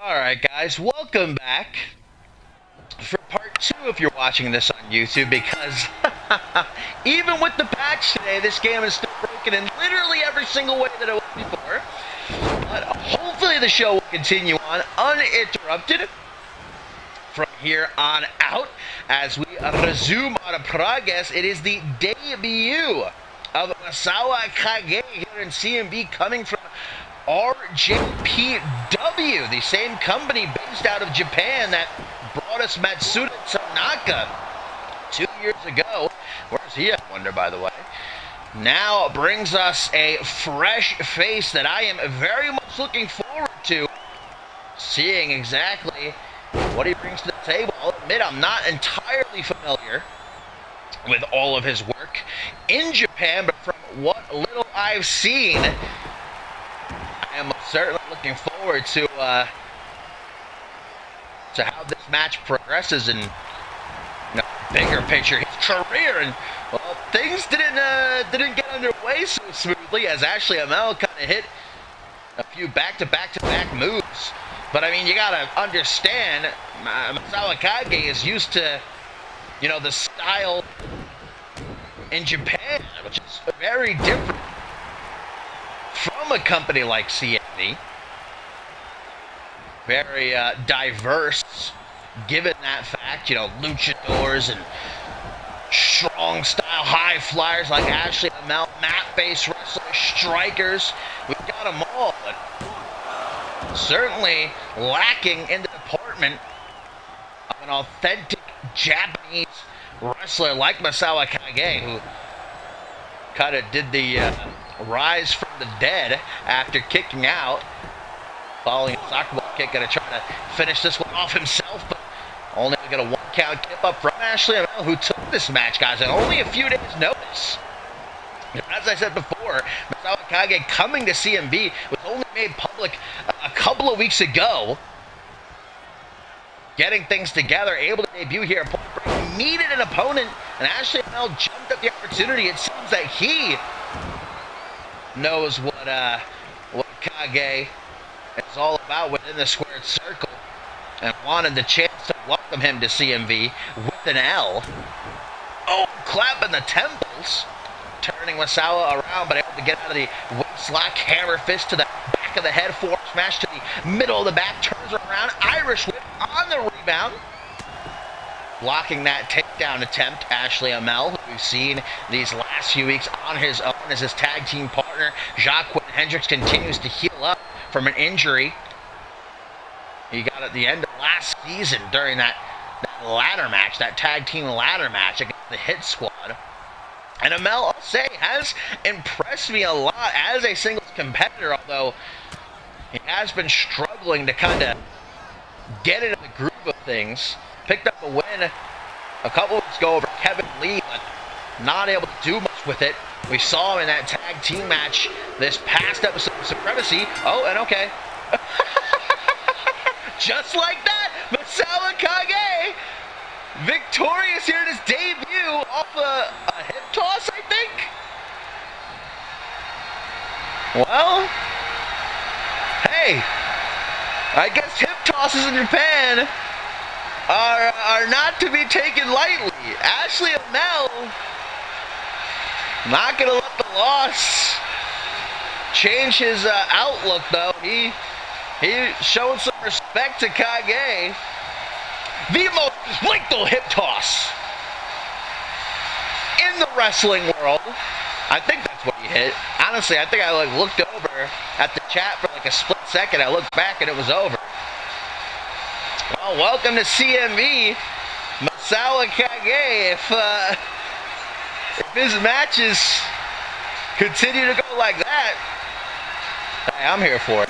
Alright guys, welcome back for part 2 if you're watching this on YouTube, because even with the patch today, this game is still broken in literally every single way that it was before. But hopefully the show will continue on uninterrupted from here on out as we resume our progress. It is the debut of MASOA KAGE here in CMV, coming from RJPW, the same company based out of Japan that brought us Matsuda Tanaka 2 years ago. Where's he, I wonder, by the way? Now brings us a fresh face that I am very much looking forward to seeing exactly what he brings to the table. I'll admit I'm not entirely familiar with all of his work in Japan, but from what little I've seen, I am certainly looking forward to how this match progresses in bigger picture, his career. And well, things didn't get underway so smoothly as Ashley Amell kind of hit a few back-to-back moves. But I mean, you gotta understand, MASOA KAGE is used to the style in Japan, which is very different from a company like CMV. Very diverse, given that fact. Luchadors and strong style high flyers like Ashley Amell, mat-based wrestlers, strikers. We've got them all, but certainly lacking in the department of an authentic Japanese wrestler like MASOA KAGE, who kind of did the rise from the dead after kicking out, following a soccer ball kick, and trying to finish this one off himself, but only to get a 1-count kip up from Ashley Amell, who took this match, guys, at only a few days' notice. As I said before, MASOA KAGE coming to CMV was only made public a couple of weeks ago, getting things together, able to debut here at Point Break, needed an opponent, and Ashley Amell jumped at the opportunity. It seems that he knows what KAGE is all about within the squared circle, and wanted the chance to welcome him to CMV with an L. Oh, clapping the temples, turning MASOA around, but able to get out of the waist lock, hammer fist to the back of the head, forward smash to the middle of the back, turns around, Irish whip on the rebound. Blocking that takedown attempt, Ashley Amell, who we've seen these last few weeks on his own as his tag team partner. Jacques Hendricks continues to heal up from an injury he got at the end of last season during that ladder match, that tag team ladder match against the Hit Squad. And Amell, I'll say, has impressed me a lot as a singles competitor, although he has been struggling to kind of get into the groove of things. Picked up a win a couple weeks ago over Kevin Lee, but not able to do much with it. We saw him in that tag team match this past episode of Supremacy. Oh, and okay. Just like that, MASOA KAGE victorious here in his debut off a hip toss, I think. Well, hey, I guess hip tosses in Japan are not to be taken lightly. Ashley Amell not gonna let the loss change his outlook, though. He showed some respect to KAGE. The most lethal hip toss in the wrestling world. I think that's what he hit. Honestly, I think I looked over at the chat for a split second. I looked back and it was over. Well, welcome to CMV, MASOA KAGE. If his matches continue to go like that, hey, I'm here for it.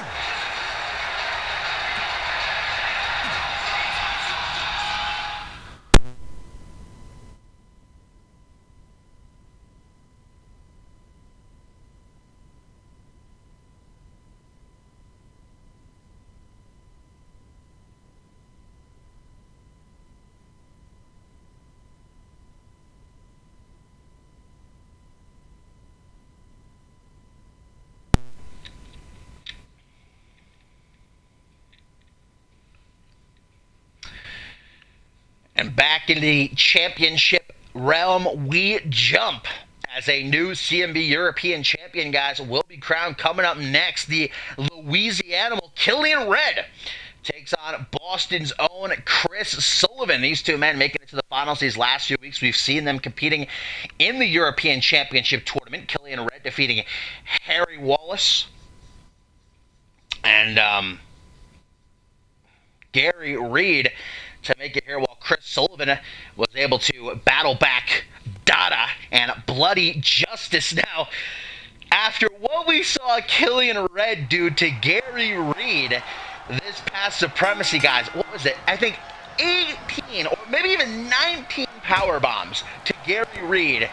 And back into the championship realm we jump. As a new CMV European champion, guys, will be crowned coming up next. The Louisiana KILLIAN Red takes on Boston's own Chris Sullivan. These two men making it to the finals these last few weeks. We've seen them competing in the European Championship Tournament. KILLIAN Red defeating Harry Wallace and Gary Reed to make it here, while Chris Sullivan was able to battle back Dada and Bloody Justice. Now, after what we saw KILLIAN Red do to Gary Reed this past Supremacy, guys, what was it? I think 18 or maybe even 19 power bombs to Gary Reed.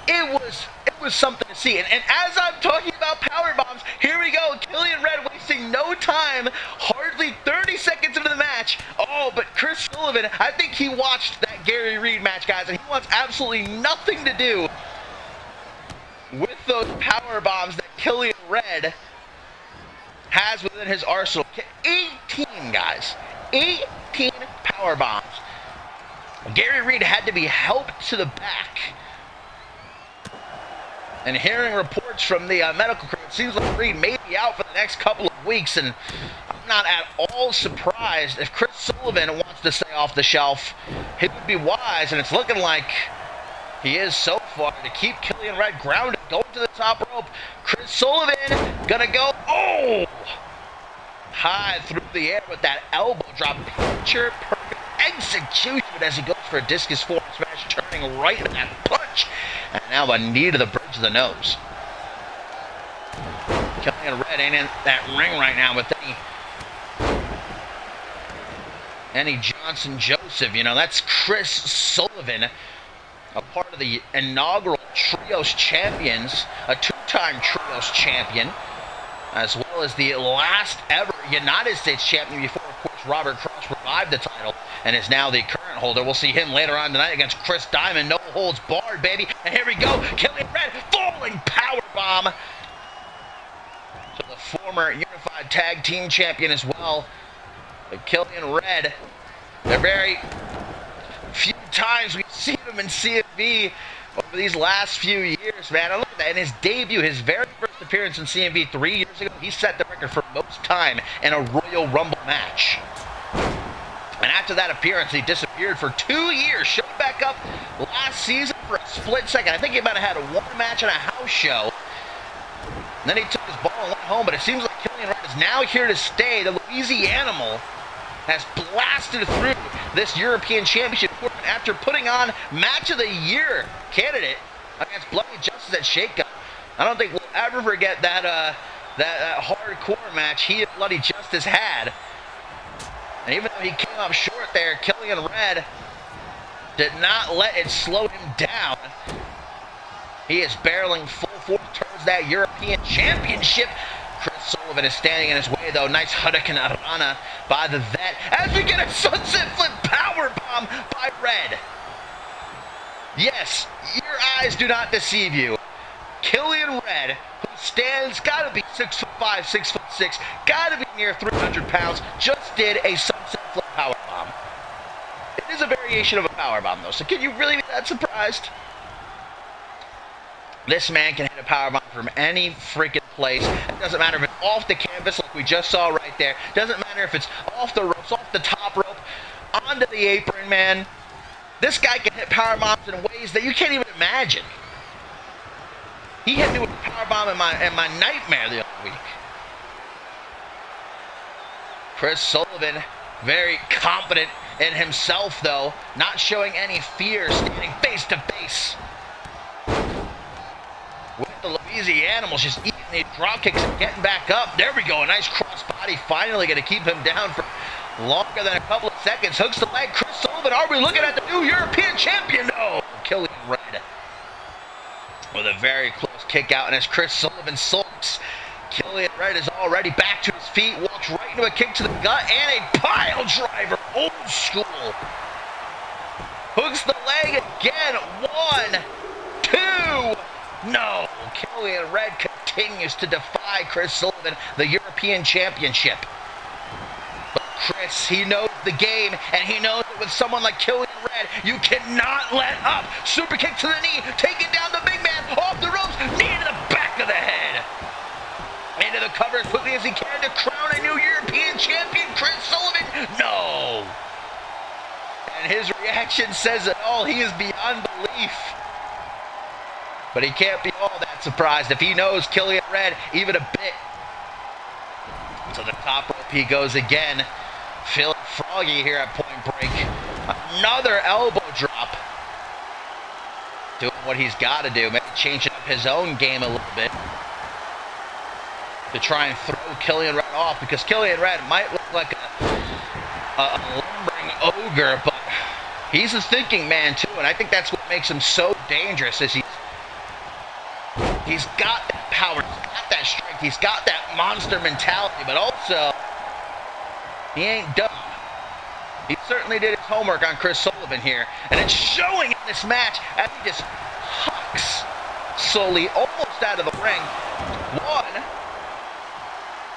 It was something to see. And as I'm talking about power bombs, here we go. KILLIAN Red wasting no time, hardly 30 seconds into the match. Oh, but Chris Sullivan, I think he watched that Gary Reed match, guys, and he wants absolutely nothing to do with those power bombs that KILLIAN Red has within his arsenal. 18, guys. 18 power bombs. Gary Reed had to be helped to the back. And hearing reports from the medical crew, it seems like Reed may be out for the next couple of weeks, and I'm not at all surprised. If Chris Sullivan wants to stay off the shelf, it would be wise, and it's looking like he is so far, to keep KILLIAN Red grounded, going to the top rope. Chris Sullivan gonna go, oh! High through the air with that elbow drop. Picture perfect execution as he goes for a discus forward smash, turning right into that punch. And now a knee to the bridge of the nose. KILLIAN Red ain't in that ring right now with any Johnson Joseph. You know, that's Chris Sullivan, a part of the inaugural Trios Champions, a two-time Trios champion, as well as the last ever United States champion before, of course, Robert Cross revived the title and is now the current holder. We'll see him later on tonight against Chris Diamond. No holds barred, baby. And here we go. KILLIAN Red, falling powerbomb to the former Unified Tag Team Champion as well. But KILLIAN Red, they're very few times we've seen him in CMV over these last few years, man. I look at that. In his debut, his very first appearance in CMV 3 years ago, he set the record for most time in a Royal Rumble match. And after that appearance, he disappeared for 2 years. Showed back up last season for a split second. I think he might have had one match and a house show. And then he took his ball and went home. But it seems like KILLIAN Red is now here to stay. The Louisiana has blasted through this European Championship tournament after putting on Match of the Year candidate against Bloody Justice at Shake Up. I don't think we'll ever forget that hardcore match he and Bloody Justice had. And even though he came up short there, KILLIAN Red did not let it slow him down. He is barreling full force towards that European Championship. Chris Sullivan is standing in his way, though. Nice Hurricane Rana by the vet. As we get a sunset flip powerbomb by Red. Yes, your eyes do not deceive you. KILLIAN Red, who stands, gotta be 6'5", 6'6", gotta be near 300 pounds, just did a sunset flip powerbomb. It is a variation of a powerbomb, though, so can you really be that surprised? This man can hit a powerbomb from any freaking place. It doesn't matter if it's off the canvas like we just saw right there. It doesn't matter if it's off the ropes, off the top rope, onto the apron, man. This guy can hit powerbombs in ways that you can't even imagine. He hit me with a powerbomb in my nightmare the other week. Chris Sullivan, very confident in himself, though, not showing any fear, standing face to face with the Louisiana Animals, just eating these drop kicks and getting back up. There we go, a nice crossbody, finally going to keep him down for longer than a couple of seconds. Hooks the leg, Chris Sullivan, are we looking at the new European champion? No, KILLIAN Red with a very close kick out, and as Chris Sullivan sulks, KILLIAN Red is already back to his feet, walks right into a kick to the gut, and a pile driver, old school. Hooks the leg again, 1, 2, no. KILLIAN Red continues to defy Chris Sullivan, the European Championship. But Chris, he knows the game, and he knows that with someone like Killian Red, you cannot let up. Super kick to the knee, taking down the big man, off the ropes, knee to the back of the head. Into the cover as quickly as he can to crown a new European champion, Chris Sullivan. No. And his reaction says it all. He is beyond belief. But he can't be all that surprised if he knows Killian Red even a bit. To the top rope he goes again. Feeling froggy here at Point Break. Another elbow drop. Doing what he's got to do. Maybe changing up his own game a little bit. To try and throw Killian Red off. Because Killian Red might look like a lumbering ogre. But he's a thinking man too. And I think that's what makes him so dangerous. Is he's got that power. He's got that strength. He's got that monster mentality. But also, he ain't dumb. He certainly did his homework on Chris Sullivan here. And it's showing in this match as he just hucks Sully almost out of the ring. One.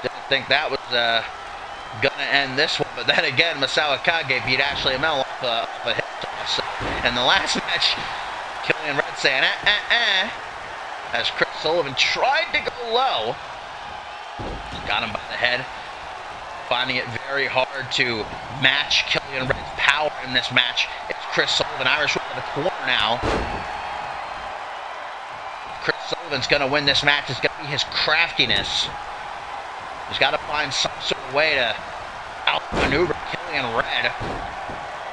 Didn't think that was gonna end this one. But then again, MASOA KAGE beat Ashley Amell off a hip toss. And the last match, Killian Red saying, as Chris Sullivan tried to go low. Got him by the head. Finding it very hard to match Killian Red's power in this match. It's Chris Sullivan, Irish whip to the corner now. Chris Sullivan's going to win this match. It's going to be his craftiness. He's got to find some sort of way to outmaneuver Killian Red.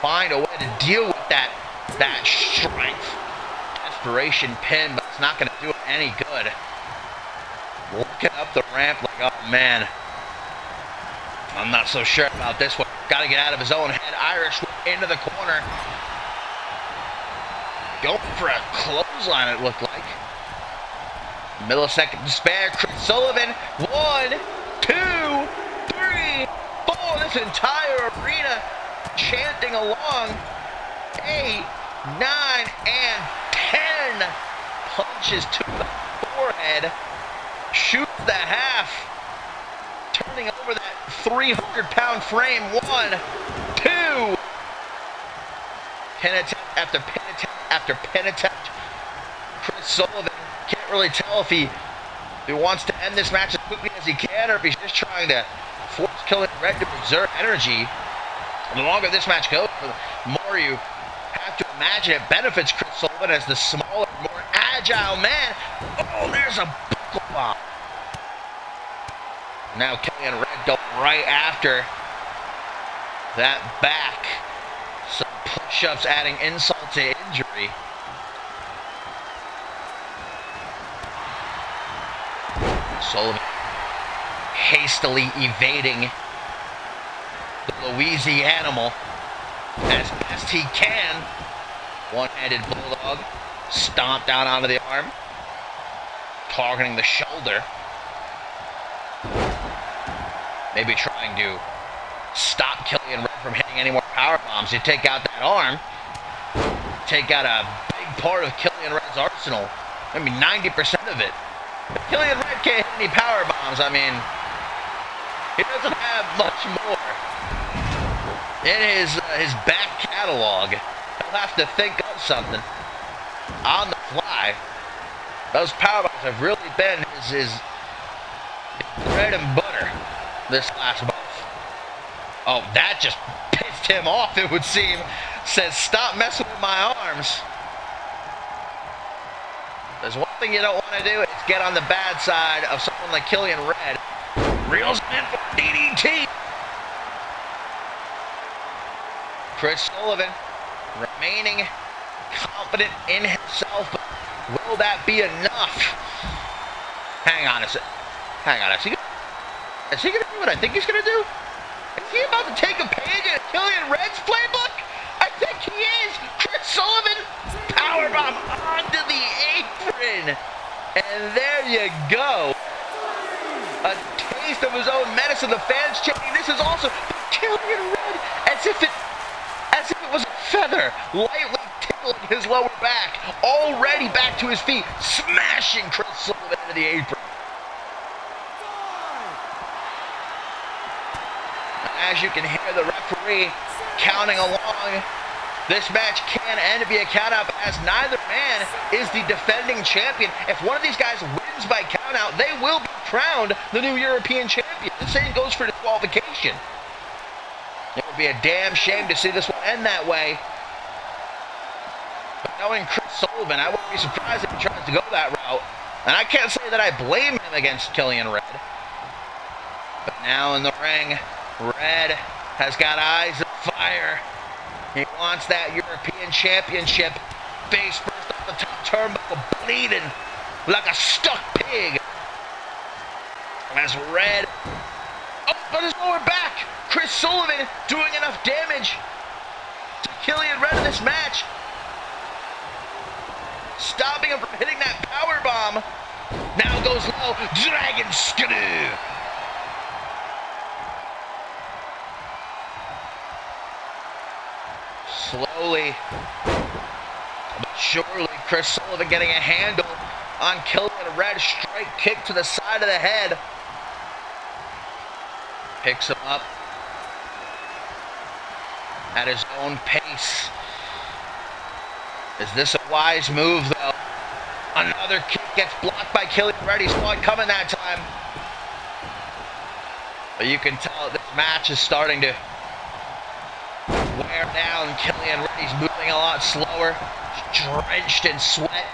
Find a way to deal with that strength. Desperation pin, but it's not going to do it any good. Looking up the ramp like, oh man. I'm not so sure about this one. Got to get out of his own head. Irish whip into the corner. Going for a clothesline, it looked like. Millisecond despair. Chris Sullivan. 1, 2, 3, 4. This entire arena chanting along. 8, 9, and 10. Punches to the forehead. Shoots the half. Turning over that 300-pound frame. 1, 2. Pin attempt after pin attempt after pin attempt. Chris Sullivan can't really tell if he wants to end this match as quickly as he can or if he's just trying to force Killian Red to preserve energy. The longer this match goes, the more you have to imagine it benefits Chris Sullivan as the smaller, more agile man. Oh, there's a buckle bomb. Now Killian Red going right after that back. Some push-ups adding insult to injury. Sullivan hastily evading the Louisianimal as best he can. One-handed bulldog stomped down onto the arm, targeting the shoulder. Maybe trying to stop Killian Red from hitting any more power bombs. You take out that arm, take out a big part of Killian Red's arsenal, maybe 90% of it. If Killian Red can't hit any power bombs, I mean, he doesn't have much more in his back catalog. He'll have to think of something on the fly. Those power bombs have really been his bread and butter this last month. Oh, that just pissed him off, it would seem. Says, stop messing with my arms. There's one thing you don't want to do, it's get on the bad side of someone like Killian Red. Reels him in for DDT. Chris Sullivan remaining confident in himself, but will that be enough? Hang on a sec. Is he going to do what I think he's going to do? Is he about to take a page out of Killian Red's playbook? I think he is. Chris Sullivan, powerbomb onto the apron. And there you go. A taste of his own medicine. The fans chanting, this is also Killian Red, as if it was a feather, lightly tickling his lower back. Already back to his feet, smashing Chris Sullivan into the apron. As you can hear the referee counting along, this match can end via countout, as neither man is the defending champion. If one of these guys wins by countout, they will be crowned the new European champion. The same goes for disqualification. It would be a damn shame to see this one end that way. But knowing Chris Sullivan, I wouldn't be surprised if he tries to go that route. And I can't say that I blame him against Killian Red. But now in the ring, Red has got eyes of fire. He wants that European Championship. Face first off the top turnbuckle, bleeding like a stuck pig. As Red, oh, but his lower back. Chris Sullivan doing enough damage to Killian Red in this match, stopping him from hitting that power bomb. Now goes low, Dragon Skidoo. Slowly but surely, Chris Sullivan getting a handle on Killian Red. Straight kick to the side of the head. Picks him up at his own pace. Is this a wise move, though? Another kick gets blocked by Killian Red. He saw it coming that time. But you can tell this match is starting to wear down Killian Red. He's moving a lot slower, drenched in sweat.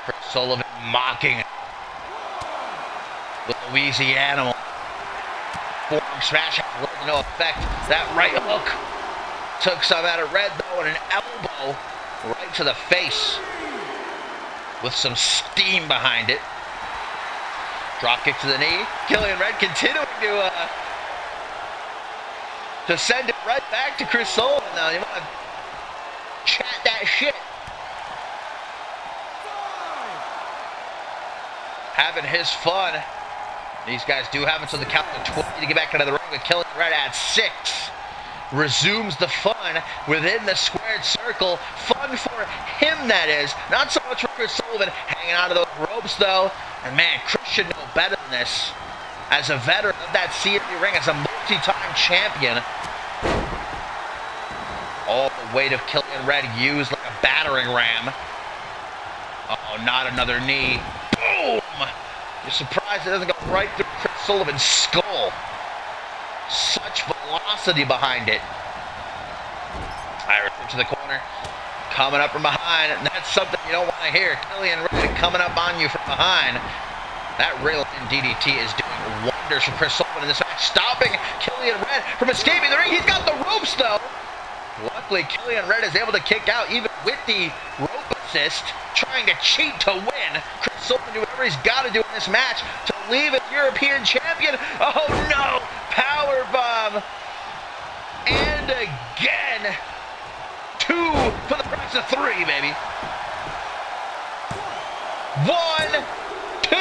Chris Sullivan mocking the Louisiana form smash has little to no effect. That right hook took some out of Red, though, and an elbow right to the face with some steam behind it. Drop kick to the knee. Killian Red continuing to send it right back to Chris Sullivan. Now you want to chat that shit. Having his fun. These guys do have until the count of 20 to get back into the ring, with Killian Red at 6. Resumes the fun within the squared circle. Fun for him, that is. Not so much for Chris Sullivan. Hanging out of those ropes, though. And man, Chris should know better than this. As a veteran of that CMV ring, as a multi-time champion. All the weight of Killian Red used like a battering ram. Uh-oh, not another knee. Boom! You're surprised it doesn't go right through Chris Sullivan's skull. Such velocity behind it. Irish whip to the corner. Coming up from behind. And that's something you don't want to hear. Killian Red coming up on you from behind. That rail-in DDT is doing wonders for Chris Sullivan in this match. Stopping Killian Red from escaping the ring. He's got the ropes, though. Luckily, Killian Red is able to kick out even with the rope assist, trying to cheat to win. Chris Sullivan do whatever he's got to do in this match to leave as European champion. Oh no! Power bomb! And again! 2 for the price of 3, baby. 1, 2,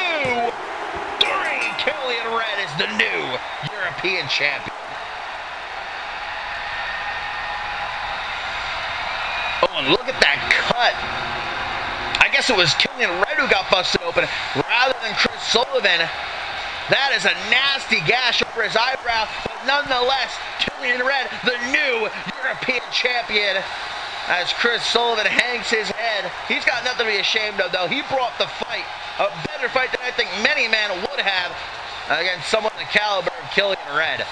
3! Killian Red is the new European champion. Oh, and look at that cut. I guess it was Killian Red who got busted open rather than Chris Sullivan. That is a nasty gash over his eyebrow, but nonetheless, Killian Red, the new European champion, as Chris Sullivan hangs his head. He's got nothing to be ashamed of, though. He brought the fight, a better fight than I think many men would have against someone the caliber of Killian Red.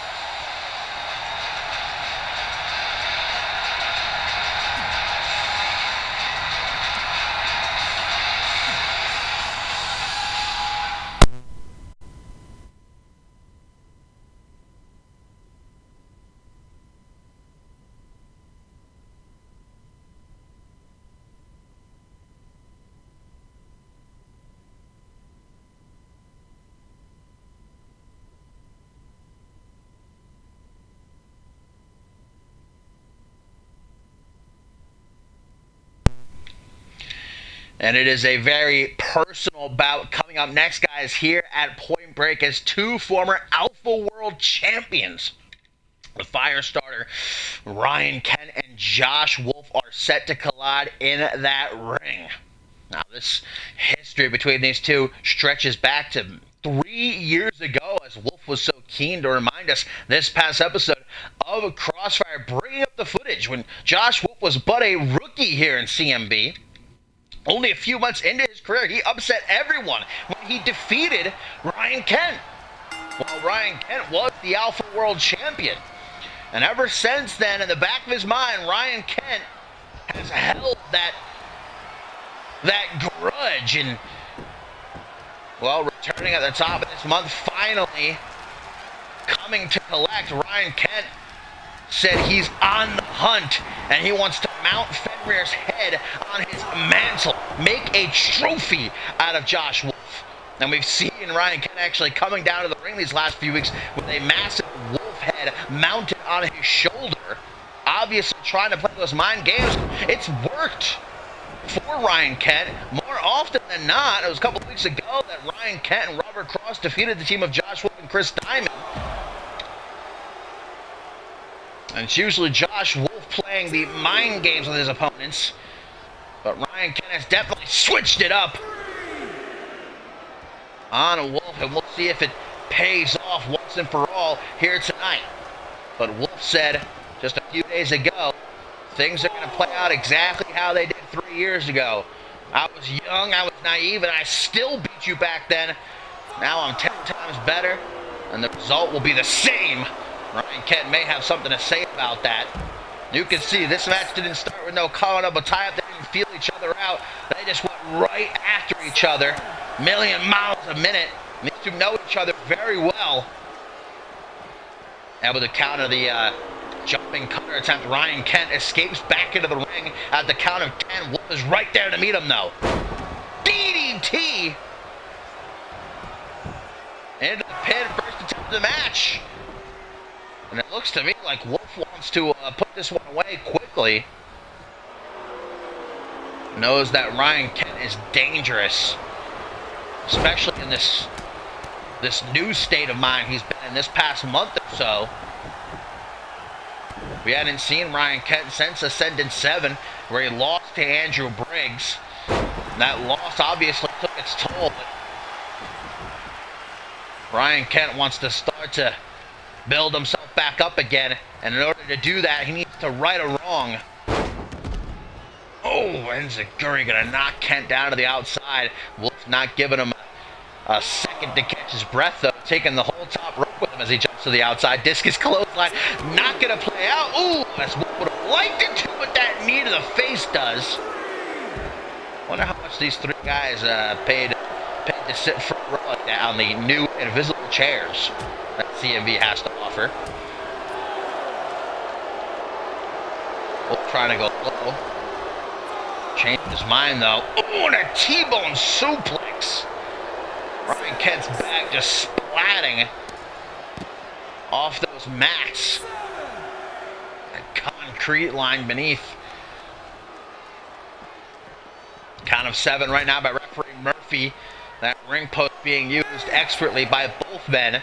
And it is a very personal bout coming up next, guys, here at Point Break, as 2 former Alpha World champions, the Firestarter Ryan Kent and Josh Wolf, are set to collide in that ring. Now, this history between these two stretches back to 3 years ago, as Wolf was so keen to remind us this past episode of Crossfire, bringing up the footage when Josh Wolf was but a rookie here in CMV. Only a few months into his career, he upset everyone when he defeated Ryan Kent. While Ryan Kent was the Alpha World Champion. And ever since then, in the back of his mind, Ryan Kent has held that grudge. And, well, returning at the top of this month, finally coming to collect, Ryan Kent said he's on the hunt, and he wants to mount Fenrir's head on his mantle, make a trophy out of Josh Wolf. And we've seen Ryan Kent actually coming down to the ring these last few weeks with a massive wolf head mounted on his shoulder, obviously trying to play those mind games. It's worked for Ryan Kent more often than not. It was a couple of weeks ago that Ryan Kent and Robert Cross defeated the team of Josh Wolf and Chris Diamond. And it's usually Josh Wolf playing the mind games with his opponents. But Ryan Kent has definitely switched it up on Wolf, and we'll see if it pays off once and for all here tonight. But Wolf said just a few days ago, things are going to play out exactly how they did 3 years ago. I was young, I was naive, and I still beat you back then. Now I'm 10 times better, and the result will be the same. Ryan Kent may have something to say about that. You can see this match didn't start with no calling up a tie-up. They didn't feel each other out. They just went right after each other, million miles a minute. And these two know each other very well. Able to counter the jumping cutter attempt. Ryan Kent escapes back into the ring at the count of 10. Wolf is right there to meet him, though. DDT into the pin, first attempt of the match. And it looks to me like Wolf wants to put this one away quickly. Knows that Ryan Kent is dangerous, especially in this new state of mind he's been in this past month or so. We hadn't seen Ryan Kent since Ascendant 7, where he lost to Andrew Briggs. And that loss obviously took its toll, but Ryan Kent wants to start to build himself back up again, and in order to do that, he needs to right a wrong. Oh, Enziguri gonna knock Kent down to the outside. Wolf not giving him a second to catch his breath, though, taking the whole top rope with him as he jumps to the outside. Discus clothesline, not gonna play out. Ooh, as Wolf would have liked it to, but that knee to the face does. Wonder how much these three guys paid to sit front row like that on the new invisible chairs that CMV has to offer. Wolf trying to go low. Changed his mind, though. Ooh, and a T-bone suplex. Ryan Kent's back just splatting off those mats. That concrete line beneath. Count of 7 right now by referee Murphy. That ring post being used expertly by both men.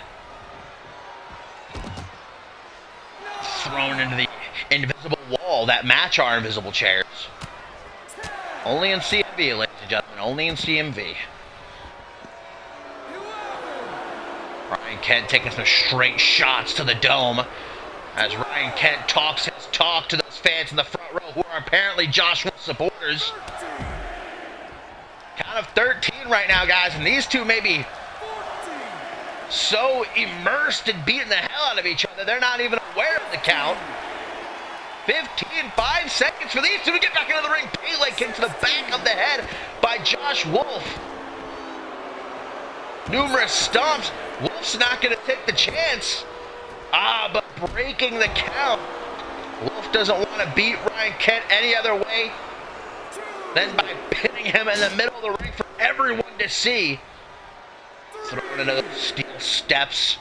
Thrown into the invisible wall that match our invisible chairs. Only in CMV, ladies and gentlemen. Only in CMV. Ryan Kent taking some straight shots to the dome as Ryan Kent talks his talk to those fans in the front row who are apparently Josh Wolf supporters. Count of 13 right now, guys, and these two may be so immersed in beating the hell out of each other, they're not even aware of the count. 15, 5 seconds for these two to get back into the ring. Pele kick to the back of the head by Josh Wolf. Numerous stomps. Wolf's not going to take the chance. But breaking the count. Wolf doesn't want to beat Ryan Kent any other way than by pinning him in the middle of the ring for everyone to see. Throwing into those steel steps.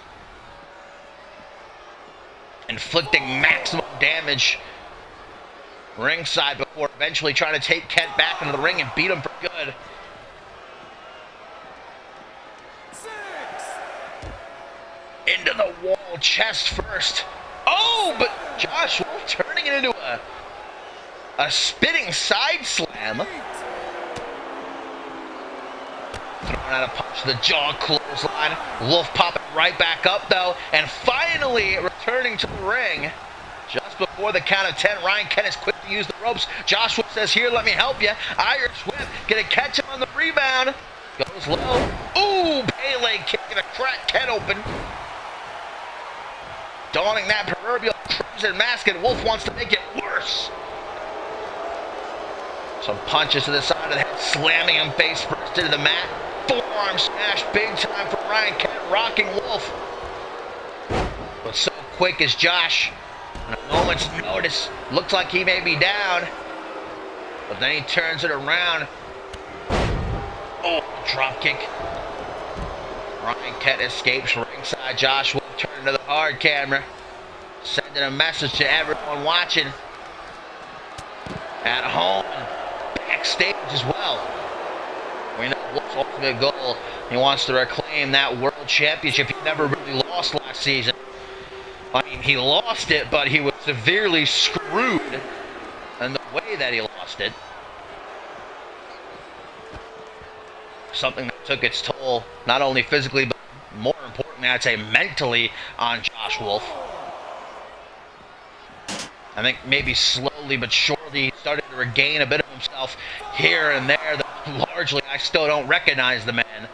Inflicting maximum damage ringside before eventually trying to take Kent back into the ring and beat him for good. 6. Into the wall, chest first. Oh, but Josh Wolf turning it into a spinning side slam. Throwing out a punch to the jaw, close clothesline. Wolf popping right back up, though, and finally returning to the ring. Just before the count of 10, Ryan Kent is quick to use the ropes. Joshua says, here, let me help you. Irish whip, gonna catch him on the rebound. Goes low. Ooh, Pele kick, gonna crack Kent open. Donning that proverbial crimson mask, and Wolf wants to make it worse. Some punches to the side of the head, slamming him face first into the mat. Forearm smash, big time for Ryan Kent, rocking Wolf. But so quick as Josh, on a moment's notice, looks like he may be down. But then he turns it around. Oh, drop kick. Ryan Kent escapes ringside. Josh Wolf turning to the hard camera, sending a message to everyone watching at home and backstage as well. We know Wolf's ultimate goal. He wants to reclaim that world championship. He never really lost last season. I mean, he lost it, but he was severely screwed in the way that he lost it. Something that took its toll, not only physically, but more importantly, I'd say mentally, on Josh Wolf. I think maybe slowly but surely he started to regain a bit of himself here and there, though largely I still don't recognize the man.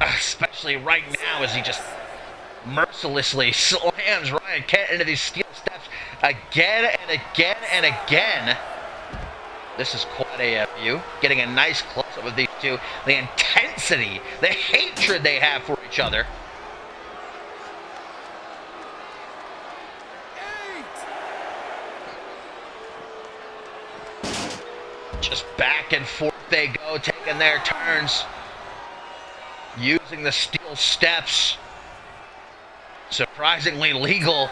Especially right now as he just mercilessly slams Ryan Kent into these steel steps again and again and again. This is quite a view. Getting a nice close-up of these two. The intensity, the hatred they have for each other. Just back and forth they go, taking their turns. Using the steel steps. Surprisingly legal.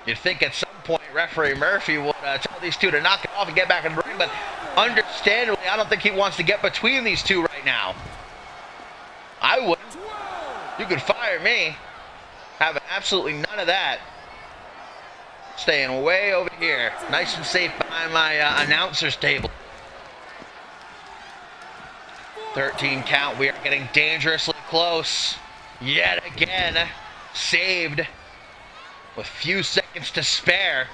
You'd think at some point referee Murphy would tell these two to knock it off and get back in the ring, but understandably, I don't think he wants to get between these two right now. I wouldn't. You could fire me. Having absolutely none of that. Staying way over here, nice and safe behind my announcer's table. 13 count. We are getting dangerously close. Yet again, saved with few seconds to spare.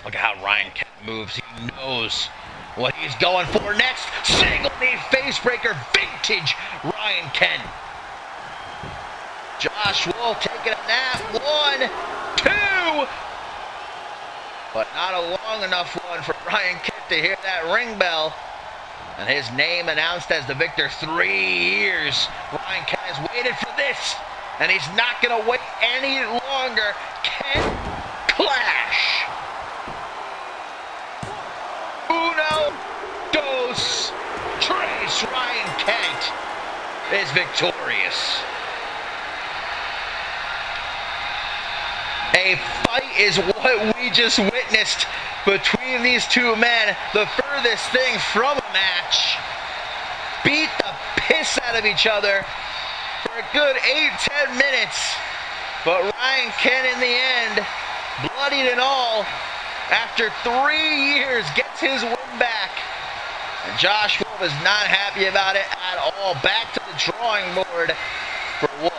Look at how Ryan Kent moves. He knows what he's going for next. Single knee face breaker, vintage Ryan Kent. Josh Wolf taking a nap. 1, 2. But not a long enough one for Ryan Kent to hear that ring bell. And his name announced as the victor. 3 years. Ryan Kent has waited for this. And he's not going to wait any longer. Kent clash. 1, 2, 3. Ryan Kent is victorious. A fight is what we just witnessed between these two men. The furthest thing from a match. Beat the piss out of each other for a good 8-10 minutes. But Ryan Kent in the end, bloodied and all, after 3 years gets his win back. And Josh Wolf is not happy about it at all. Back to the drawing board for Wolf.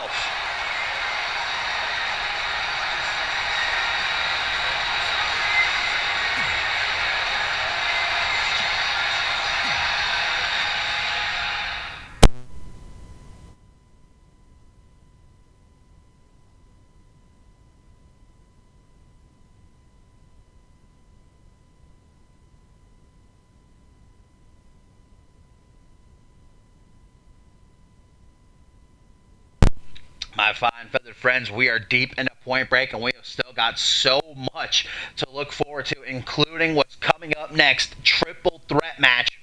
My fine feathered friends, we are deep into Point Break, and we have still got so much to look forward to, including what's coming up next. Triple threat match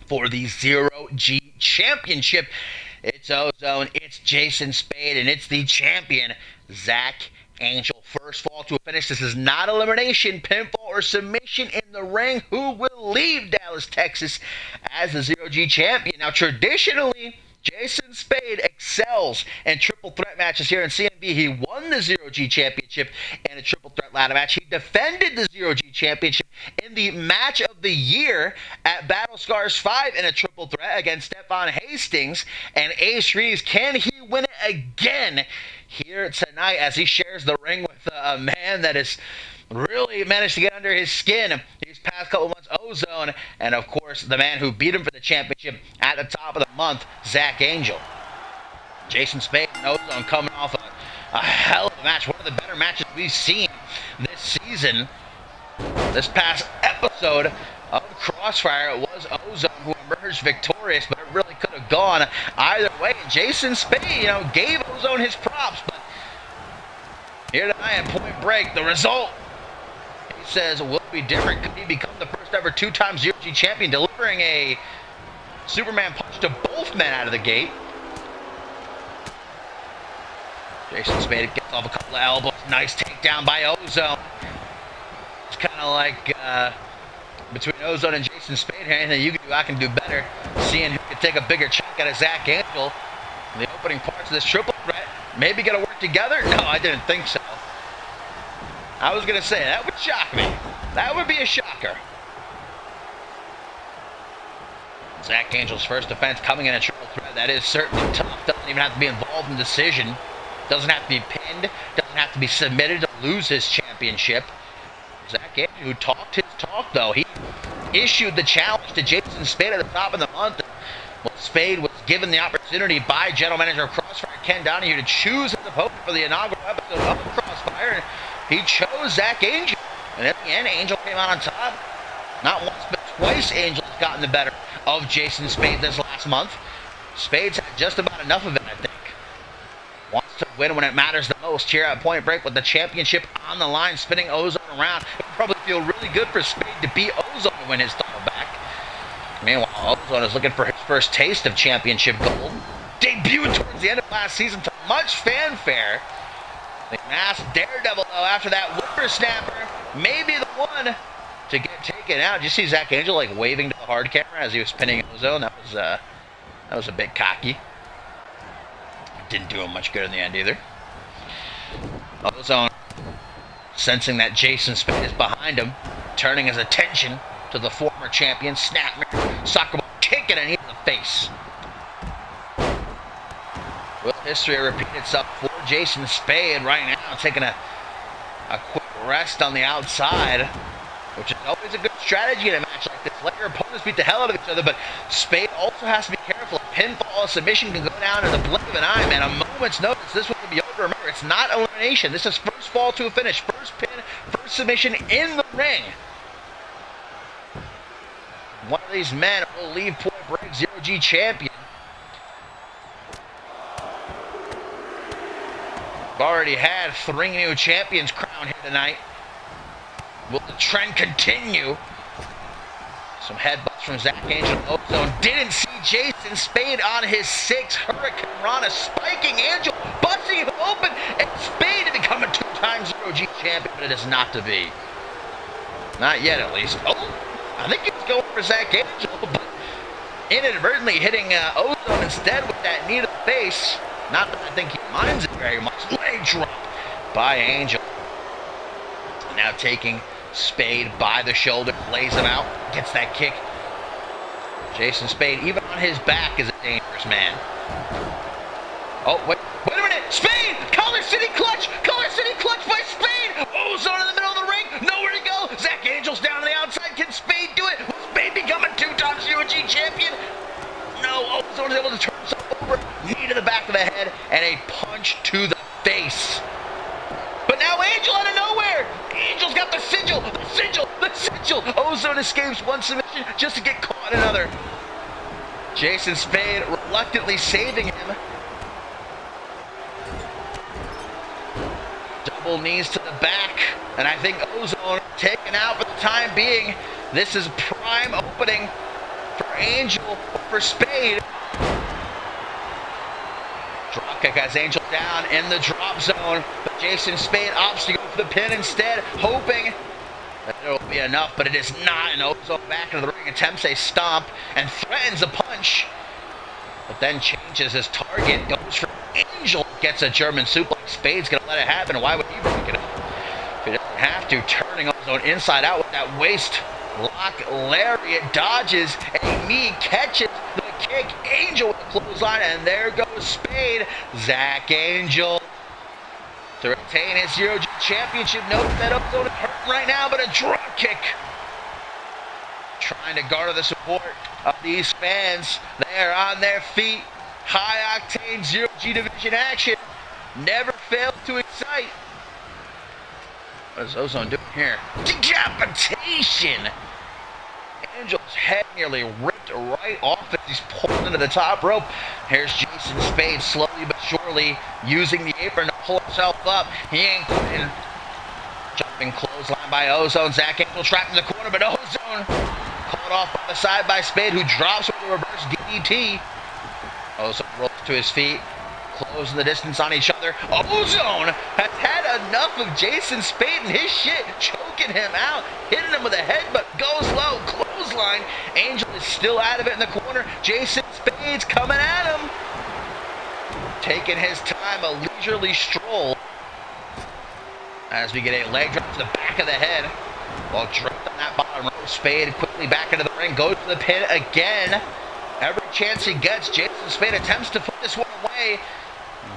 for the Zero G Championship. It's Ozone, it's Jason Spade, and it's the champion, Zach Angel. First fall to a finish. This is not elimination, pinfall, or submission in the ring. Who will leave Dallas, Texas as the Zero G champion? Now, traditionally, Jason Spade excels in triple threat matches here in CMV. He won the Zero G Championship in a triple threat ladder match. He defended the Zero G Championship in the match of of the year at Battle Scars 5 in a triple threat against Stefan Hastings and Ace Reeves. Can he win it again here tonight as he shares the ring with a man that has really managed to get under his skin these past couple months, Ozone, and of course the man who beat him for the championship at the top of the month, Zach Angel. Jason Spade and Ozone coming off a hell of a match, one of the better matches we've seen this season. This past episode of Crossfire, it was Ozone who emerged victorious, but it really could have gone either way. And Jason Spade, gave Ozone his props, but here tonight at Point Break, the result, he says, will be different. Could he become the first ever two-time ZOG champion, delivering a Superman punch to both men out of the gate? Jason Spade gets off a couple of elbows. Nice takedown by Ozone. It's kind of like between Ozone and Jason Spade, anything you can do, I can do better. Seeing who can take a bigger chunk out of Zach Angel in the opening parts of this triple threat. Maybe gonna work together? No, I didn't think so. I was gonna say, that would shock me. That would be a shocker. Zach Angel's first defense coming in a triple threat. That is certainly tough. Doesn't even have to be involved in decision. Doesn't have to be pinned. Doesn't have to be submitted to lose his championship. Zach Angel, who talked his talk, though, he issued the challenge to Jason Spade at the top of the month. Well, Spade was given the opportunity by General Manager of Crossfire, Ken Donahue, to choose his opponent for the inaugural episode of Crossfire. He chose Zach Angel. And at the end, Angel came out on top. Not once, but twice Angel has gotten the better of Jason Spade this last month. Spade's had just about enough of it, I think. Wants to win when it matters the most here at Point Break with the championship on the line, spinning Ozone around. It would probably feel really good for Spade to beat Ozone to win his title back. Meanwhile, Ozone is looking for his first taste of championship gold. Debuted towards the end of last season to much fanfare. The masked Daredevil, though, after that whippersnapper, maybe the one to get taken out. Did you see Zach Angel waving to the hard camera as he was pinning Ozone? That was a bit cocky. Didn't do him much good in the end either. Ozone, sensing that Jason Spade is behind him, turning his attention to the former champion, snapmare, soccer ball, kicking and knee to the face. Will history repeat itself for Jason Spade right now, taking a quick rest on the outside, which is always a good strategy in a match like this. Let your opponents beat the hell out of each other, but Spade also has to be careful. A pinfall, a submission can go down in the blink of an eye, man. A moment's notice, this one can be over. Remember, it's not elimination. This is first fall to a finish, first pin, first submission in the ring. One of these men will leave Point Break ZOG champion. We've already had 3 new champions crowned here tonight. Will the trend continue? Some headbutts from Zach Angel. Ozone didn't see Jason Spade on his 6th Hurricane Rana, spiking Angel, busting him open, and Spade to become a 2-time ZOG champion, but it is not to be. Not yet, at least. Oh, I think he's going for Zach Angel, but inadvertently hitting Ozone instead with that knee to the face. Not that I think he minds it very much. Leg drop by Angel. Now taking Spade by the shoulder, lays him out, gets that kick. Jason Spade, even on his back, is a dangerous man. Oh, wait a minute! Spade! Collar City clutch! Collar City clutch by Spade! Ozone in the middle of the ring, nowhere to go! Zach Angel's down on the outside, can Spade do it? Will Spade become a 2-time ZOG champion? No, Ozone is able to turn himself over, knee to the back of the head, and a punch to the face. But now Angel out of nowhere! Angel's got the sigil! The sigil! The sigil! Ozone escapes one submission just to get caught in another. Jason Spade reluctantly saving him. Double knees to the back. And I think Ozone taken out for the time being. This is prime opening for Angel, for Spade. Dropkick has Angel down in the drop zone, but Jason Spade opts to go for the pin instead, hoping that it'll be enough, but it is not. And Ozone back into the ring, attempts a stomp and threatens a punch, but then changes his target, goes for Angel, gets a German suplex. Spade's gonna let it happen. Why would he break it up? If he doesn't have to, turning Ozone inside out with that waist Lock lariat, dodges a knee, catches the kick. Angel with the clothesline, and there goes Spade. Zack Angel to retain his Zero-G championship. Note that Ozone is hurting right now, but a drop kick. Trying to garner the support of these fans. They're on their feet. High octane Zero-G division action never failed to excite. What is Ozone doing here? Decapitation! Angel's head nearly ripped right off as he's pulled into the top rope. Here's Jason Spade slowly but surely using the apron to pull himself up. He ain't quitting. Jumping clothesline by Ozone. Zack Angel trapped in the corner, but Ozone caught off by the side by Spade, who drops with a reverse DDT. Ozone rolls to his feet, closing the distance on each other. Ozone has had enough of Jason Spade and his shit, choking him out, hitting him with a headbutt, goes low, clothesline. Angel is still out of it in the corner. Jason Spade's coming at him. Taking his time, a leisurely stroll, as we get a leg drop to the back of the head. While dropped on that bottom rope, Spade quickly back into the ring, goes for the pin again. Every chance he gets, Jason Spade attempts to put this one away.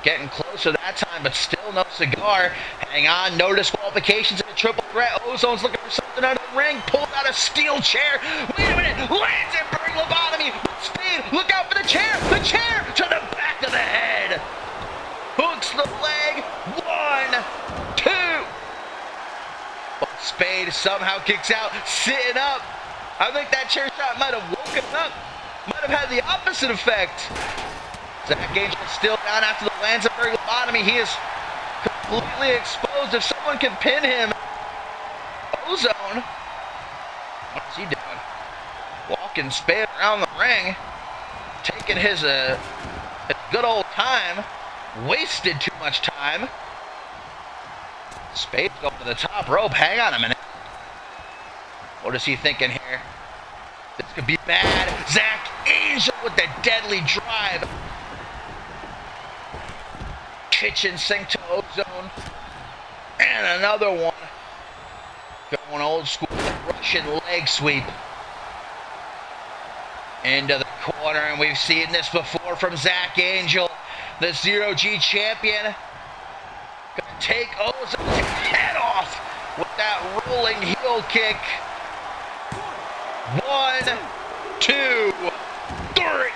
Getting closer that time, but still no cigar. Hang on, no disqualifications in a triple threat. Ozone's looking for something out of the ring. Pulls out a steel chair. Wait a minute, lands it, bring lobotomy. Spade, look out for the chair. The chair to the back of the head. Hooks the leg. 1, 2. But Spade somehow kicks out, sitting up. I think that chair shot might have woken up. Might have had the opposite effect. Zack Angel is still down after the Lansbury lobotomy. He is completely exposed. If someone can pin him. Ozone. What is he doing? Walking Spade around the ring. Taking his good old time. Wasted too much time. Spade's going to the top rope. Hang on a minute. What is he thinking here? This could be bad. Zack Angel with the deadly drive. Kitchen sink to Ozone. And another one. Going old school Russian leg sweep. Into the corner, and we've seen this before from Zack Angel, the Zero-G champion. Gonna take Ozone's head off with that rolling heel kick. 1, 2, 3.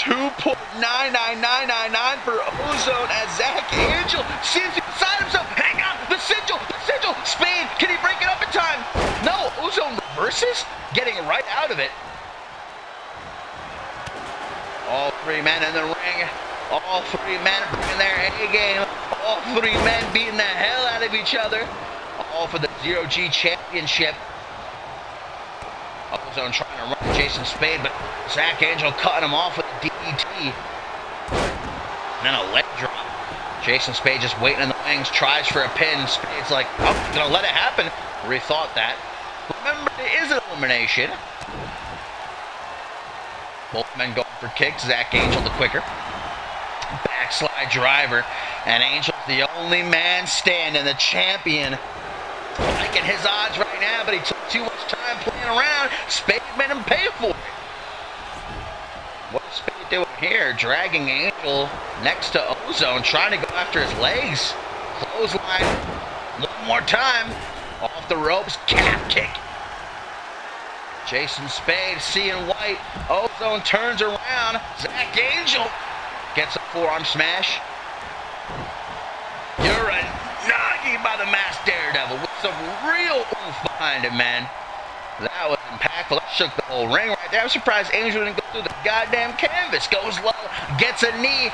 2.99999 for Ozone as Zack Angel seems to beside himself. Hang on, the sigil, Spade, can he break it up in time? No, Ozone reverses, getting right out of it. All three men in the ring, all three men bringing their A game, all three men beating the hell out of each other, all for the Zero-G championship. Ozone trying to run Jason Spade, but Zack Angel cutting him off with a DDT. And then a leg drop. Jason Spade just waiting in the wings, tries for a pin. Spade's like, oh, I'm going to let it happen. Rethought that. Remember, it is an elimination. Both men going for kicks. Zack Angel the quicker. Backslide driver. And Angel's the only man standing, the champion. Liking his odds right now, but he took too much time playing around. Spade made him pay for it. What is Spade doing here? Dragging Angel next to Ozone, trying to go after his legs. Clothesline. One more time. Off the ropes. Calf kick. Jason Spade seeing white. Ozone turns around. Zack Angel gets a forearm smash. You're a Nagi by the Masked Daredevil with some real oomph behind it, man. That was impactful. That shook the whole ring right there. I'm surprised Angel didn't go through the goddamn canvas. Goes low, gets a knee,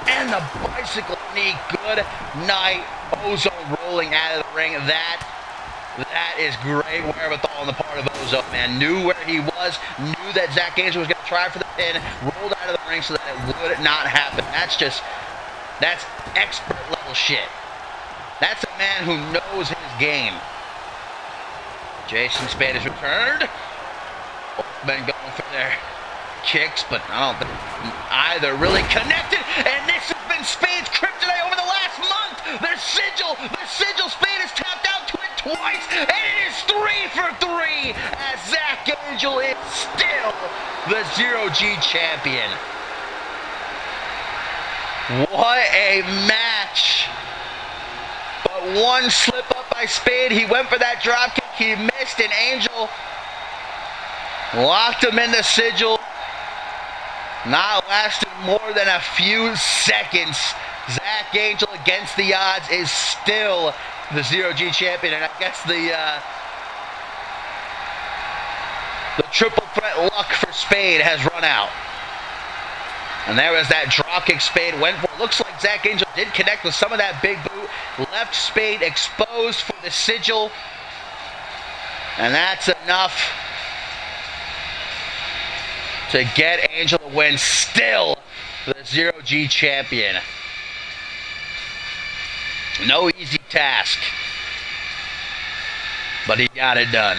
and the bicycle knee. Good night. Ozone rolling out of the ring. That is great wherewithal on the part of Ozone, man. Knew where he was, knew that Zack Angel was going to try for the pin, rolled out of the ring so that it would not happen. That's expert level shit. That's a man who knows his game. Jason Spade has returned. Both men going for their kicks, but I don't think either really connected. And this has been Spade's kryptonite over the last month. The sigil Spade has tapped out to twice, and it is 3 for 3 as Zack Angel is still the Zero-G champion. What a match. But one slip up by Spade. He went for that dropkick. He missed, and Angel locked him in the sigil. Not lasting more than a few seconds. Zack Angel against the odds is still the Zero-G champion, and I guess the triple threat luck for Spade has run out. And there was that dropkick Spade went for. Looks like Zack Angel did connect with some of that big boot. Left Spade exposed for the sigil. And that's enough to get Angel to win. Still the Zero-G champion. No easy task, but he got it done.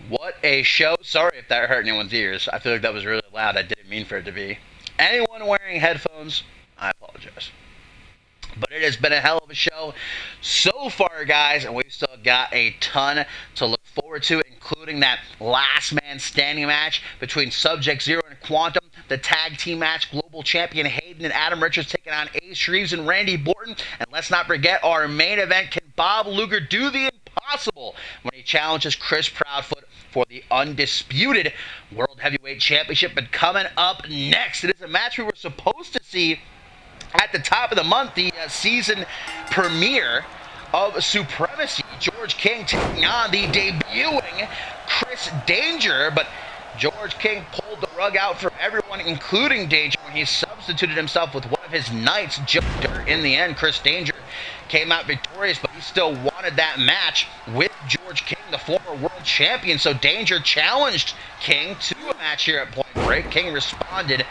What a show. Sorry if that hurt anyone's ears. I feel like that was really loud. I didn't mean for it to be. Anyone wearing headphones, I apologize. But it has been a hell of a show so far, guys, and we've still got a ton to look forward to, including that last man standing match between Subject Zero and Quantum, the tag team match, global champion Hayden and Adam Richards taking on Ace Reeves and Randy Borton. And let's not forget our main event, can Bob Luger do the impossible when he challenges Chris Proudfoot for the undisputed World Heavyweight Championship? But coming up next, it is a match we were supposed to see at the top of the month, the season premiere of Supremacy. George King taking on the debuting Chris Danger, but George King pulled the rug out for everyone, including Danger, when he substituted himself with one of his knights, Joe Dirt. In the end, Chris Danger came out victorious, but he still wanted that match with George King, the former world champion. So Danger challenged King to a match here at Point Break. King responded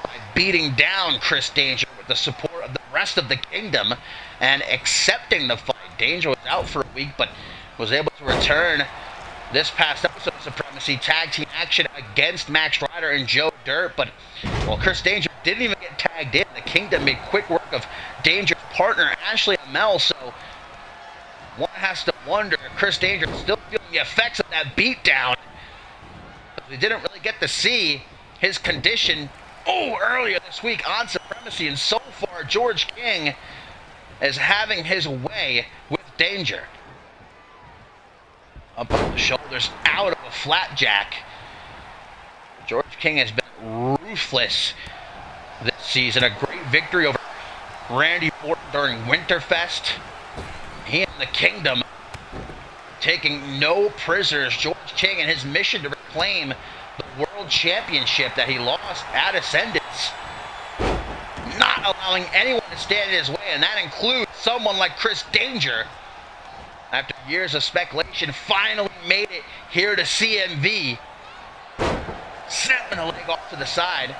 by beating down Chris Danger with the support of the rest of the kingdom and accepting the fight. Danger was out for a week, but was able to return this past episode of Supremacy tag team action against Max Ryder and Joe Dirt. But, well, Chris Danger didn't even get tagged in. The Kingdom made quick work of Danger's partner, Ashley Amell. So one has to wonder if Chris Danger is still feeling the effects of that beatdown. We didn't really get to see his condition earlier this week on Supremacy. And so far, George King is having his way with Danger. Up on the shoulders, out of a flapjack. George King has been ruthless this season. A great victory over Randy Orton during Winterfest. He and the Kingdom taking no prisoners. George King and his mission to reclaim the World Championship that he lost at Ascendance. Not allowing anyone to stand in his way, and that includes someone like Chris Danger. After years of speculation, finally made it here to CMV. Snapping a leg off to the side.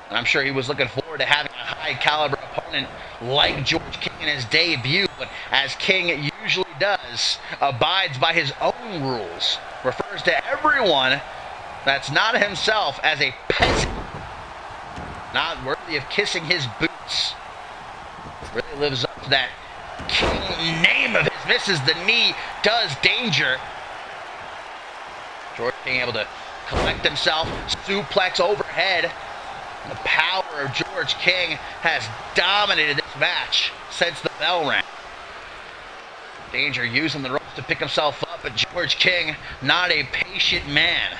And I'm sure he was looking forward to having a high caliber opponent like George King in his debut, but as King usually does, abides by his own rules. Refers to everyone that's not himself as a peasant. Not worthy of kissing his boots. Really lives up to that King name of his. Misses the knee, does Danger. George King able to collect himself, suplex overhead. The power of George King has dominated this match since the bell rang. Danger using the ropes to pick himself up, but George King, not a patient man.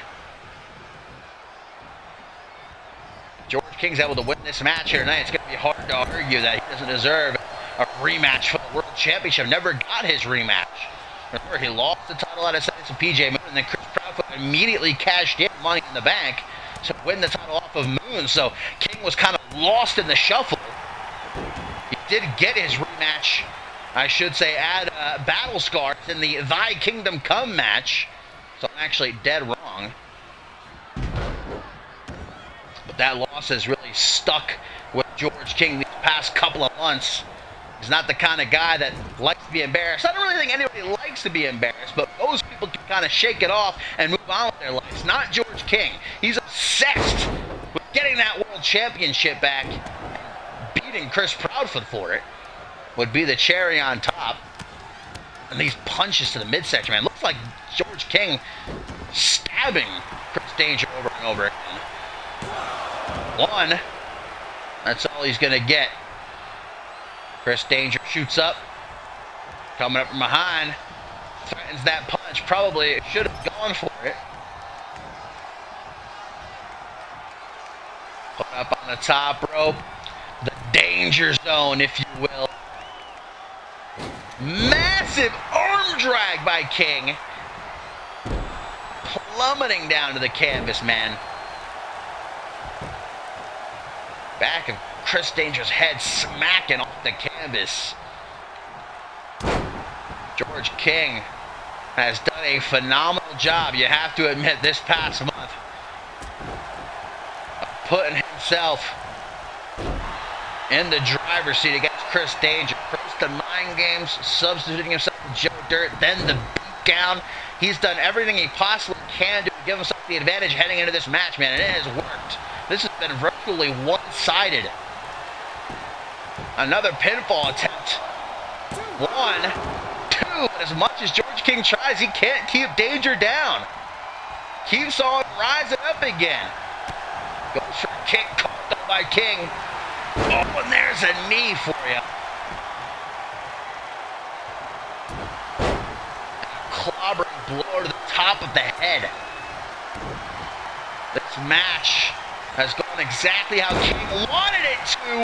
George King's able to win this match here tonight. It's going to be hard to argue that he doesn't deserve a rematch for the World Championship. Never got his rematch. Remember, he lost the title out of sight to PJ Moon, and then Chris Proudfoot immediately cashed in Money in the Bank to win the title off of Moon. So King was kind of lost in the shuffle. He did get his rematch, I should say, at Battle Scars in the Thy Kingdom Come match. So I'm actually dead wrong. But that loss has really stuck with George King these past couple of months. He's not the kind of guy that likes to be embarrassed. I don't really think anybody likes to be embarrassed, but most people can kind of shake it off and move on with their lives. Not George King. He's obsessed with getting that World Championship back. Beating Chris Proudfoot for it would be the cherry on top. And these punches to the midsection, man. Looks like George King stabbing Chris Danger over and over again. One. That's all he's going to get. Chris Danger shoots up. Coming up from behind. Threatens that punch. Probably should have gone for it. Put up on the top rope. The danger zone, if you will. Massive arm drag by King. Plummeting down to the canvas, man. Back of Chris Danger's head smacking off the canvas. George King has done a phenomenal job, you have to admit, this past month of putting himself in the driver's seat against Chris Danger. First the mind games, substituting himself with Joe Dirt, then the beatdown. He's done everything he possibly can to give himself the advantage heading into this match, man, and it has worked. This has been virtually one-sided. Another pinfall attempt. 1, 2, but as much as George King tries, he can't keep Danger down. Keeps on rising up again. Goes for a kick, caught though by King. Oh, and there's a knee for you. A clobbering blow to the top of the head. This match has gone exactly how King wanted it to.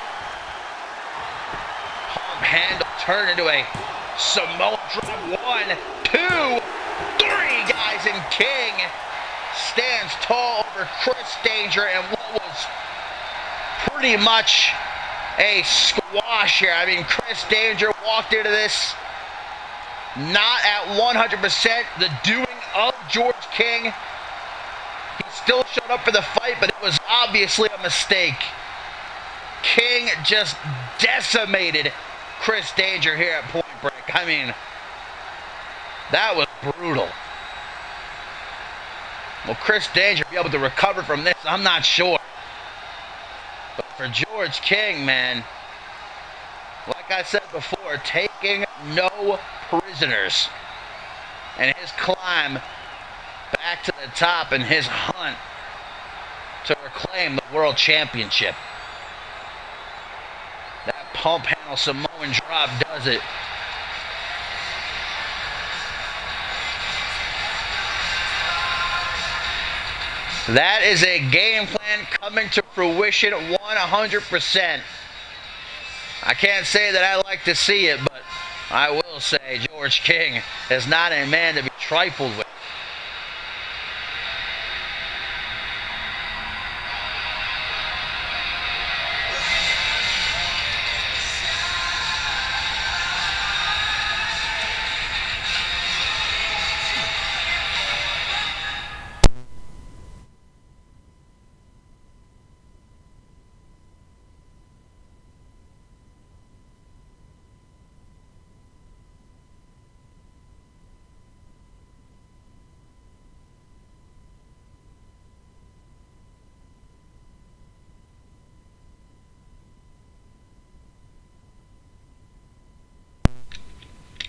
Palm handle turned into a Samoa drop. 1, 2, 3 guys, and King stands tall over Chris Danger and what was pretty much a squash here. I mean, Chris Danger walked into this not at 100% the doing of George King. He still showed up for the fight, but it was obviously a mistake. King just decimated Chris Danger here at Point Break. I mean, that was brutal. Will Chris Danger be able to recover from this? I'm not sure. But for George King, man, like I said before, taking no prisoners. And his climb back to the top and his hunt to reclaim the World Championship. That pump handle Samoan drop does it. That is a game plan coming to fruition 100%. I can't say that I like to see it, but I will say George King is not a man to be trifled with.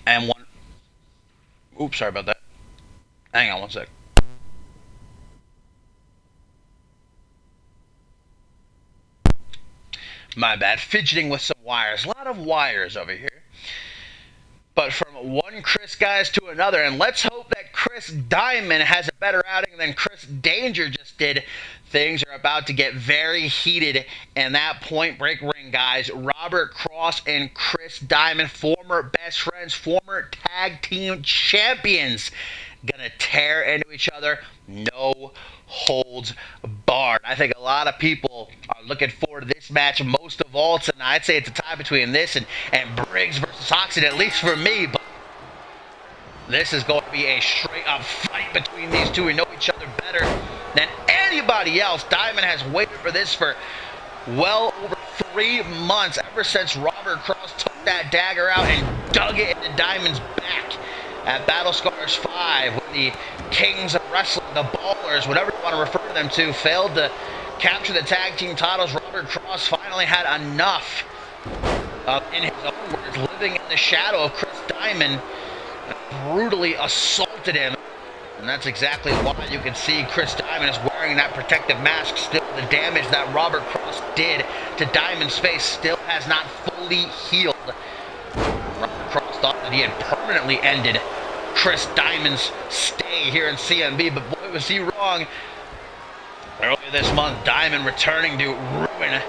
And one. Oops, sorry about that. Hang on one sec. My bad. Fidgeting with some wires. A lot of wires over here. But from one Chris guys to another, and let's hope that Chris Diamond has a better outing than Chris Danger just did. Things are about to get very heated in that Point Break ring, guys. Robert Cross and Chris Diamond, former best friends, former tag team champions, gonna tear into each other. No holds barred. I think a lot of people are looking forward to this match most of all tonight. I'd say it's a tie between this and Briggs versus Oxen, at least for me, but this is going to be a straight up fight between these two. We know each other better than anybody else. Diamond has waited for this for well over 3 months, ever since Robert Cross took that dagger out and dug it into Diamond's back at Battle Scars 5, when the Kings of Wrestling, the Ballers, whatever you want to refer to them to, failed to capture the tag team titles. Robert Cross finally had enough of, in his own words, living in the shadow of Chris Diamond, brutally assaulted him. And that's exactly why you can see Chris Diamond is wearing that protective mask. Still, the damage that Robert Cross did to Diamond's face still has not fully healed. Robert Cross thought that he had permanently ended Chris Diamond's stay here in CMV, but boy, was he wrong. Earlier this month, Diamond returning to ruin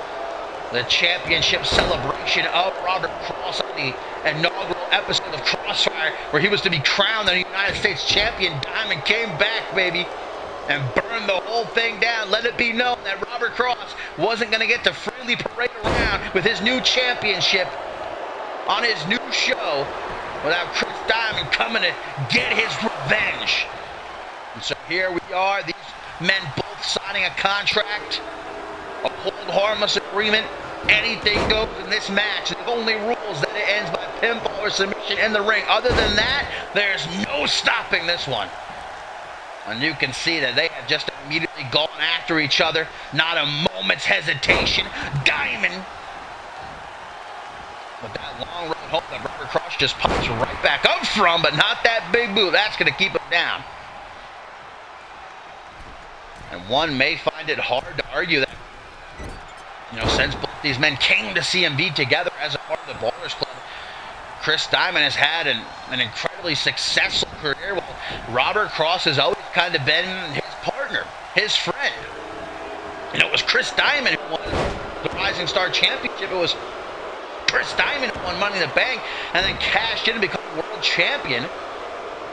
the championship celebration of Robert Cross on the inaugural episode of Crossfire, where he was to be crowned the United States champion. Diamond came back, baby, and burned the whole thing down. Let it be known that Robert Cross wasn't going to get to freely parade around with his new championship on his new show without Chris Diamond coming to get his revenge. And so here we are, these men both signing a contract, a hold harmless agreement. Anything goes in this match. The only rules that it ends by pinfall or submission in the ring. Other than that, there's no stopping this one. And you can see that they have just immediately gone after each other. Not a moment's hesitation. Diamond, with that long road hope that Robert Cross just pops right back up from, but not that big move. That's going to keep him down. And one may find it hard to argue that, since both these men came to CMV together as a part of the Ballers Club, Chris Diamond has had an incredibly successful career, while Robert Cross has always kind of been his partner, his friend. It was Chris Diamond who won the Rising Star Championship. It was Chris Diamond who won Money in the Bank and then cashed in and became world champion.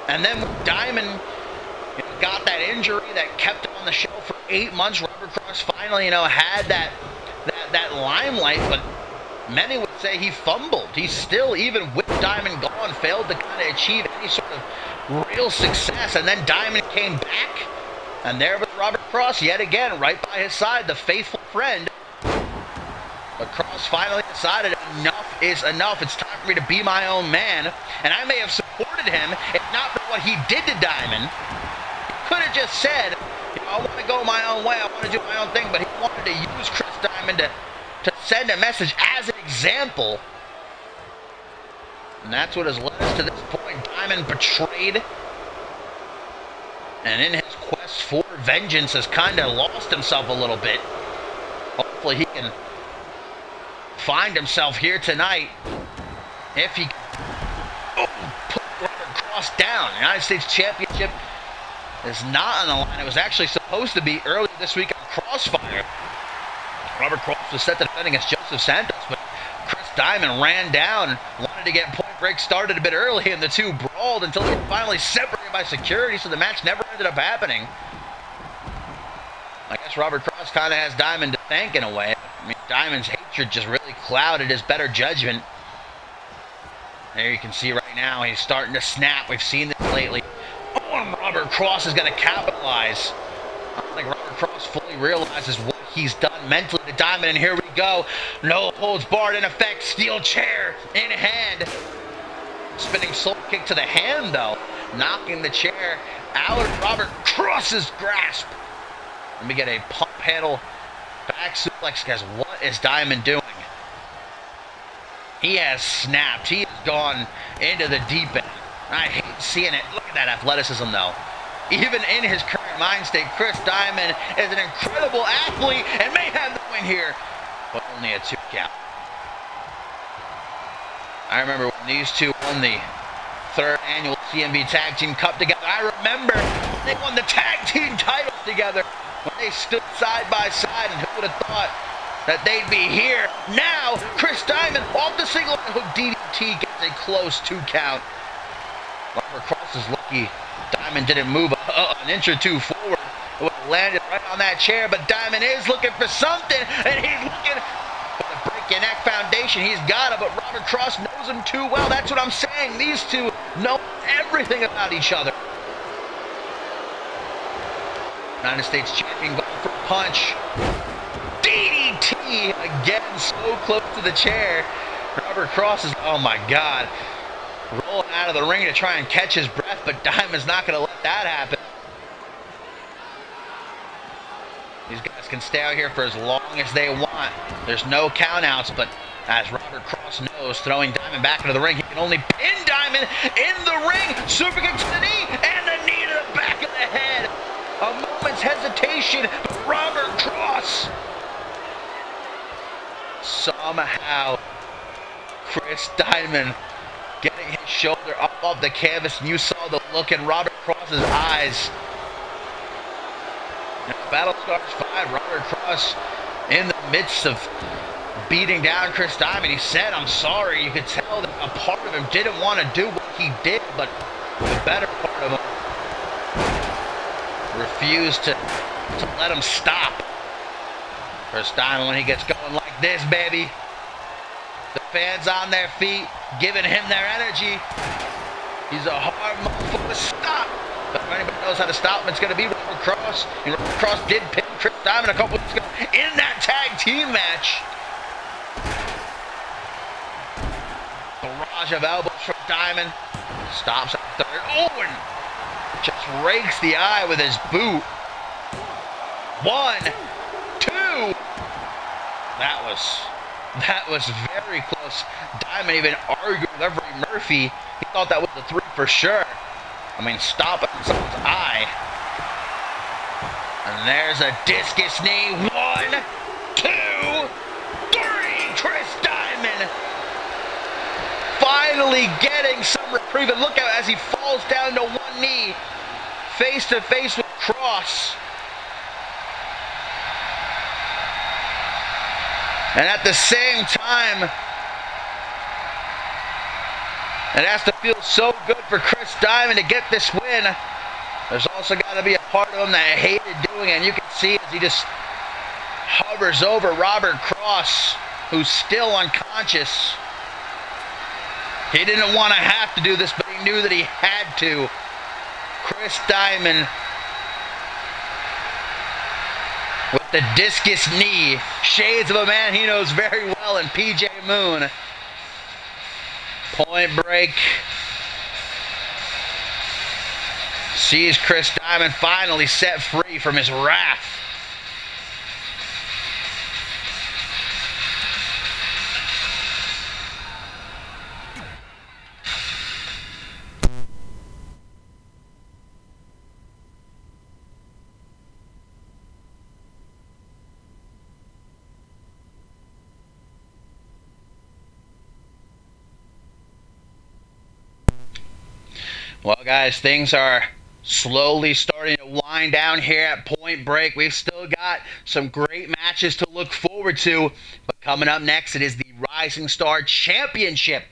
And then when Diamond got that injury that kept him on the shelf for 8 months, Robert Cross finally, had that limelight, but many would say he fumbled. He still, even with Diamond gone, failed to kind of achieve any sort of real success. And then Diamond came back, and there was Robert Cross yet again, right by his side, the faithful friend. But Cross finally decided enough is enough. It's time for me to be my own man. And I may have supported him if not for what he did to Diamond. He could have just said, I want to go my own way, I want to do my own thing, but he wanted to use Chris Diamond to send a message as an example. And that's what has led us to this point. Diamond betrayed, and in his quest for vengeance has kind of lost himself a little bit. Hopefully he can find himself here tonight if he can put Robert Cross down. The United States Championship is not on the line. It was actually supposed to be earlier this week on Crossfire. Robert Cross was set to defend against Joseph Santos, but Chris Diamond ran down, wanted to get Point Break started a bit early, and the two brawled until they were finally separated by security, so the match never ended up happening. I guess Robert Cross kind of has Diamond to thank in a way. I mean, Diamond's hatred just really clouded his better judgment. There you can see right now he's starting to snap. We've seen this lately. And Robert Cross is going to capitalize. I don't think Robert Cross fully realizes what he's done mentally to Diamond, and here we go. No holds barred in effect. Steel chair in hand. Spinning soul kick to the hand, though. Knocking the chair out of Robert Cross's grasp. Let me get a pump handle back suplex, guys. What is Diamond doing? He has snapped. He has gone into the deep end. I hate seeing it. Look at that athleticism, though. Even in his current mind state, Chris Diamond is an incredible athlete and may have the win here. But only a 2 count. knockout. I remember when these two won the 3rd annual CMV Tag Team Cup together. I remember when they won the tag team titles together, when they stood side by side, and who would have thought that they'd be here. Now, Chris Diamond off the single hook DDT gets a close 2 count. Robert Cross is lucky Diamond didn't move an inch or two forward. It would have landed right on that chair, but Diamond is looking for something, and he's looking for the break your neck foundation. He's got it, but Robert Cross knows him too well. That's what I'm saying. These two know everything about each other. United States champion going for a punch. DDT again, so close to the chair. Robert Cross is, oh my God, rolling out of the ring to try and catch his breath, but Diamond's not going to let that happen. These guys can stay out here for as long as they want. There's no countouts, but as Robert Cross knows, throwing Diamond back into the ring, he can only pin Diamond in the ring. Super kick to the knee, and the knee to the back of the head. A moment's hesitation, but Robert Cross. Somehow, Chris Diamond getting his shoulder up off the canvas, and you saw the look in Robert Cross's eyes. Now, Battle Scars 5, Robert Cross in the midst of beating down Chris Diamond. He said, I'm sorry. You could tell that a part of him didn't want to do what he did, but the better part of him refused to let him stop. Chris Diamond, when he gets going like this, baby, the fans on their feet, giving him their energy. He's a hard motherfucker to stop. But if anybody knows how to stop him, it's going to be Robert Cross. And Robert Cross did pin Chris Diamond a couple weeks ago in that tag team match. Barrage of elbows from Diamond. Stops at the 3rd. Oh, and just rakes the eye with his boot. 1, 2. That was very close. Diamond even argued with Everett Murphy. He thought that was the 3 for sure. I mean, stop it in someone's eye. And there's a discus knee. 1, 2, 3. Chris Diamond finally getting some reprieve. And look out as he falls down to 1 knee, face to face with Cross. And at the same time, it has to feel so good for Chris Diamond to get this win. There's also got to be a part of him that hated doing it. And you can see as he just hovers over Robert Cross, who's still unconscious. He didn't want to have to do this, but he knew that he had to. Chris Diamond with the discus knee. Shades of a man he knows very well in PJ Moon. Point Break sees Chris Diamond finally set free from his wrath. Well, guys, things are slowly starting to wind down here at Point Break. We've still got some great matches to look forward to. But coming up next, it is the Rising Star Championship.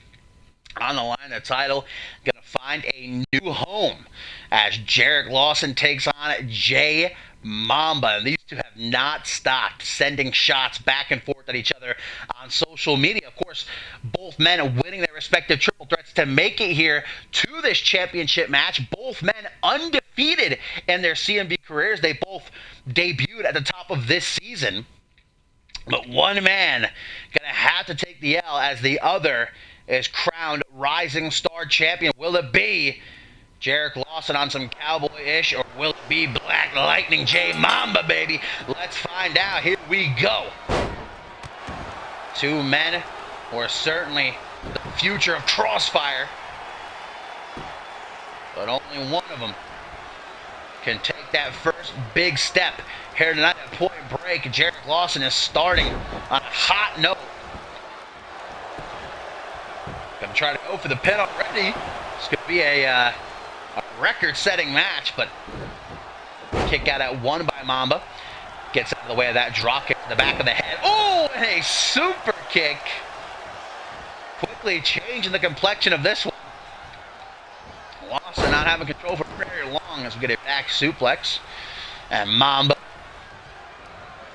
On the line, the title going to find a new home as Jarek Lawson takes on Jay Mamba. And these two have not stopped sending shots back and forth at each other on social media. Of course, both men are winning their respective triple threats to make it here to this championship match. Both men undefeated in their CMV careers. They both debuted at the top of this season. But one man going to have to take the L as the other is crowned Rising Star Champion. Will it be Jarek Lawson on some cowboy-ish, or will it be Black Lightning Jay Mamba, baby? Let's find out. Here we go. Two men who are certainly the future of Crossfire, but only one of them can take that first big step here tonight at Point Break. Jarek Lawson is starting on a hot note. go for the pin already. This could be a record-setting match, but kick out at one by Mamba. Gets out of the way of that drop kick to the back of the head. Oh, and a super kick. Quickly changing the complexion of this one. Lawson not having control for very long as we get a back suplex. And Mamba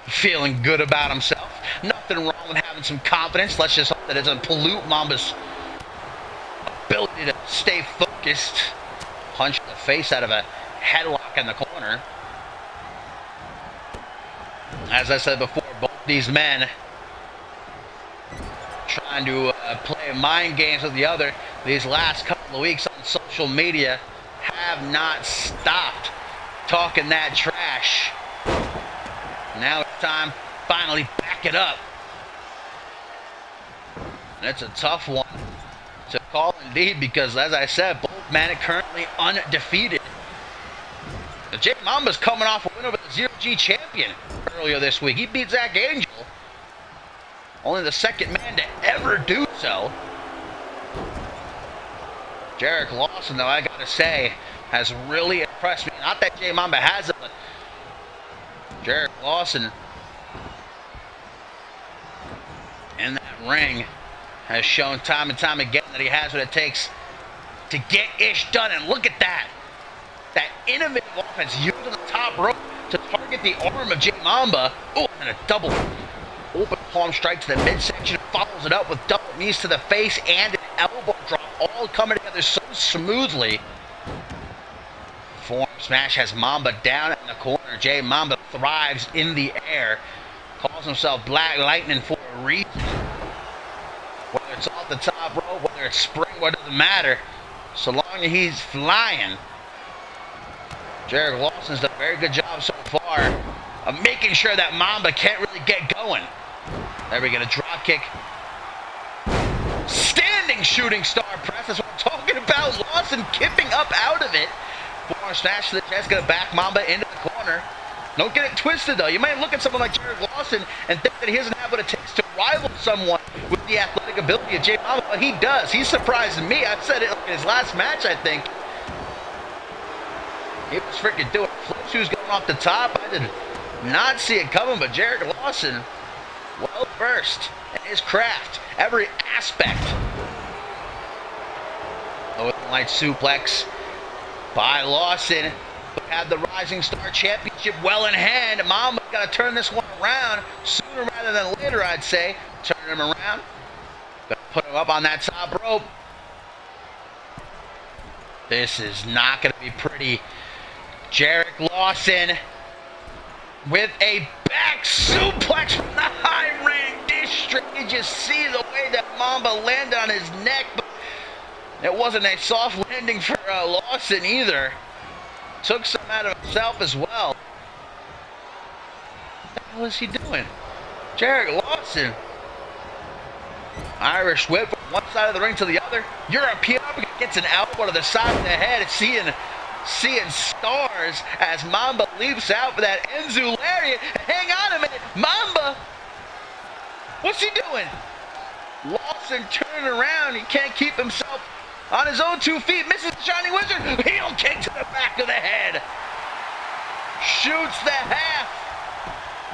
feeling good about himself. Nothing wrong with having some confidence. Let's just hope that it doesn't pollute Mamba's ability to stay focused. Punch the face out of a headlock in the corner. As I said before, both these men trying to play mind games with the other these last couple of weeks on social media have not stopped talking that trash. Now it's time to finally back it up. And it's a tough one to call indeed because, as I said, both men are currently undefeated. Jay Mamba's coming off a win over the Zero G champion earlier this week. He beat Zack Angel. Only the second man to ever do so. Jarek Lawson, though, I gotta say, has really impressed me. Not that Jay Mamba has it, but Jarek Lawson in that ring has shown time and time again that he has what it takes to get ish done. And look at that. That innovative offense used on the top rope to target the arm of Jay Mamba. Oh, and a double open palm strike to the midsection. Follows it up with double knees to the face and an elbow drop, all coming together so smoothly. Form smash has Mamba down in the corner. Jay Mamba thrives in the air. Calls himself Black Lightning for a reason. Whether it's off the top rope, whether it's springboard, doesn't matter. So long as he's flying. Jarek Lawson's done a very good job so far of making sure that Mamba can't really get going. There we get a drop kick. Standing shooting star press. That's what I'm talking about. Lawson kipping up out of it. Forearm smash to the chest. Gonna back Mamba into the corner. Don't get it twisted though. You might look at someone like Jarek Lawson and think that he doesn't have what it takes to rival someone with the athletic ability of Jay Mamba, but he does. He's surprising me. I said it in his last match, I think. He was freaking doing flip shoes going off the top. I did not see it coming, but Jarek Lawson, well versed in his craft, every aspect. Northern Light suplex by Lawson, who had the Rising Star Championship well in hand. Mamba got to turn this one around sooner rather than later, I'd say. Turn him around. Got to put him up on that top rope. This is not going to be pretty. Jarek Lawson with a back suplex from the high rank district. You just see the way that Mamba landed on his neck, but it wasn't a soft landing for Lawson either. Took some out of himself as well. What the hell is he doing? Jarek Lawson. Irish whip from one side of the ring to the other. European uppercut gets an elbow to the side of the head. Seeing stars as Mamba leaps out for that Enzu lariat. Hang on a minute, Mamba! What's he doing? Lawson turning around. He can't keep himself on his own 2 feet. Misses the Shining Wizard. Heel kick to the back of the head. Shoots the half.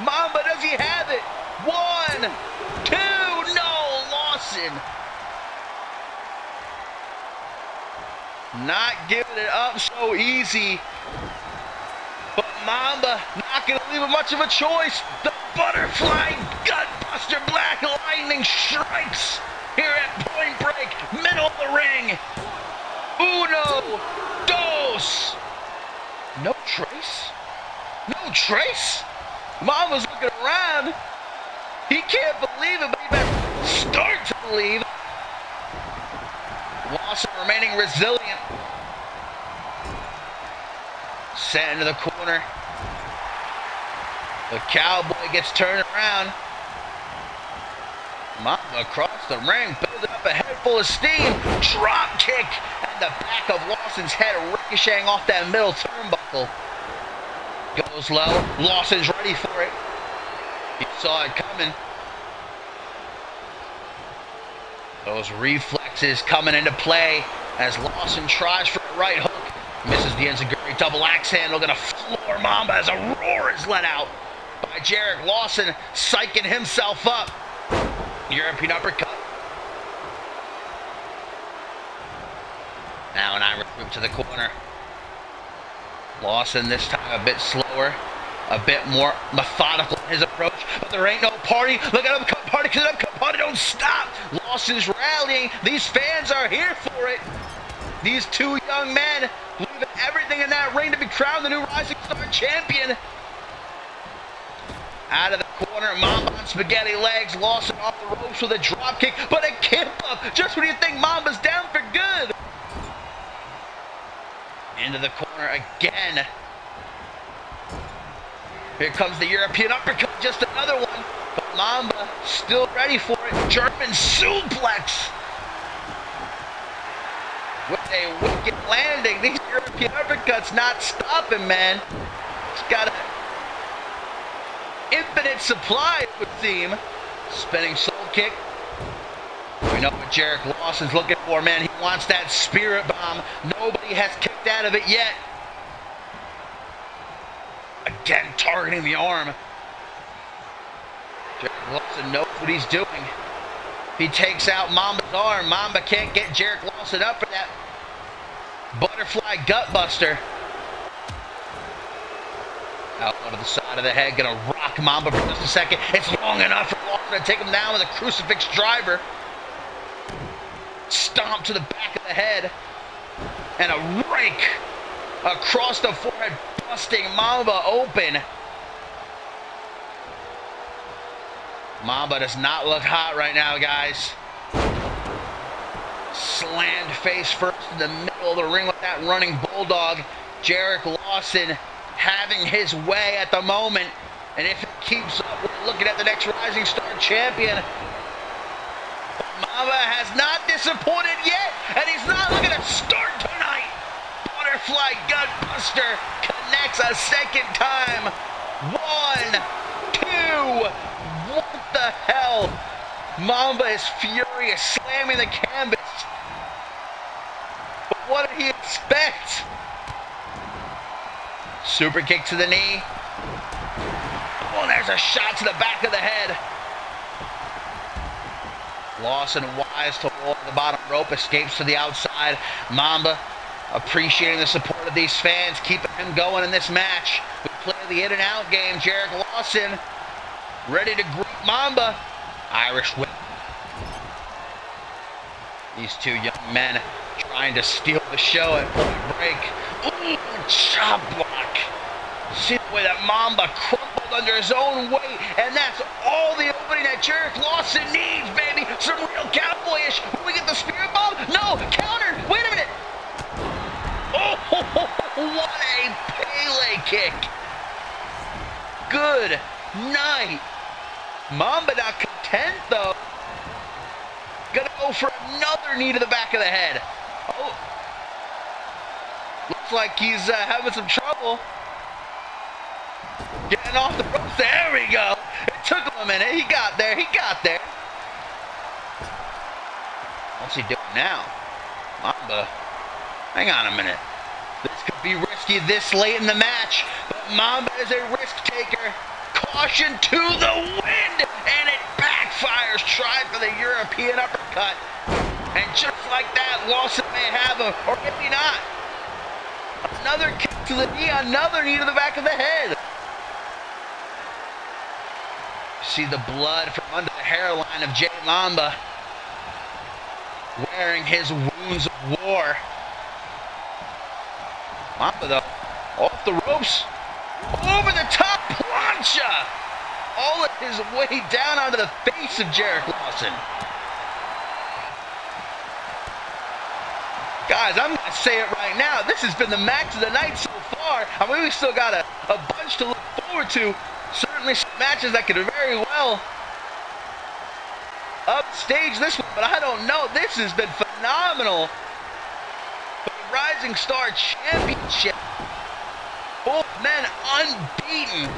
Mamba, does he have it? 1, 2, no, Lawson. Not giving it up so easy. But Mamba not going to leave him much of a choice. The butterfly gutbuster Black Lightning strikes here at Point Break, middle of the ring. Uno, dos. No trace? No trace? Mamba's looking around. He can't believe it, but he better start to believe. Lawson remaining resilient. Sent into the corner. The Cowboy gets turned around. Mamba across the ring, building up a head full of steam. Drop kick, and the back of Lawson's head ricocheting off that middle turnbuckle. Goes low. Lawson's ready for it. He saw it coming. Those reflex is coming into play as Lawson tries for a right hook. Misses the enziguri double axe handle. Gonna floor Mamba as a roar is let out by Jarek Lawson, psyching himself up. European uppercut. Now an Irish whip to the corner. Lawson this time a bit slower, a bit more methodical in his approach, but there ain't no party. Look at uppercut party, because uppercut party don't stop. Lawson's rallying. These fans are here for it. These two young men leaving everything in that ring to be crowned the new Rising Star champion. Out of the corner, Mamba on spaghetti legs. Lawson off the ropes with a drop kick, but a kip up. Just when you think Mamba's down for good. Into the corner again. Here comes the European uppercut, just another one. But Mamba still ready for it. German suplex. With a wicked landing. These European uppercuts not stopping, man. It's got an infinite supply, it would seem. Spinning soul kick. We know what Jarek Lawson's looking for, man. He wants that spirit bomb. Nobody has kicked out of it yet. Again, targeting the arm. Jarek Lawson knows what he's doing. If he takes out Mamba's arm, Mamba can't get Jarek Lawson up for that butterfly gut buster. Elbow to the side of the head, gonna rock Mamba for just a second. It's long enough for Lawson to take him down with a crucifix driver. Stomp to the back of the head. And a rake across the forehead, busting Mamba open. Mamba does not look hot right now, guys. Slammed face first in the middle of the ring with that running bulldog. Jarek Lawson having his way at the moment. And if it keeps up, we're looking at the next Rising Star champion. Mamba has not disappointed yet, and he's not looking to start tonight. Butterfly gut buster connects a second time. 1, 2. What the hell? Mamba is furious, slamming the canvas. But what did he expect? Super kick to the knee. Oh, there's a shot to the back of the head. Lawson wise to the bottom rope, escapes to the outside. Mamba appreciating the support of these fans, keeping him going in this match. We play the in and out game. Jarek Lawson ready to greet Mamba. Irish whip. These two young men trying to steal the show at point break. Ooh, chop block. See the way that Mamba crumpled under his own weight, and that's all the opening that Jarek Lawson needs, baby. Some real cowboyish. Will we get the spirit bomb? No, counter. Wait a minute. Oh, what a Pele kick. Good night. Mamba not content, though. Gonna go for another knee to the back of the head. Oh. Looks like he's having some trouble. Getting off the ropes. There we go. It took him a minute. He got there. What's he doing now? Mamba. Hang on a minute. This could be risky this late in the match. But Mamba is a risk taker. Caution to the wind. And it backfires. Try for the European uppercut. And just like that, Lawson may have him. Or maybe not. Another kick to the knee. Another knee to the back of the head. See the blood from under the hairline of Jay Mamba, wearing his wounds of war. Mamba, though, off the ropes, over the top plancha, all of his way down onto the face of Jarek Lawson. Guys, I'm going to say it right now. This has been the match of the night so far. I mean, we still got a bunch to look forward to. Certainly some matches that could very well upstage this one, but I don't know. This has been phenomenal. For the Rising Star Championship. Both men unbeaten.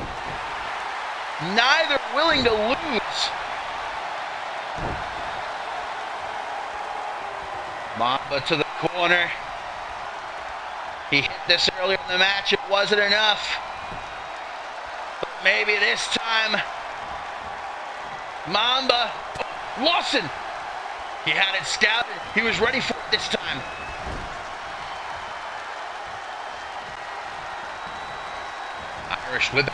Neither willing to lose. Mamba to the corner. He hit this earlier in the match. It wasn't enough. But maybe this time. Mamba. Oh, Lawson. He had it scouted. He was ready for it this time. Irish whip.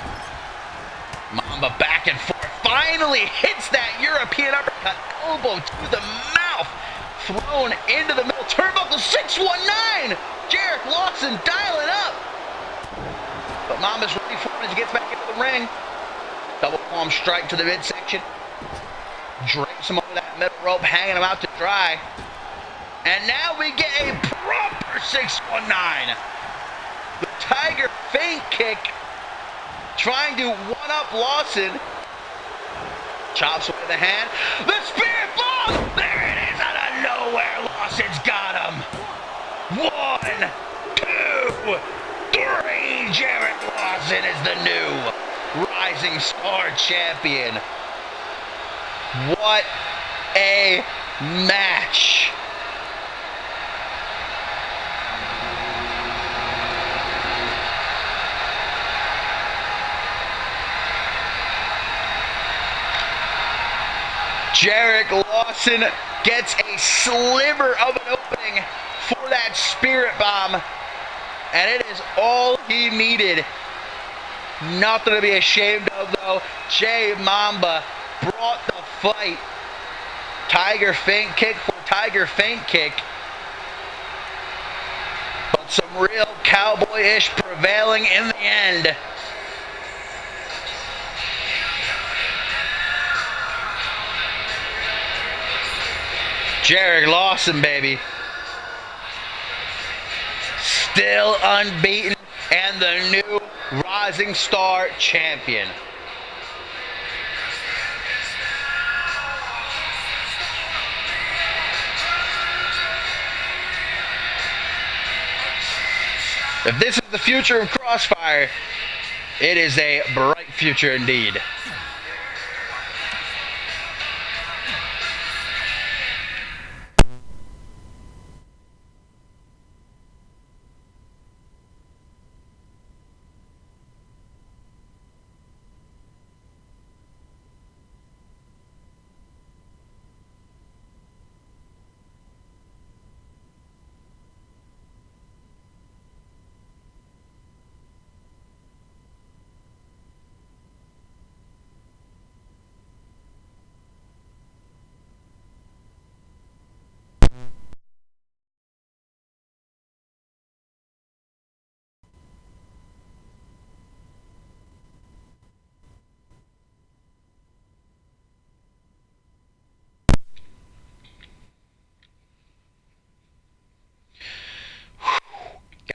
Mamba back and forth. Finally hits that European uppercut. Elbow to the mouth. Thrown into the middle. Turnbuckle 619. Jarek Lawson dialing up. But Mamba's ready for it as he gets back into the ring. Double palm strike to the midsection. Drapes him over that middle rope, hanging him out to dry. And now we get a proper 619. The Tiger feint kick. Trying to one-up Lawson. Chops away the hand. The spirit bomb! There it is out of nowhere. Lawson's got him. 1, 2, 3. Jarek Lawson is the new Rising Star Champion. What a match. Jarek Lawson gets a sliver of an opening for that spirit bomb. And it is all he needed. Nothing to be ashamed of, though. Jay Mamba brought the fight. Tiger feint kick for Tiger feint kick. But some real cowboy-ish prevailing in the end. Jarek Lawson, baby. Still unbeaten and the new Rising Star Champion. If this is the future of Crossfire, it is a bright future indeed.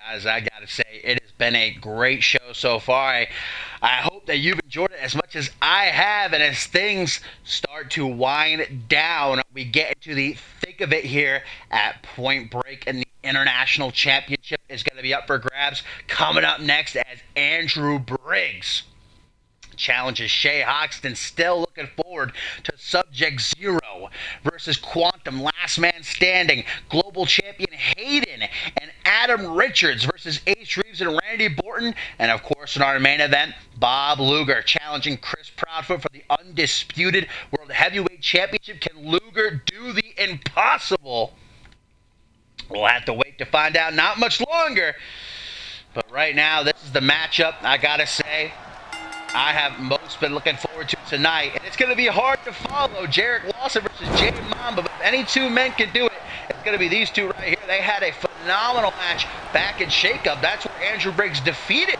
Guys, I gotta say, it has been a great show so far. I hope that you've enjoyed it as much as I have, and as things start to wind down, we get into the thick of it here at Point Break, and the International Championship is going to be up for grabs coming up next as Andrew Briggs challenges Shay Hoxton. Still looking forward to Subject Zero versus Quantum, Last Man Standing, Global Champion Hayden, and Adam Richards versus Ace Reeves and Randy Borton. And of course, in our main event, Bob Luger challenging Chris Proudfoot for the undisputed World Heavyweight Championship. Can Luger do the impossible? We'll have to wait to find out. Not much longer. But right now, this is the matchup, I gotta say, I have most been looking forward to tonight. And it's going to be hard to follow Jarek Lawson versus Jay Mamba. But if any two men can do it, it's going to be these two right here. They had a phenomenal match back in Shake-Up. That's where Andrew Briggs defeated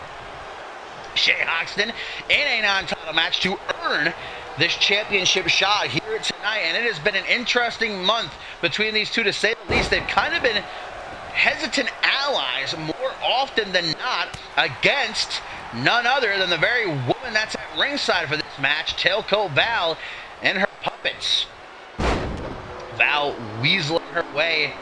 Shay Hoxton in a non-title match to earn this championship shot here tonight. And it has been an interesting month between these two, to say the least. They've kind of been hesitant allies more often than not against none other than the very woman that's at ringside for this match, Tailcoat Val and her puppets. Val weaseling her way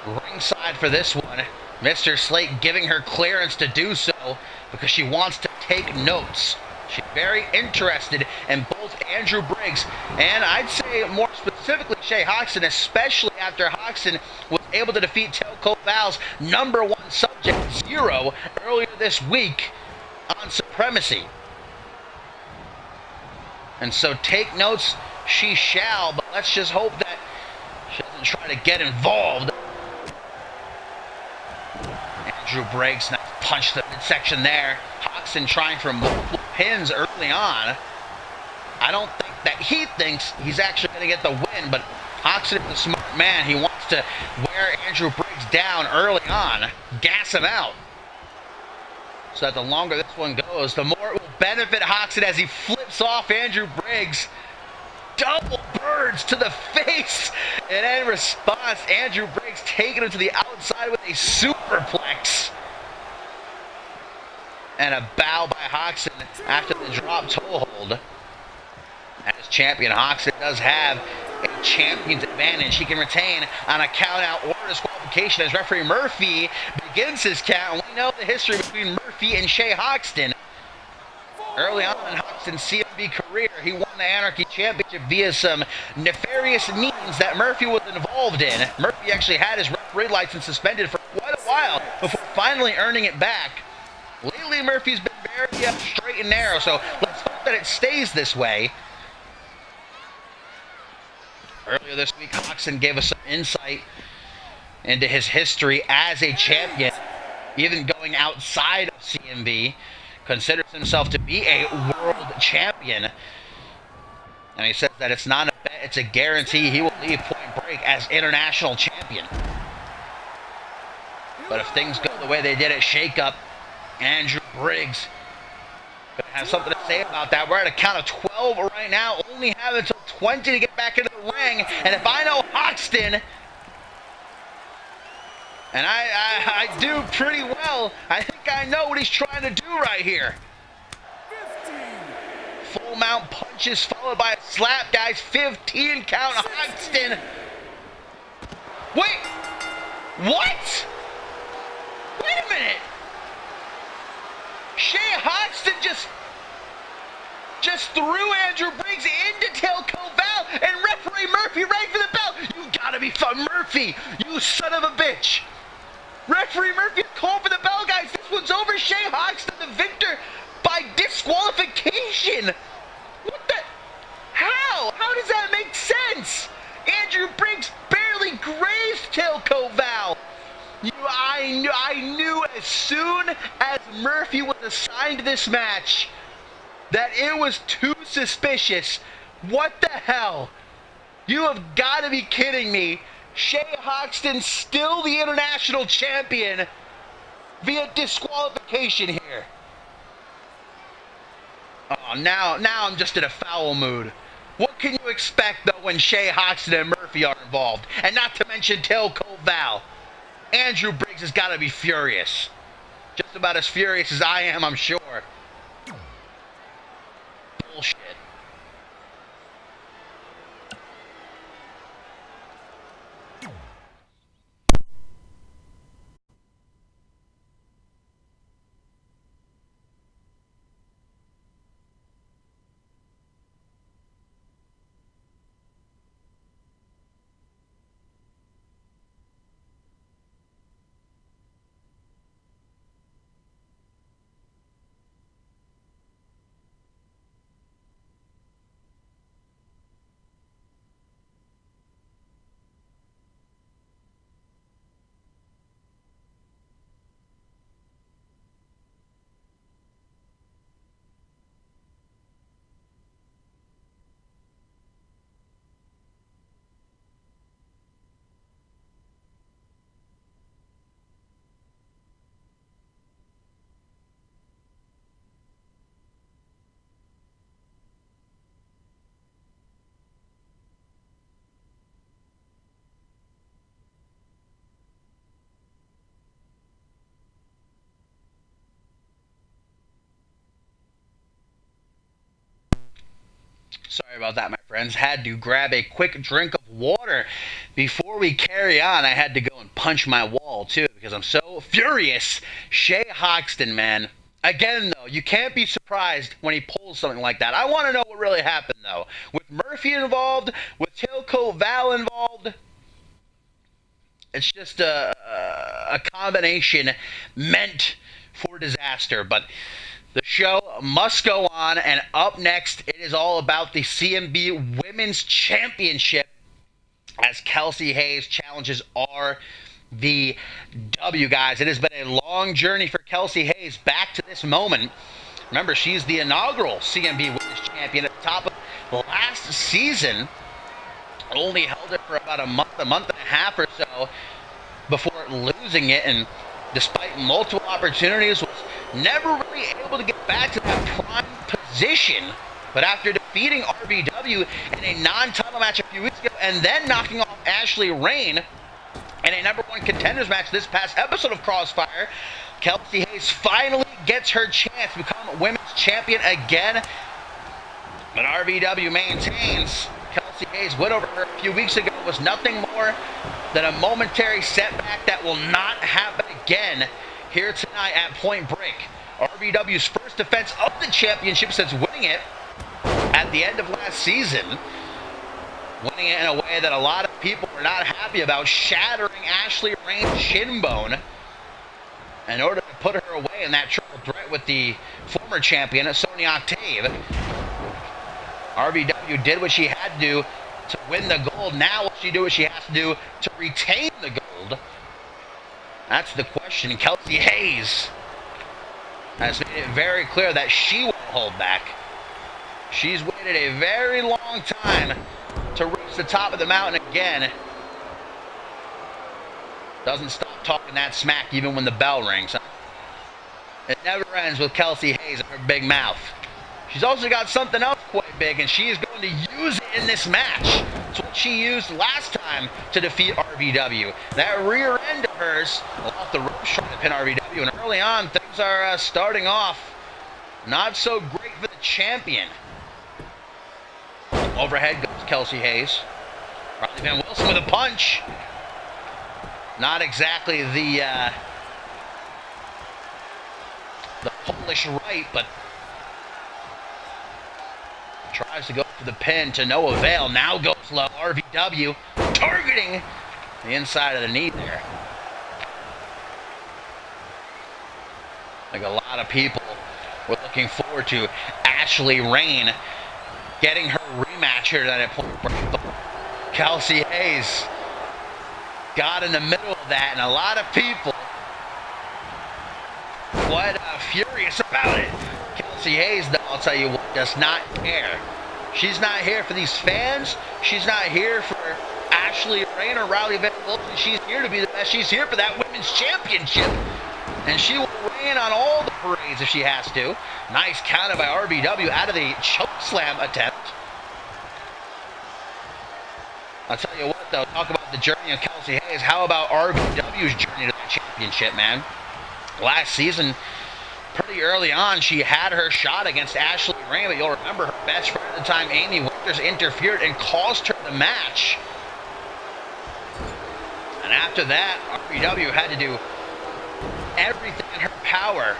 ringside for this one. Mr. Slate giving her clearance to do so because she wants to take notes She's very interested in both Andrew Briggs and I'd say more specifically Shay Hoxton, especially after Hoxton was able to defeat Tel Koval's #1 subject, Zero, earlier this week on Supremacy. And so take notes she shall, but let's just hope that she doesn't try to get involved. Andrew Briggs, nice punch to the midsection there. Hoxton trying for multiple pins early on. I don't think that he thinks he's actually going to get the win, but Hoxton is a smart man. He wants to wear Andrew Briggs down early on, gas him out. So that the longer this one goes, the more it will benefit Hoxton as he flips off Andrew Briggs. Double birds to the face. And in response, Andrew Briggs taking him to the outside with a superplex. And a bow by Hoxton after the drop toe hold. As champion, Hoxton does have a champion's advantage. He can retain on a count-out or disqualification as referee Murphy begins his count. We know the history between Murphy and Shay Hoxton. Early on in Hoxton's CMV career, he won the Anarchy Championship via some nefarious means that Murphy was involved in. Murphy actually had his referee license suspended for quite a while before finally earning it back. Lately, Murphy's been very straight and narrow, so let's hope that it stays this way. Earlier this week, Hoxton gave us some insight into his history as a champion, even going outside of CMV. Considers himself to be a world champion. And he says that it's not a bet, it's a guarantee he will leave Point Break as international champion. But if things go the way they did at Shake Up, Andrew Briggs gonna have something to say about that. We're at a count of 12 right now, only have until 20 to get back into the ring. And if I know Hoxton, and I do pretty well, I think I know what he's trying to do right here. 15. Full mount punches followed by a slap, guys. 15 count. Hoxton. Wait. What? Wait a minute. Shay Hoxton just threw Andrew Briggs into Tel Koval, and referee Murphy rang for the bell. You gotta be fun, Murphy. You son of a bitch. Referee Murphy is calling for the bell, guys. This one's over. Shay Hoxton, the victor by disqualification. What the? How? How does that make sense? Andrew Briggs barely grazed Tel Koval. I knew as soon as Murphy was assigned this match that it was too suspicious. What the hell? You have got to be kidding me. Shay Hoxton still the international champion via disqualification here. Oh, now I'm just in a foul mood. What can you expect, though, when Shay Hoxton and Murphy are involved? And not to mention Tel Koval. Andrew Briggs has got to be furious. Just about as furious as I am, I'm sure. Bullshit. Sorry about that, my friends. Had to grab a quick drink of water before we carry on. I had to go and punch my wall, too, because I'm so furious. Shay Hoxton, man. Again, though, you can't be surprised when he pulls something like that. I want to know what really happened, though. With Murphy involved, with Tailcoat Val involved, it's just a combination meant for disaster. But the show must go on, and up next, it is all about the CMV Women's Championship as Kelsey Hayes challenges RVW, guys. It has been a long journey for Kelsey Hayes back to this moment. Remember, she's the inaugural CMV Women's Champion at the top of last season. Only held it for about a month and a half or so before losing it, and despite multiple opportunities, was never really able to get back to that prime position. But after defeating RVW in a non-title match a few weeks ago and then knocking off Ashley Rain in a #1 contenders match this past episode of Crossfire, Kelsey Hayes finally gets her chance to become women's champion again. But RVW maintains Kelsey Hayes' win over her a few weeks ago was nothing more than a momentary setback that will not happen again here tonight at Point Break. RVW's first defense of the championship since winning it at the end of last season. Winning it in a way that a lot of people were not happy about, shattering Ashley Rain's shin bone in order to put her away in that triple threat with the former champion, Sonya Octave. RVW did what she had to do to win the gold. Now will she do what she has to do to retain the gold? That's the question. Kelsey Hayes has made it very clear that she won't hold back. She's waited a very long time to reach the top of the mountain again. Doesn't stop talking that smack even when the bell rings. Huh? It never ends with Kelsey Hayes and her big mouth. She's also got something else quite big, and she is going to use it in this match. It's what she used last time to defeat RVW. That rear end of hers off the ropes trying to pin RVW, and early on things are starting off not so great for the champion. Overhead goes Kelsey Hayes. Riley Van Wilson with a punch. Not exactly the Polish right, but tries to go for the pin to no avail. Now goes low. RVW targeting the inside of the knee there. Like a lot of people were looking forward to Ashley Rain getting her rematch here tonight at Point Break. But Kelsey Hayes got in the middle of that, and a lot of people quite furious about it. Kelsey Hayes, though, I'll tell you what, does not care. She's not here for these fans. She's not here for Ashley Rain or Riley Van Wilson. She's here to be the best. She's here for that women's championship. And she will rain on all the parades if she has to. Nice counter by RVW out of the chokeslam attempt. I'll tell you what, though, talk about the journey of Kelsey Hayes. How about RVW's journey to the championship, man? Last season, pretty early on, she had her shot against Ashley Rain, but you'll remember her best friend at the time, Amy Winters, interfered and cost her the match. And after that, RVW had to do everything in her power.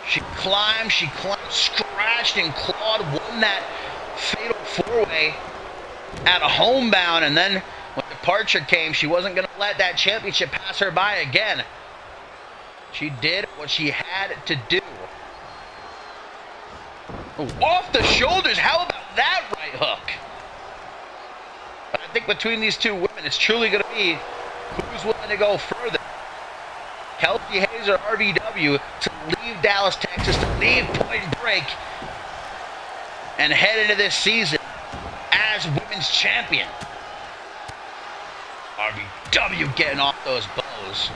She climbed, scratched and clawed, won that fatal four-way at a homebound, and then when departure came, she wasn't going to let that championship pass her by again. She did what she had to do. Off the shoulders, how about that right hook? But I think between these two women, it's truly going to be who's willing to go further. Kelsey Hayes or RVW to leave Dallas, Texas, to leave Point Break, and head into this season as women's champion. RVW getting off those bows.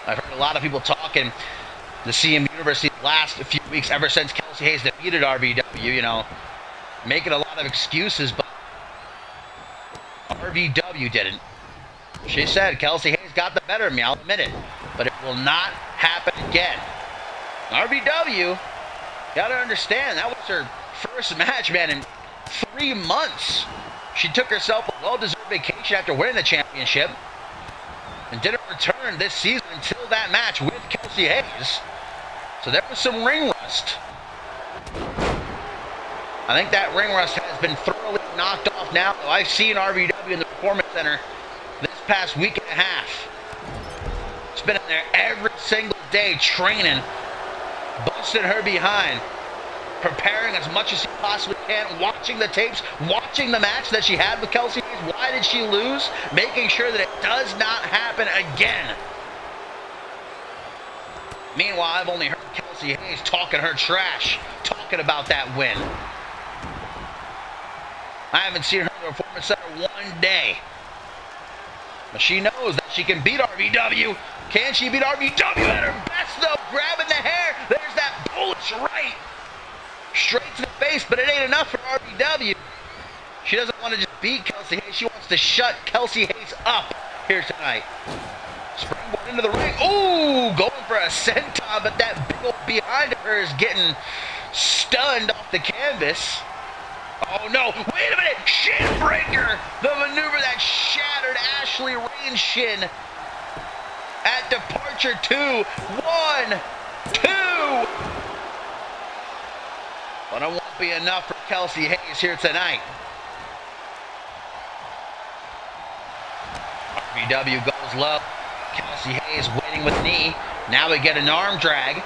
I've heard a lot of people talking the CM University the last few weeks, ever since Kelsey Hayes defeated RVW, you know, making a lot of excuses, but RVW didn't. She said, Kelsey Hayes got the better of me, I'll admit it, but it will not happen again. RVW, gotta understand, that was her first match, man, in 3 months. She took herself a well-deserved vacation after winning the championship and didn't return this season until that match with Kelsey Hayes. So there was some ring rust. I think that ring rust has been thoroughly knocked off now. I've seen RVW in the Performance Center this past week and a half. It's been in there every single day training, busting her behind, preparing as much as she possibly can, watching the tapes, watching the match that she had with Kelsey Hayes. Why did she lose? Making sure that it does not happen again. Meanwhile, I've only heard Kelsey Hayes talking her trash, talking about that win. I haven't seen her in the Performance Center one day. But she knows that she can beat RVW. Can she beat RVW at her best, though? Grabbing the hair. There's that bullish right. Straight to the face, but it ain't enough for RVW. She doesn't want to just beat Kelsey Hayes. She wants to shut Kelsey Hayes up here tonight. Springboard into the ring. Ooh, going for a senton, but that big old behind of her is getting stunned off the canvas. Oh no, wait a minute, shin breaker! The maneuver that shattered Ashley Rain's shin at departure 2. 1, 2! But it won't be enough for Kelsey Hayes here tonight. RVW goes low. Kelsey Hayes waiting with knee. Now we get an arm drag.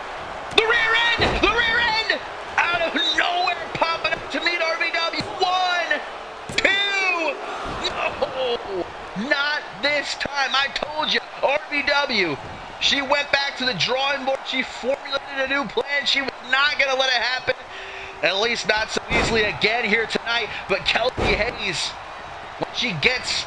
The rear end! The rear end! Out of nowhere, popping up to meet RVW. 1, 2! No! Not this time. I told you. RVW. She went back to the drawing board. She formulated a new plan. She was not going to let it happen. At least not so easily again here tonight. But Kelsey Hayes, when she gets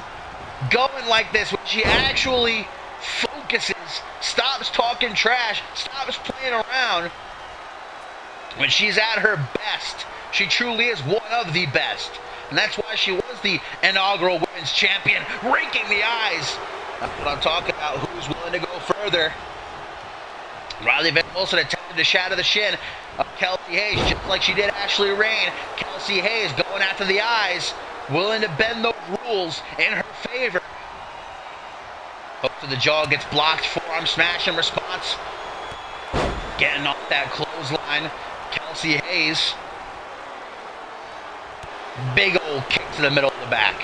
going like this, when she actually focuses, stops talking trash, stops playing around, when she's at her best, she truly is one of the best. And that's why she was the inaugural women's champion, raking the eyes. That's what I'm talking about. Who's willing to go further? Riley Van Wilson attempted to shatter the shin of Kelsey Hayes, just like she did Ashley Rain. Kelsey Hayes going after the eyes, willing to bend those rules in her favor. Hook to the jaw gets blocked. Forearm smash in response. Getting off that clothesline. Kelsey Hayes. Big old kick to the middle of the back.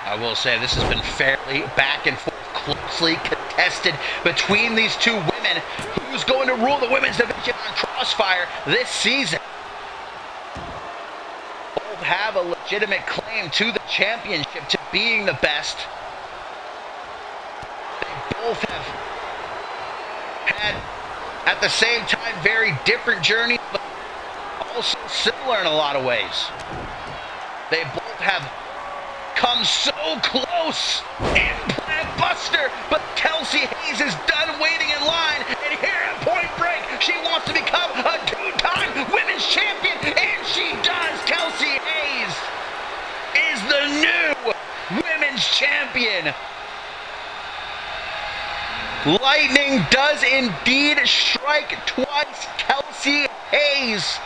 I will say this has been fairly back and forth, closely contested between these two women. Who's going to rule the women's division on Crossfire this season? Both have a legitimate claim to the championship, to being the best. They both have had, at the same time, very different journeys, but also similar in a lot of ways. They both have come so close. Implant buster, but Kelsey Hayes is done waiting in line, and here at Point Break, she wants to become a two-time women's champion, and she does. Kelsey Hayes is the new women's champion. Lightning does indeed strike twice. Kelsey Hayes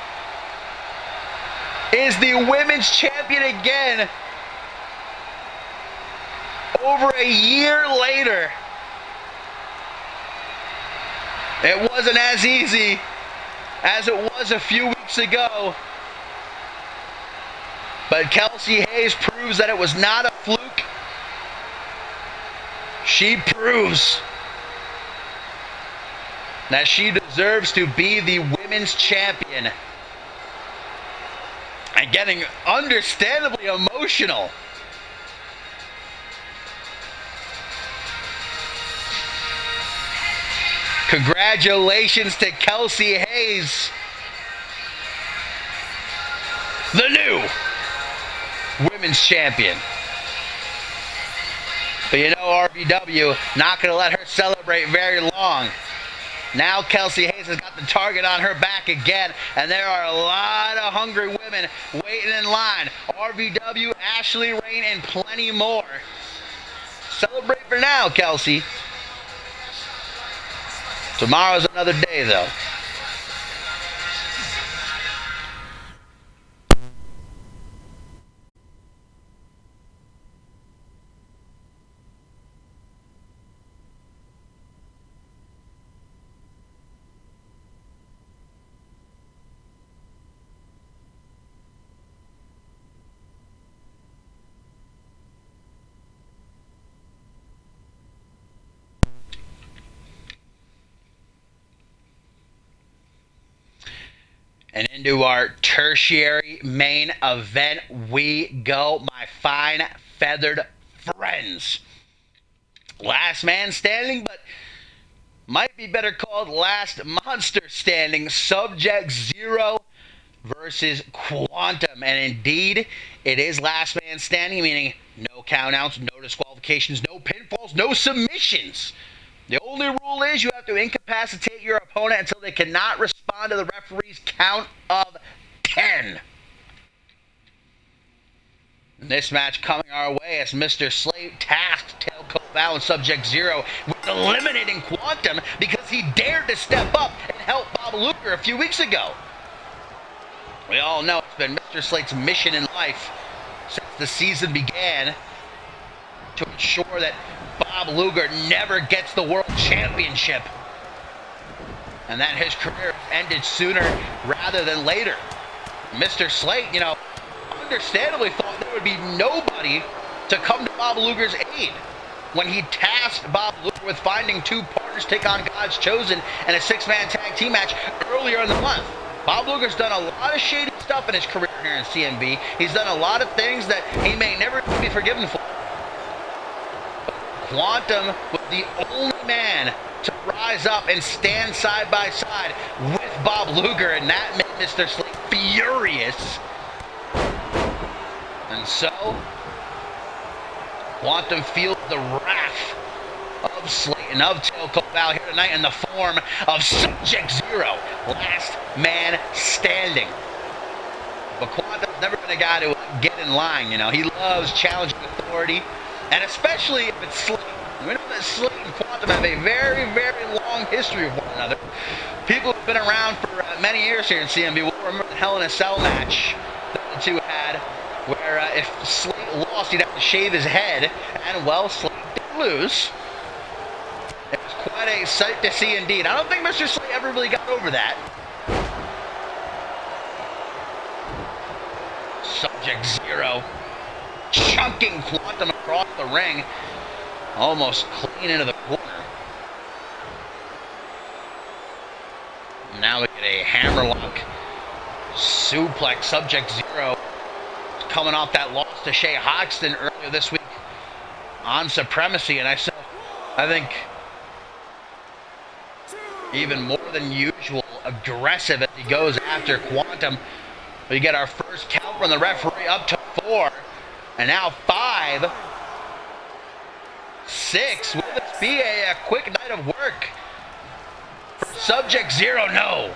is the women's champion again. Over a year later. It wasn't as easy as it was a few weeks ago. But Kelsey Hayes proves that it was not a fluke. She proves that she deserves to be the women's champion. And getting understandably emotional. Congratulations to Kelsey Hayes, the new women's champion. But you know, RVW not going to let her celebrate very long. Now Kelsey Hayes has got the target on her back again, and there are a lot of hungry women waiting in line. RVW, Ashley Rain, and plenty more. Celebrate for now, Kelsey. Tomorrow's another day, though. And into our tertiary main event we go, my fine feathered friends. Last man standing, but might be better called last monster standing. Subject Zero versus Quantum. And indeed, it is last man standing, meaning no countouts, no disqualifications, no pinfalls, no submissions. The only rule is you have to incapacitate your opponent until they cannot respond to the referee's count of 10. And this match coming our way as Mr. Slate tasked Tailcoat Val and Subject Zero with eliminating Quantum because he dared to step up and help Bob Luger a few weeks ago. We all know it's been Mr. Slate's mission in life since the season began to ensure that Bob Luger never gets the World Championship and that his career ended sooner rather than later. Mr. Slate, understandably thought there would be nobody to come to Bob Luger's aid when he tasked Bob Luger with finding two partners to take on God's Chosen in a six-man tag team match earlier in the month. Bob Luger's done a lot of shady stuff in his career here in CMV. He's done a lot of things that he may never be forgiven for. Quantum was the only man to rise up and stand side by side with Bob Luger, and that made Mr. Slate furious. And so, Quantum feels the wrath of Slate and of Tailcoat Val here tonight in the form of Subject Zero, last man standing. But Quantum's never been a guy to get in line, He loves challenging authority, and especially if it's Slate. We know that Slate and Quantum have a very, very long history of one another. People who've been around for many years here in CMV will remember the Hell in a Cell match that the two had, where if Slate lost, he'd have to shave his head, and well, Slate did lose. It was quite a sight to see indeed. I don't think Mr. Slate ever really got over that. Subject Zero chunking Quantum across the ring, almost clean into the corner. Now we get a hammerlock suplex. Subject Zero coming off that loss to Shea Hoxton earlier this week on Supremacy, and I think even more than usual aggressive as he goes after Quantum. We get our first count from the referee up to 4, and now 5, 6. Will this be a quick night of work for Subject Zero? No.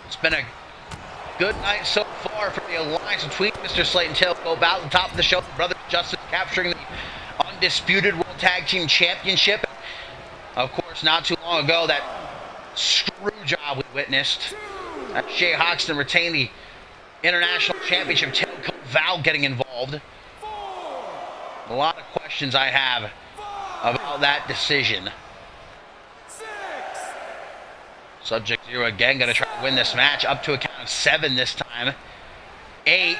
It's been a good night so far for the alliance between Mr. Slate and Tailcoat Val. At the top of the show, the Brothers Justice capturing the undisputed World Tag Team Championship. Of course, not too long ago, that screw job we witnessed. Shea Hoxton retained the International Championship. Tailcoat Val getting involved. A lot of questions I have about that decision. Subject Zero again going to try to win this match up to a count of 7 this time. 8.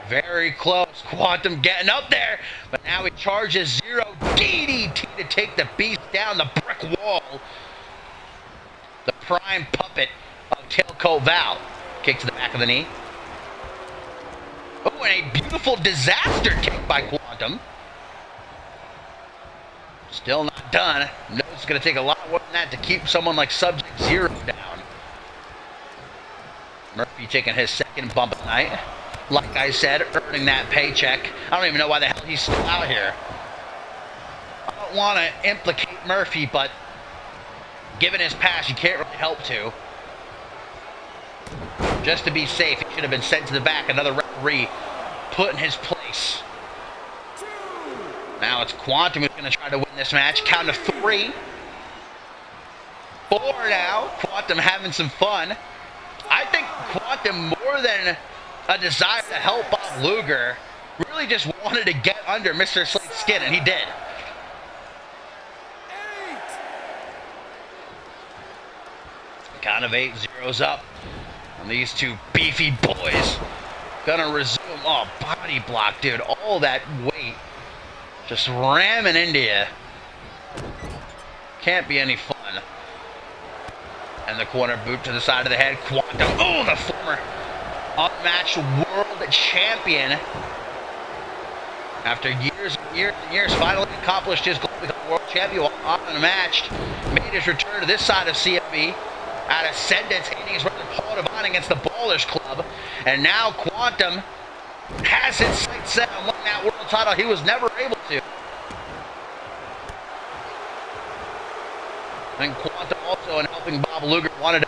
Very close. Quantum getting up there. But now he charges Zero. DDT to take the beast down the brick wall. The prime puppet of Tailcoat Val. Kick to the back of the knee. Oh, and a beautiful disaster kick by Quantum. Still not done. No, it's going to take a lot more than that to keep someone like Subject Zero down. Murphy taking his second bump of the night. Like I said, earning that paycheck. I don't even know why the hell he's still out here. I don't want to implicate Murphy, but given his past, you can't really help to. Just to be safe, he should have been sent to the back. Another referee put in his place. Now it's Quantum who's going to try to win this match. Count of 3. 4 now. Quantum having some fun. I think Quantum, more than a desire to help Bob Luger, really just wanted to get under Mr. Slate's skin, and he did. 8. Count of 8, Zero's up. And these two beefy boys gonna resume. Oh, body block, dude. All that weight just ramming into you. Can't be any fun. And the corner boot to the side of the head. Quantum. Oh, the former unmatched world champion. After years and years and years, finally accomplished his goal to become world champion unmatched. Made his return to this side of CMV at Ascendance, hitting his brother Paul Devine against the Ballers Club. And now Quantum has his sights set on winning that world title he was never able to. And Quantum also, in helping Bob Luger, wanted to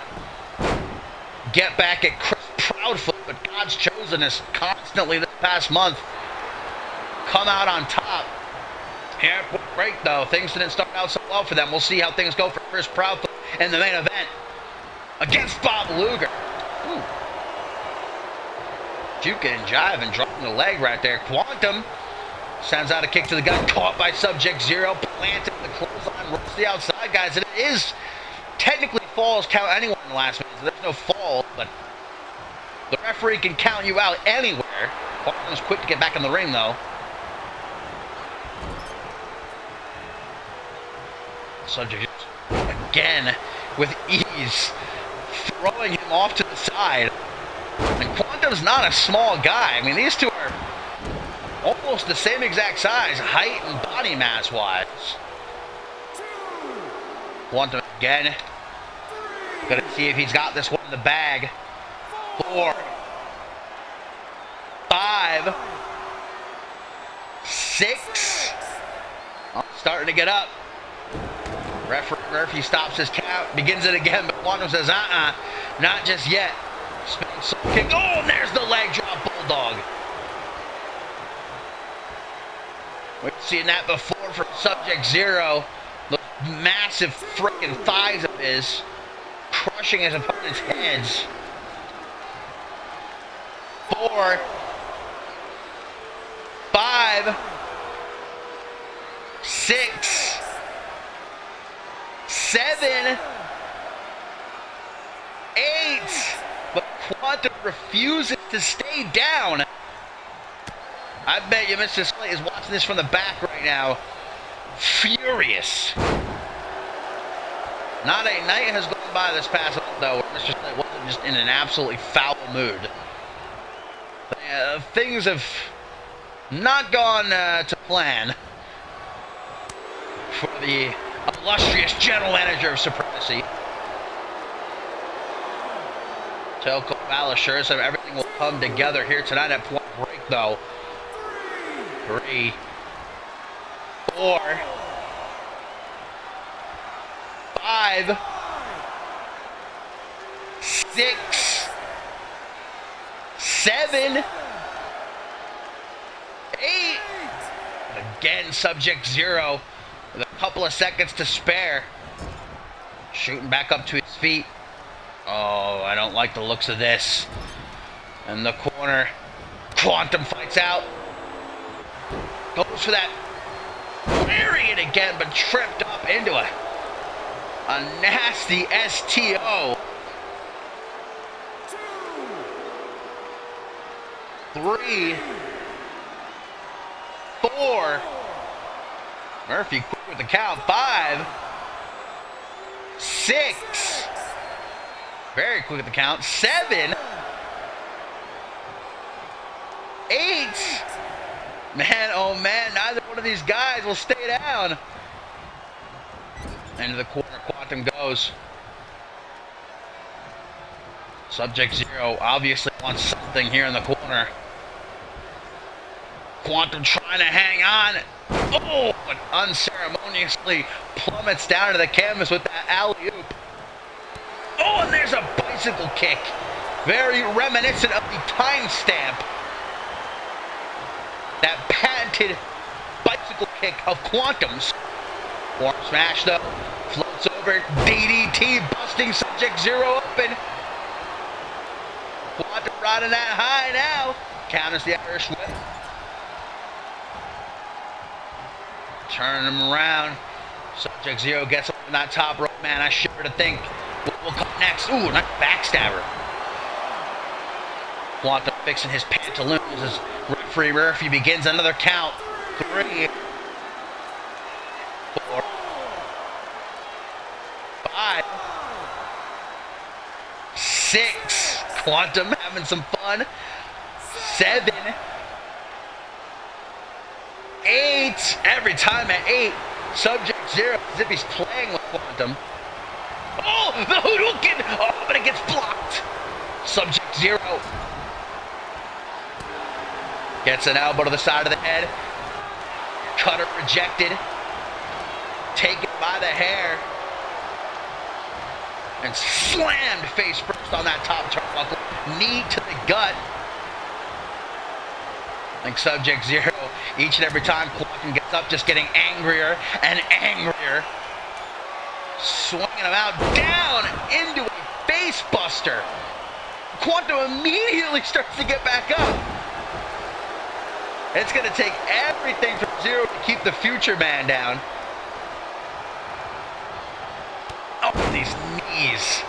get back at Chris Proudfoot, but God's chosen us constantly this past month. Come out on top. Here at break, though, things didn't start out so well for them. We'll see how things go for Chris Proudfoot in the main event against Bob Luger. Ooh. Juking and jiving, dropping the leg right there. Quantum sends out a kick to the gut, caught by Subject Zero, planted the clothesline, rolls to the outside, guys. And it is technically falls, count anyone in the last minute. So there's no fall, but the referee can count you out anywhere. Quantum's quick to get back in the ring, though. Subject again with ease, throwing him off to the side. And Quantum's not a small guy. I mean, these two are almost the same exact size, height and body mass wise. Quantum again. Gonna see if he's got this one in the bag. 4, 5, 6. Oh, starting to get up. Referee Murphy stops his count, begins it again, but Quantum says, not just yet. Spinning soul kick. Oh, and there's the leg drop bulldog. We've seen that before from Subject Zero. Those massive freaking thighs of his, crushing his opponent's heads. 4, 5, 6, 7, 8. But Quantum refuses to stay down. I bet you Mr. Slate is watching this from the back right now, furious. Not a night has gone by this past month, though, where Mr. Slate wasn't just in an absolutely foul mood. Things have not gone to plan for the illustrious general manager of Supremacy. Telco Val assures him everything will come together here tonight at Point Break, though. 3, 4, 5, 6, 7, 8. Again, Subject Zero with a couple of seconds to spare. Shooting back up to his feet. Oh, I don't like the looks of this. In the corner, Quantum fights out. Goes for that lariat again, but tripped up into a nasty STO. 3, 4. Murphy quick with the count. 5, 6. Very quick with the count. 7, 8. Man, oh man, neither one of these guys will stay down. Into the corner, Quantum goes. Subject Zero obviously wants something here in the corner. Quantum trying to hang on. Oh, but unceremoniously plummets down to the canvas with that alley-oop. Oh, and there's a bicycle kick. Very reminiscent of the timestamp. That patented bicycle kick of Quantum's. Form smash, though. Floats over. DDT busting Subject Zero open. Quantum riding that high now. Counters the Irish whip. Turning him around. Subject Zero gets up on that top rope. Man, I shudder to think what will come next. Ooh, nice backstabber. Quantum fixing his pantaloons as referee Murphy begins another count. 3, 4, 5, 6. Quantum having some fun. 7. 8. Every time at 8. Sub-Zero as if he's playing with Quantum. Oh, the Hadouken! Oh, but it gets blocked. Sub-Zero gets an elbow to the side of the head. Cutter rejected. Taken by the hair. And slammed face first on that top turnbuckle. Knee to the gut. Like Sub-Zero, each and every time Quantum gets up, just getting angrier and angrier. Swinging him out, down into a face buster. Quantum immediately starts to get back up. It's going to take everything from Zero to keep the Future Man down. Oh, these knees.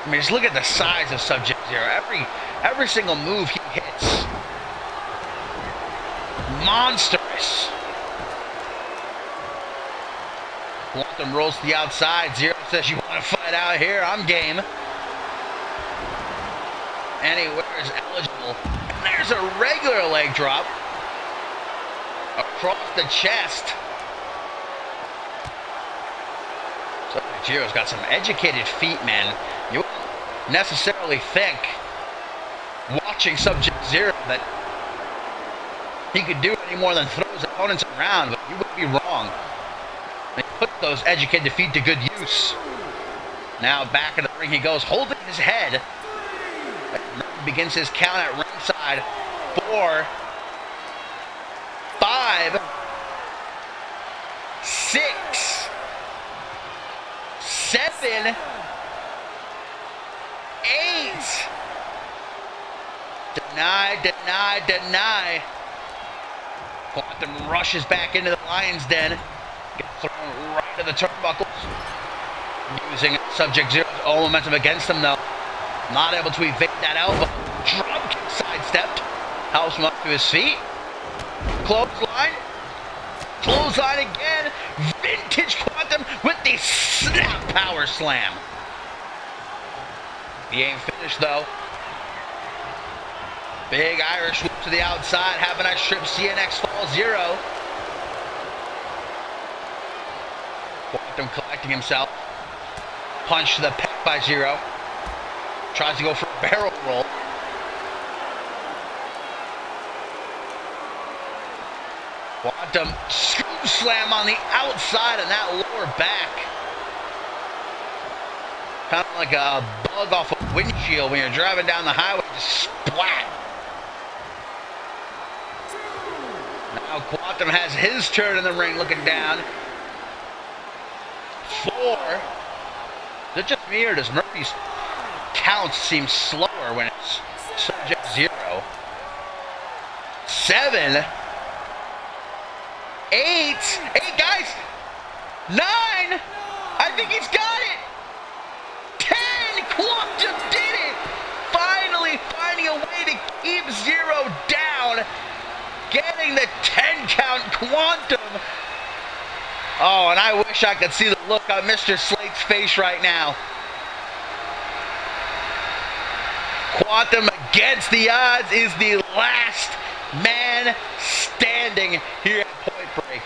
I mean, just look at the size of Sub-Zero. Every single move he hits. Monstrous. Quantum rolls to the outside. Zero says, you want to fight out here? I'm game. Anywhere is eligible. And there's a regular leg drop. Across the chest. Sub-Zero's got some educated feet, man. You wouldn't necessarily think, watching Sub-Zero, that he could do any more than throw his opponents around, but you would be wrong. They put those educated feet to good use. Now back in the ring he goes, holding his head. Begins his count at ringside. 4, 5, 6, 7, 8. Deny, deny, deny. Quantum rushes back into the Lion's Den. Gets thrown right to the turnbuckles. Using Sub-Zero's own momentum against him, though. Not able to evade that elbow. Drop kick sidestepped. Helps him up to his feet. Clothesline. Clothesline again. Vintage Quantum with the snap power slam. He ain't finished, though. Big Irish whip to the outside. Have a nice trip. CNX fall 0. Quantum collecting himself. Punch to the pec by Zero. Tries to go for a barrel roll. Quantum scoop slam on the outside and that lower back. Kind of like a bug off a windshield when you're driving down the highway. Just splat. Now Quantum has his turn in the ring looking down. 4. Is it just me or does Murphy's counts seem slower when it's Sub-Zero? 7, 8, 8 guys, 9, I think he's got it. 10, Quantum did it. Finally finding a way to keep Zero down. Getting the 10 count. Quantum. Oh, and I wish I could see the look on Mr. Slate's face right now. Quantum against the odds is the last man standing here at Point Break.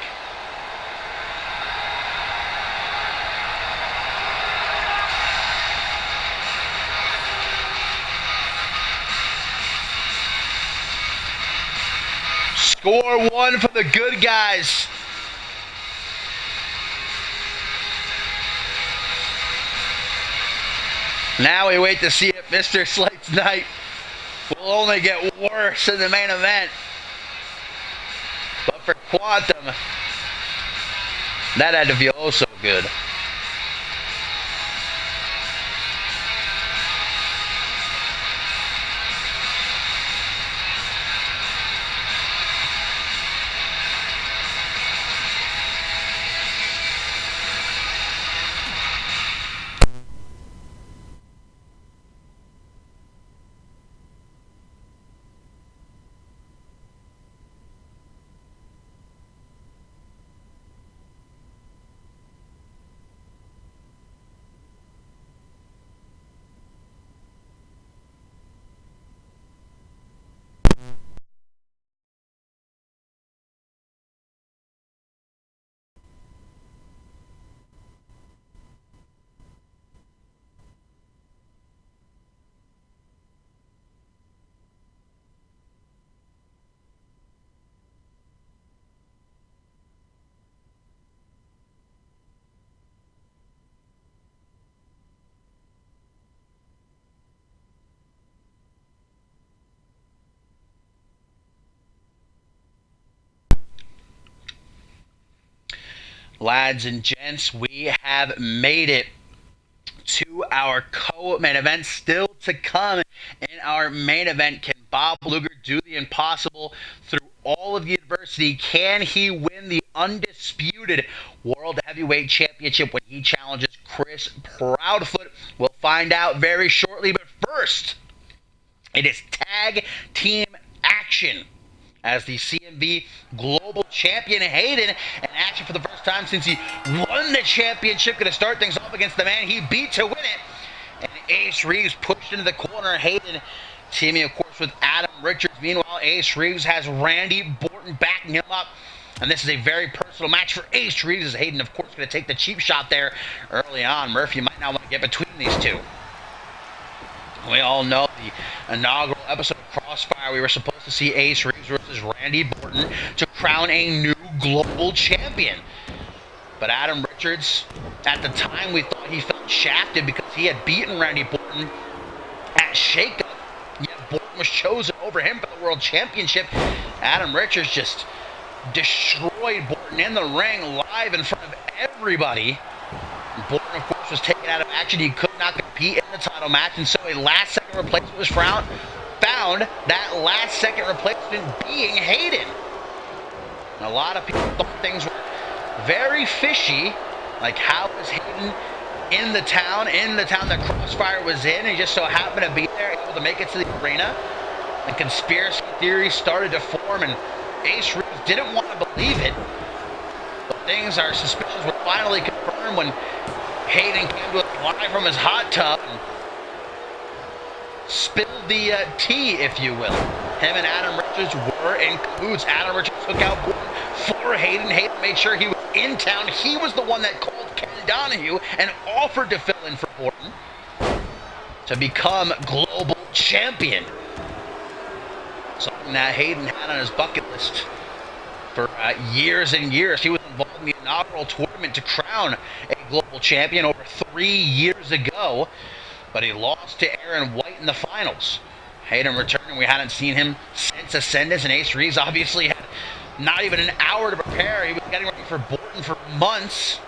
Score 1 for the good guys. Now we wait to see if Mr. Slate's night will only get worse in the main event. But for Quantum, that had to feel oh so good. Lads and gents, we have made it to our co-main event. Still to come in our main event, can Bob Luger do the impossible through all of the adversity? Can he win the undisputed World Heavyweight Championship when he challenges Chris Proudfoot? We'll find out very shortly, but first, it is tag team action as the CMV Global Champion Hayden in action for the first time since he won the championship. Going to start things off against the man he beat to win it. And Ace Reeves pushed into the corner. Hayden teaming, of course, with Adam Richards. Meanwhile, Ace Reeves has Randy Borton backing him up. And this is a very personal match for Ace Reeves, as Hayden, of course, going to take the cheap shot there early on. Murphy, you might not want to get between these two. We all know the inaugural episode of Crossfire, we were supposed to see Ace Reeves versus Randy Borton to crown a new global champion. But Adam Richards, at the time, we thought he felt shafted because he had beaten Randy Borton at Shake-Up. Yet Borton was chosen over him for the World Championship. Adam Richards just destroyed Borton in the ring live in front of everybody. Borton, of course, was taken out of action. He could not compete in the title match, and so a last-second replacement was found. That last-second replacement being Hayden. And a lot of people thought things were very fishy, like how was Hayden in the town that Crossfire was in, and he just so happened to be there, able to make it to the arena. And conspiracy theories started to form, and Ace Reeves didn't want to believe it. Our suspicions were finally confirmed when Hayden came to us live from his hot tub and spilled the tea, if you will. Him and Adam Richards were in cahoots. Adam Richards took out Borton for Hayden. Hayden made sure he was in town. He was the one that called Ken Donahue and offered to fill in for Borton to become global champion. Something that Hayden had on his bucket list for years and years. He was involved in the inaugural tournament to crown a global champion over 3 years ago, but he lost to Aaron White in the finals. Hayden returned, and we hadn't seen him since Ascendance, and Ace Reeves obviously had not even an hour to prepare. He was getting ready for Borton for months,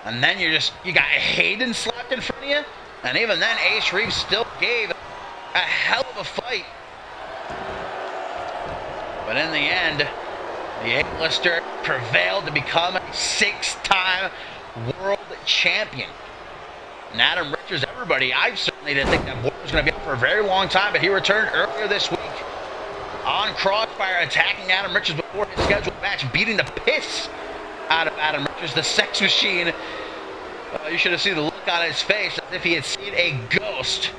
and then you got Hayden slapped in front of you, and even then Ace Reeves still gave a hell of a fight. But in the end, the A-lister prevailed to become a 6-time world champion. And Adam Richards, everybody, I certainly didn't think that Borton was going to be out for a very long time, but he returned earlier this week on Crossfire, attacking Adam Richards before his scheduled match, beating the piss out of Adam Richards, the sex machine. You should have seen the look on his face as if he had seen a ghost.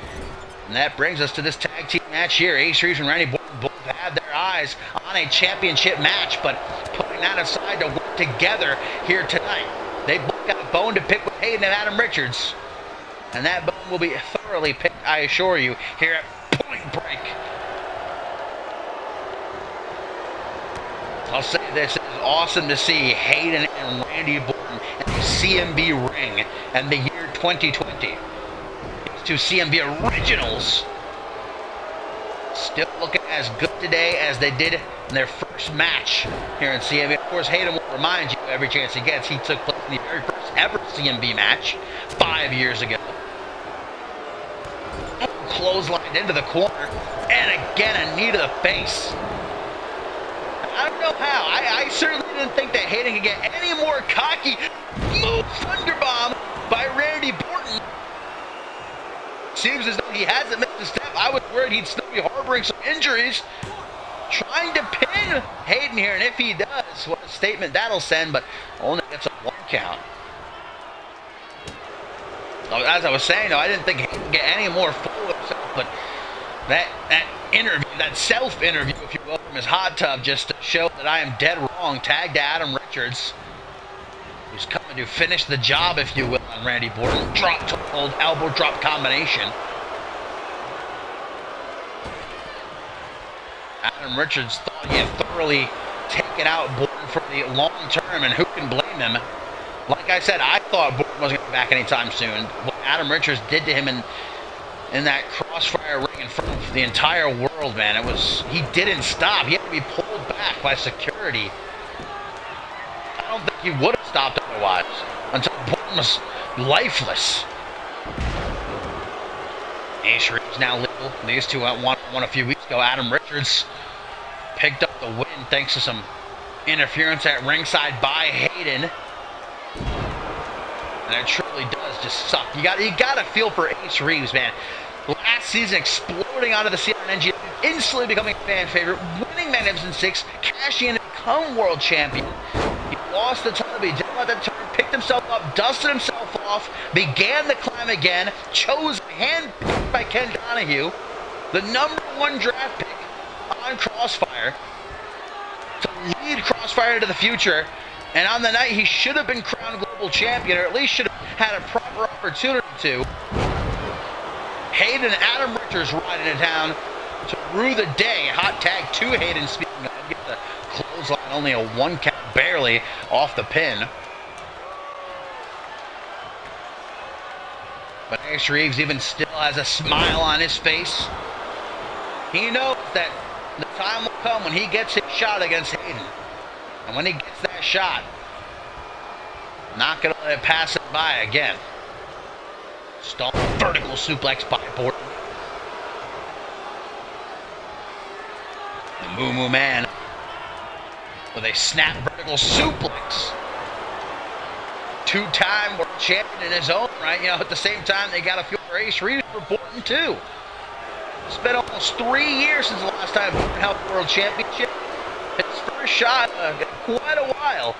And that brings us to this tag team match here. Ace Reeves and Randy Borton both had their eyes on a championship match, but putting that aside to work together here tonight. They both got a bone to pick with Hayden and Adam Richards. And that bone will be thoroughly picked, I assure you, here at Point Break. I'll say this, it is awesome to see Hayden and Randy Borton in the CMV ring in the year 2020. These two CMV originals still looking as good today as they did in their first match here in CMV. Of course, Hayden will remind you every chance he gets, he took place in the very first ever CMV match 5 years ago. Clotheslined into the corner, and again a knee to the face. I don't know how. I certainly didn't think that Hayden could get any more cocky. Move Thunderbomb by Randy Borton. Seems as though he hasn't missed a step. I was worried he'd still be harboring some injuries. Trying to pin Hayden here, and if he does, what a statement that'll send, but only gets a 1 count. As I was saying, though, I didn't think Hayden could get any more full of himself, but that interview, that self-interview, if you will, from his hot tub, just to show that I am dead wrong. Tag to Adam Richards, who's coming to finish the job, if you will, on Randy Borton. Drop to hold, elbow drop combination. Adam Richards thought he had thoroughly taken out Borton for the long term, and who can blame him? Like I said, I thought Borton wasn't going to be back anytime soon. What Adam Richards did to him in that Crossfire ring in front of the entire world, man, he didn't stop. He had to be pulled back by security. I don't think he would have stopped otherwise until Borton was lifeless. Ace Reeves now legal. These two went one a few weeks ago. Adam Richards picked up the win thanks to some interference at ringside by Hayden. And it truly does just suck. You gotta feel for Ace Reeves, man. Last season, exploding onto the CRNG, instantly becoming a fan favorite, winning Magnificent Six, cashing in to become world champion. He lost the title, but he didn't let that turn, picked himself up, dusted himself off, began the climb again, chosen, handpicked by Ken Donahue, the #1 draft pick on Crossfire, to lead Crossfire into the future. And on the night he should have been crowned global champion, or at least should have had a proper opportunity to, Hayden and Adam Richards ride into town to rue the day. Hot tag to Hayden, speaking of, get the clothesline, only a 1 count, barely off the pin. But Ace Reeves even still has a smile on his face. He knows that the time will come when he gets his shot against Hayden. And when he gets that shot, not going to let it pass him by again. Stomp, vertical suplex by Borton. The Moo Moo Man with a snap vertical suplex. 2-time world champion in his own right. You know, at the same time, they got to feel for Ace Reeves for Borton too. It's been almost 3 years since the last time Borton held the world championship. His first shot in quite a while.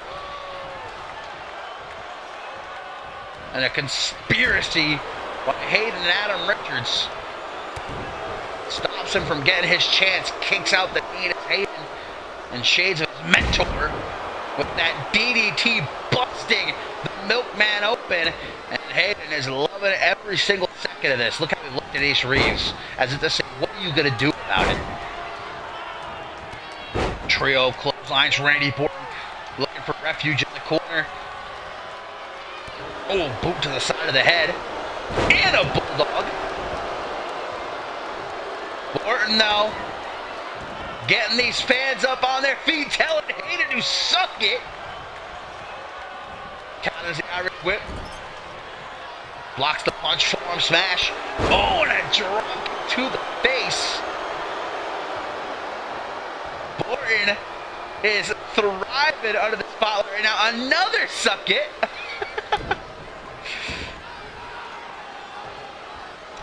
And a conspiracy by Hayden and Adam Richards stops him from getting his chance, kicks out the knee to Hayden, and shades of his mentor with that DDT busting the Milkman open. And Hayden is loving every single second of this. Look how he looked at Ace Reeves as if to say, what are you going to do about it? Trio of clotheslines, Randy Borton looking for refuge in the corner. Oh, boot to the side of the head. And a bulldog. Borton, though, getting these fans up on their feet, telling Hayden to suck it. Counters the Irish whip. Blocks the punch, forearm smash. Oh, and a drop to the face. Borton is thriving under the spotlight right now. Another suck it.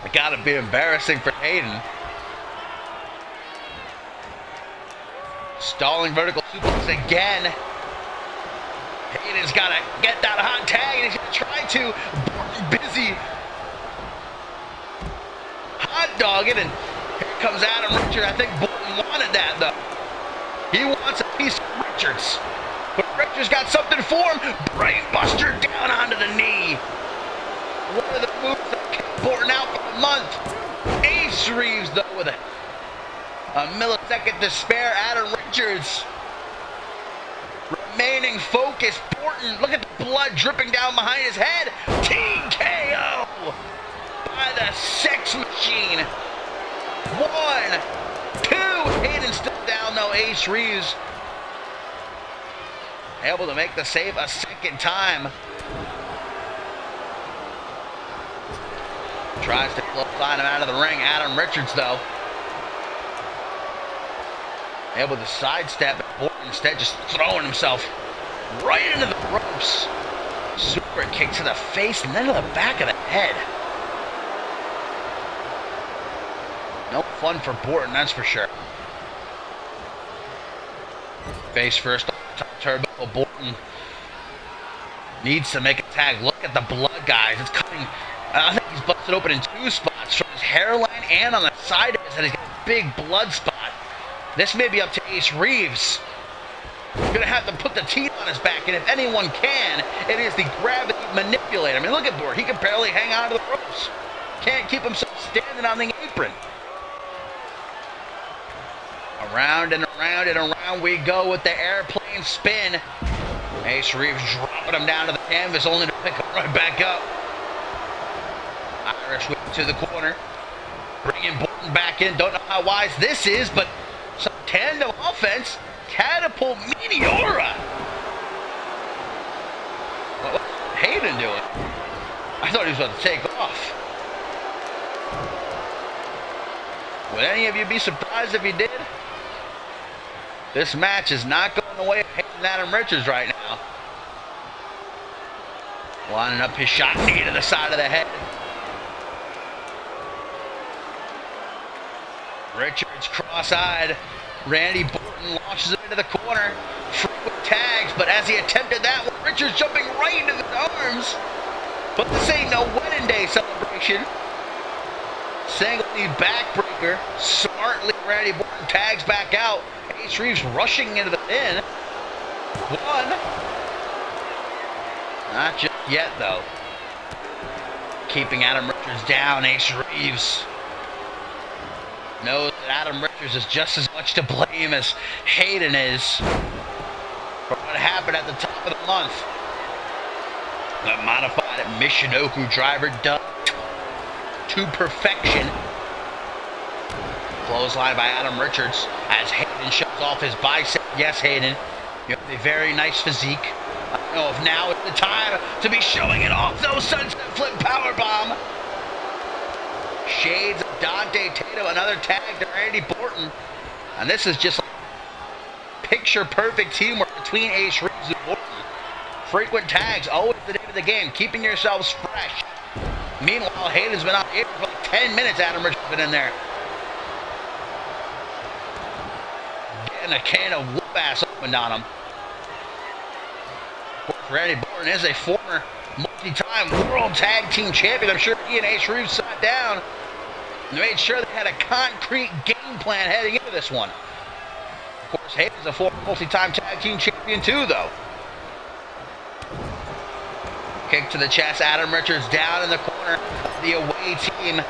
It gotta be embarrassing for Hayden. Stalling vertical suplex again. Hayden's gotta get that hot tag, and he's gonna try to. Borton busy hot dogging, and here comes Adam Richards. I think Borton wanted that though. He wants a piece of Richards. But Richards got something for him. Brainbuster down onto the knee. One of the moves that kept Borton out for the month. Ace Reeves, though, with a millisecond to spare. Adam Richards remaining focused. Borton, look at the blood dripping down behind his head. TKO by the Sex Machine. 1, 2. Hayden still down, though. Ace Reeves able to make the save a second time. Tries to clothesline him out of the ring. Adam Richards, though, able to sidestep it. Borton instead just throwing himself right into the ropes. Super kick to the face and then to the back of the head. No fun for Borton, that's for sure. Face first, top turbo. Borton needs to make a tag. Look at the blood, guys. It's coming. I think he's busted open in 2 spots, from his hairline and on the side of his head. He's got a big blood spot. This may be up to Ace Reeves. He's going to have to put the teeth on his back, and if anyone can, it is the gravity manipulator. I mean, look at Borton. He can barely hang on to the ropes. Can't keep himself standing on the apron. Around and around and around we go with the airplane spin. Ace Reeves dropping him down to the canvas, only to pick him right back up. Irish whip to the corner. Bringing Borton back in. Don't know how wise this is, but some tandem offense. Catapult Meteora. he was about to take off. Would any of you be surprised if he did? This match is not going the way of Hayden Adam Richards right now. Lining up his shot, knee to the side of the head. Richards cross-eyed. Randy Borton launches him into the corner. Frequent tags, but as he attempted that one, Richards jumping right into his arms. But this ain't no wedding day celebration. Single knee backbreaker. Smartly, Randy Borton tags back out. Ace Reeves rushing into the pin. One. Not just yet, though. Keeping Adam Richards down, Ace Reeves knows that Adam Richards is just as much to blame as Hayden is for what happened at the top of the month. The modified Michinoku driver done to perfection. Clothesline by Adam Richards as Hayden shows off his bicep. Yes, Hayden, you have a very nice physique. I don't know if now is the time to be showing it off. Though sunset flip powerbomb. Shades of Dante Tatum, another tag to Randy Borton. And this is just like picture perfect teamwork between Ace Reeves and Borton. Frequent tags, always the name of the game, keeping yourselves fresh. Meanwhile, Hayden's been out here for like 10 minutes. Adam Richards has been in there. Getting a can of whoop ass opened on him. Of course, Randy Borton is a former multi-time world tag team champion. I'm sure he and Ace Reeves sat down and made sure they had a concrete game plan heading into this one. Of course, Hayden's a former multi-time tag team champion too, though. Kick to the chest, Adam Richards down in the corner of the away team.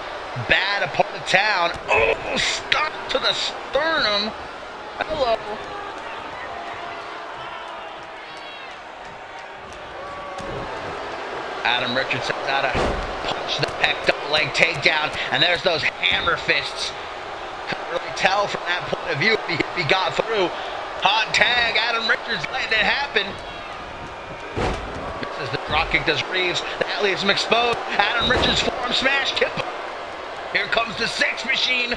Bad a part of town. Oh, stop to the sternum. Hello. Adam Richards sets out a punch the pec, double leg takedown, and there's those hammer fists. Couldn't really tell from that point of view if he got through. Hot tag, Adam Richards letting it happen. Misses the dropkick, does Reeves. That leaves him exposed. Adam Richards forearm smash, tip. Here comes the sex machine.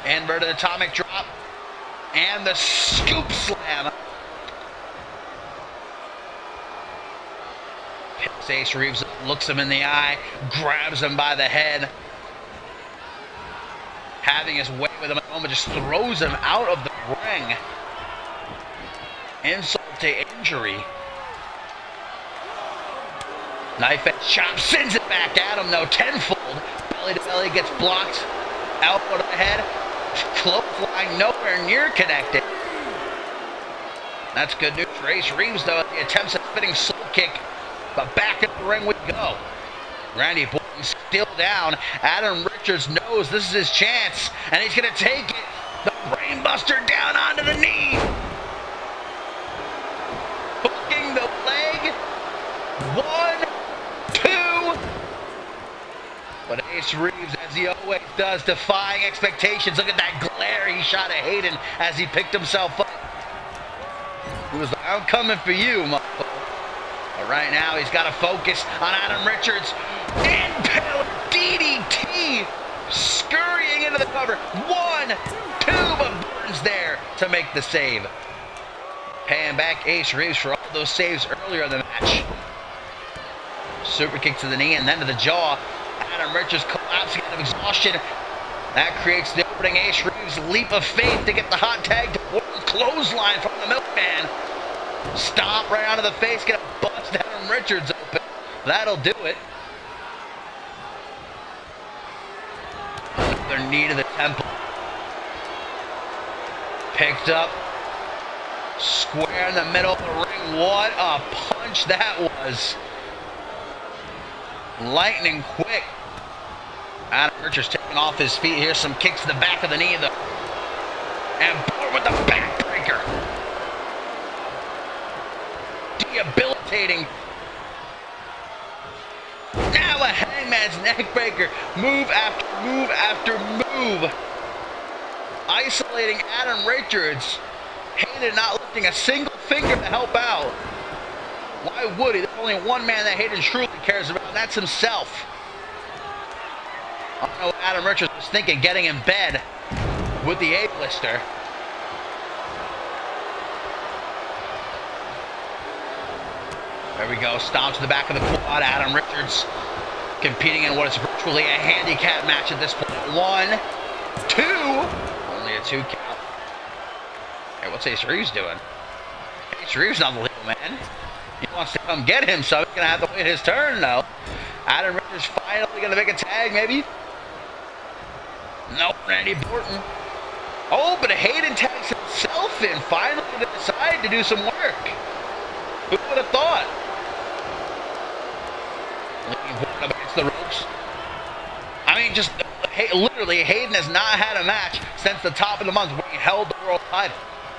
Inverted atomic drop. And the scoop slam. Ace Reeves looks him in the eye, grabs him by the head. Having his way with him at the moment, just throws him out of the ring. Insult to injury. Knife edge chop, sends it back at him though, tenfold. Belly to belly gets blocked. Elbow to the head. Clothesline nowhere near connected. That's good news for Ace Reeves though. He attempts a spinning soul kick. But back in the ring we go. Randy Borton still down. Adam Richards knows this is his chance, and he's going to take it. The brainbuster down onto the knee. Hooking the leg. 1, 2. But Ace Reeves, as he always does, defying expectations. Look at that glare he shot at Hayden as he picked himself up. He was like, I'm coming for you, motherfucker. But right now, he's got to focus on Adam Richards. Impaler DDT. Scurrying into the cover. 1, 2, but Burns there to make the save. Paying back Ace Reeves for all those saves earlier in the match. Super kick to the knee and then to the jaw. Adam Richards collapsing out of exhaustion. That creates the opening. Ace Reeves' leap of faith to get the hot tag to Borton. Clothesline from the milkman. Stomp right onto the face, gonna bust Adam Richards open. That'll do it. Another knee to the temple. Picked up. Square in the middle of the ring. What a punch that was. Lightning quick. Adam Richards taking off his feet. Here's some kicks to the back of the knee. And Borton with the backbreaker. Debilitating. Now a hangman's neckbreaker. Move after move after move. Isolating Adam Richards. Hayden not lifting a single finger to help out. Why would he? There's only one man that Hayden truly cares about, and that's himself. I don't know what Adam Richards was thinking, getting in bed with the A-blister. There we go, stomp to the back of the quad. Adam Richards competing in what is virtually a handicap match at this point. 1, 2, only a 2 count. Hey, what's Ace Reeves doing? Ace Reeves not the legal man. He wants to come get him, so he's gonna have to wait his turn though. Adam Richards finally gonna make a tag, maybe? Nope, Randy Borton. Oh, but Hayden tags himself in, finally to decide to do some work. Who would have thought? Leaning Borton up against the ropes. I mean, just literally, Hayden has not had a match since the top of the month where he held the world title.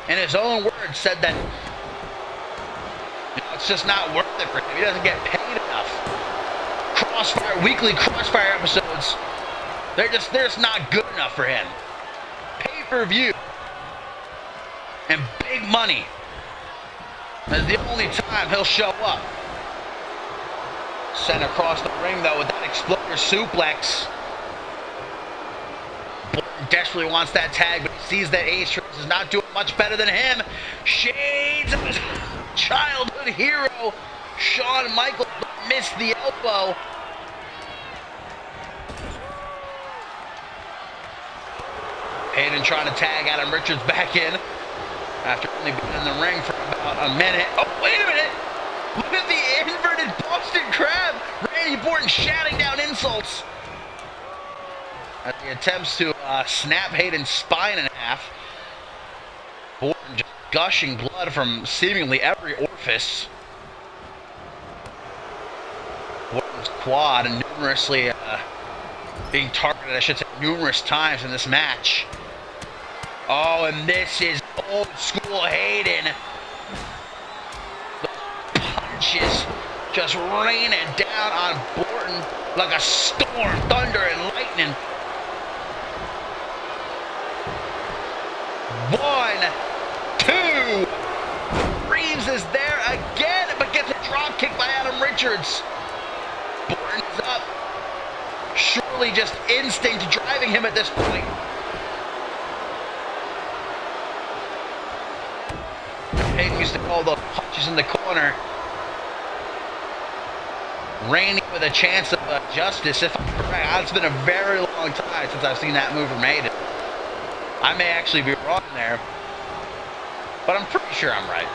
In his own words, said that it's just not worth it for him. He doesn't get paid enough. Weekly Crossfire episodes, they're just not good enough for him. Pay-per-view and big money is the only time he'll show up. Sent across the ring though with that exploder suplex. Borton desperately wants that tag, but he sees that Ace Reeves is not doing much better than him. Shades of his childhood hero, Shawn Michaels, missed the elbow. Hayden trying to tag Adam Richards back in after only being in the ring for about a minute. Oh, wait a minute! Look at the inverted Boston Crab! Randy Borton shouting down insults as he attempts to snap Hayden's spine in half. Borton just gushing blood from seemingly every orifice. Borton's quad and numerously being targeted, I should say, numerous times in this match. Oh, and this is old school Hayden. The punches just raining down on Borton like a storm, thunder and lightning. 1, 2. Reeves is there again, but gets a drop kick by Adam Richards. Borton's up. Surely just instinct driving him at this point. Hayden used to call those punches in the corner. Randy with a chance of justice, if I'm correct. It's been a very long time since I've seen that move from Hayden. I may actually be wrong there, but I'm pretty sure I'm right.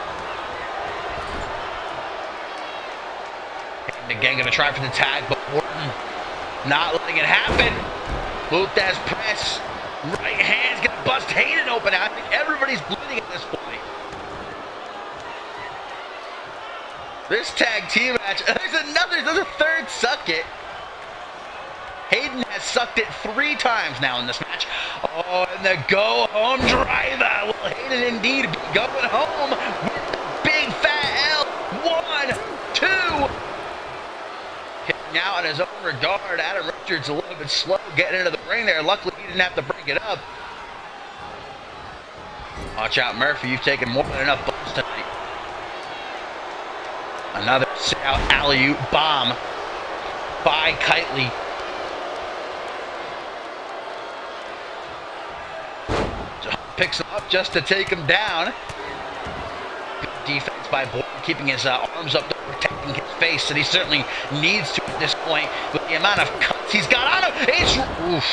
Hayden again gonna try for the tag, but Borton not letting it happen. Luthez press. Right hand's gonna bust Hayden open. I think everybody's bleeding at this point. This tag team match, there's a third suck it. Hayden has sucked it 3 times now in this match. Oh, and the go-home driver. Will Hayden indeed be going home with the big fat L? 1, 2. Hitting out in his own regard. Adam Richards a little bit slow getting into the ring there. Luckily, he didn't have to break it up. Watch out, Murphy. You've taken more than enough bumps tonight. Another sit-out alley-oop bomb by Kitely. Picks him up just to take him down. Good defense by Borton, keeping his arms up, protecting his face, and he certainly needs to at this point with the amount of cuts he's got on him. Oof.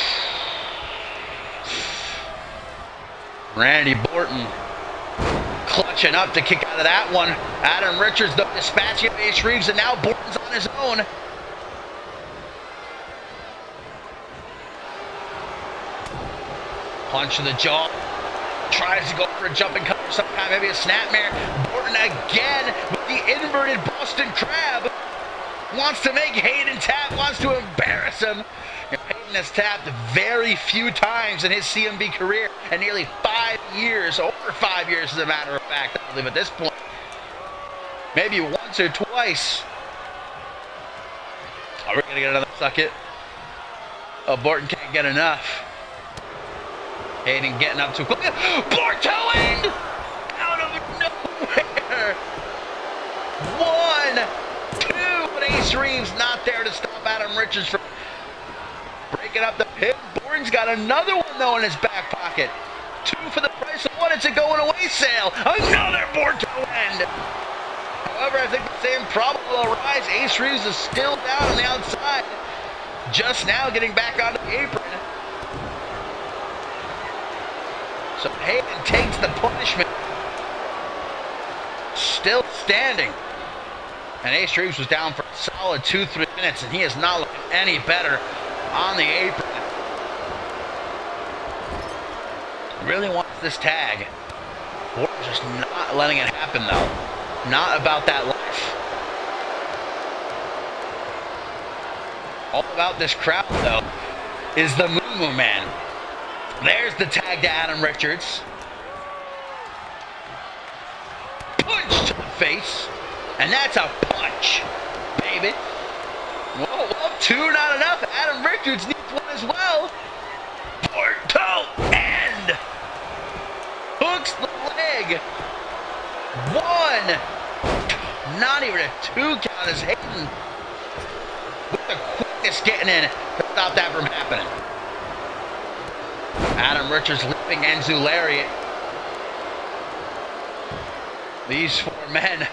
Randy Borton clutching up to kick out of that one. Adam Richards, though, dispatching Ace Reeves, and now Borton's on his own. Punch to the jaw. Tries to go for a jumping cover sometime, maybe a snapmare. Borton again with the inverted Boston Crab. Wants to make Hayden tap, wants to embarrass him. And Hayden has tapped very few times in his CMV career, and nearly 5 years, over 5 years as a matter of fact, I believe at this point. Maybe once or twice. Are we gonna get another suck it? Oh, Borton can't get enough. Hayden getting up too quick. Borton! Out of nowhere! 1, Ace Reeves not there to stop Adam Richards from breaking up the pin. Borton's got another one, though, in his back pocket. 2 for the price of 1. It's a going-away sale. Another board to win. However, I think the same problem will arise. Ace Reeves is still down on the outside. Just now getting back onto the apron. So Hayden takes the punishment. Still standing. And Ace Reeves was down for a solid 2-3 minutes, and he is not looking any better on the apron. Really wants this tag. Borton's just not letting it happen, though. Not about that life. All about this crowd, though, is the Moo Moo Man. There's the tag to Adam Richards. Punch to the face. And that's a punch, baby. Whoa, whoa, 2 not enough. Adam Richards needs 1 as well. Portal end. Hooks the leg. 1. Not even a 2 count as Hayden with the quickness getting in to stop that from happening. Adam Richards leaping Enzu Lariat. These 4 men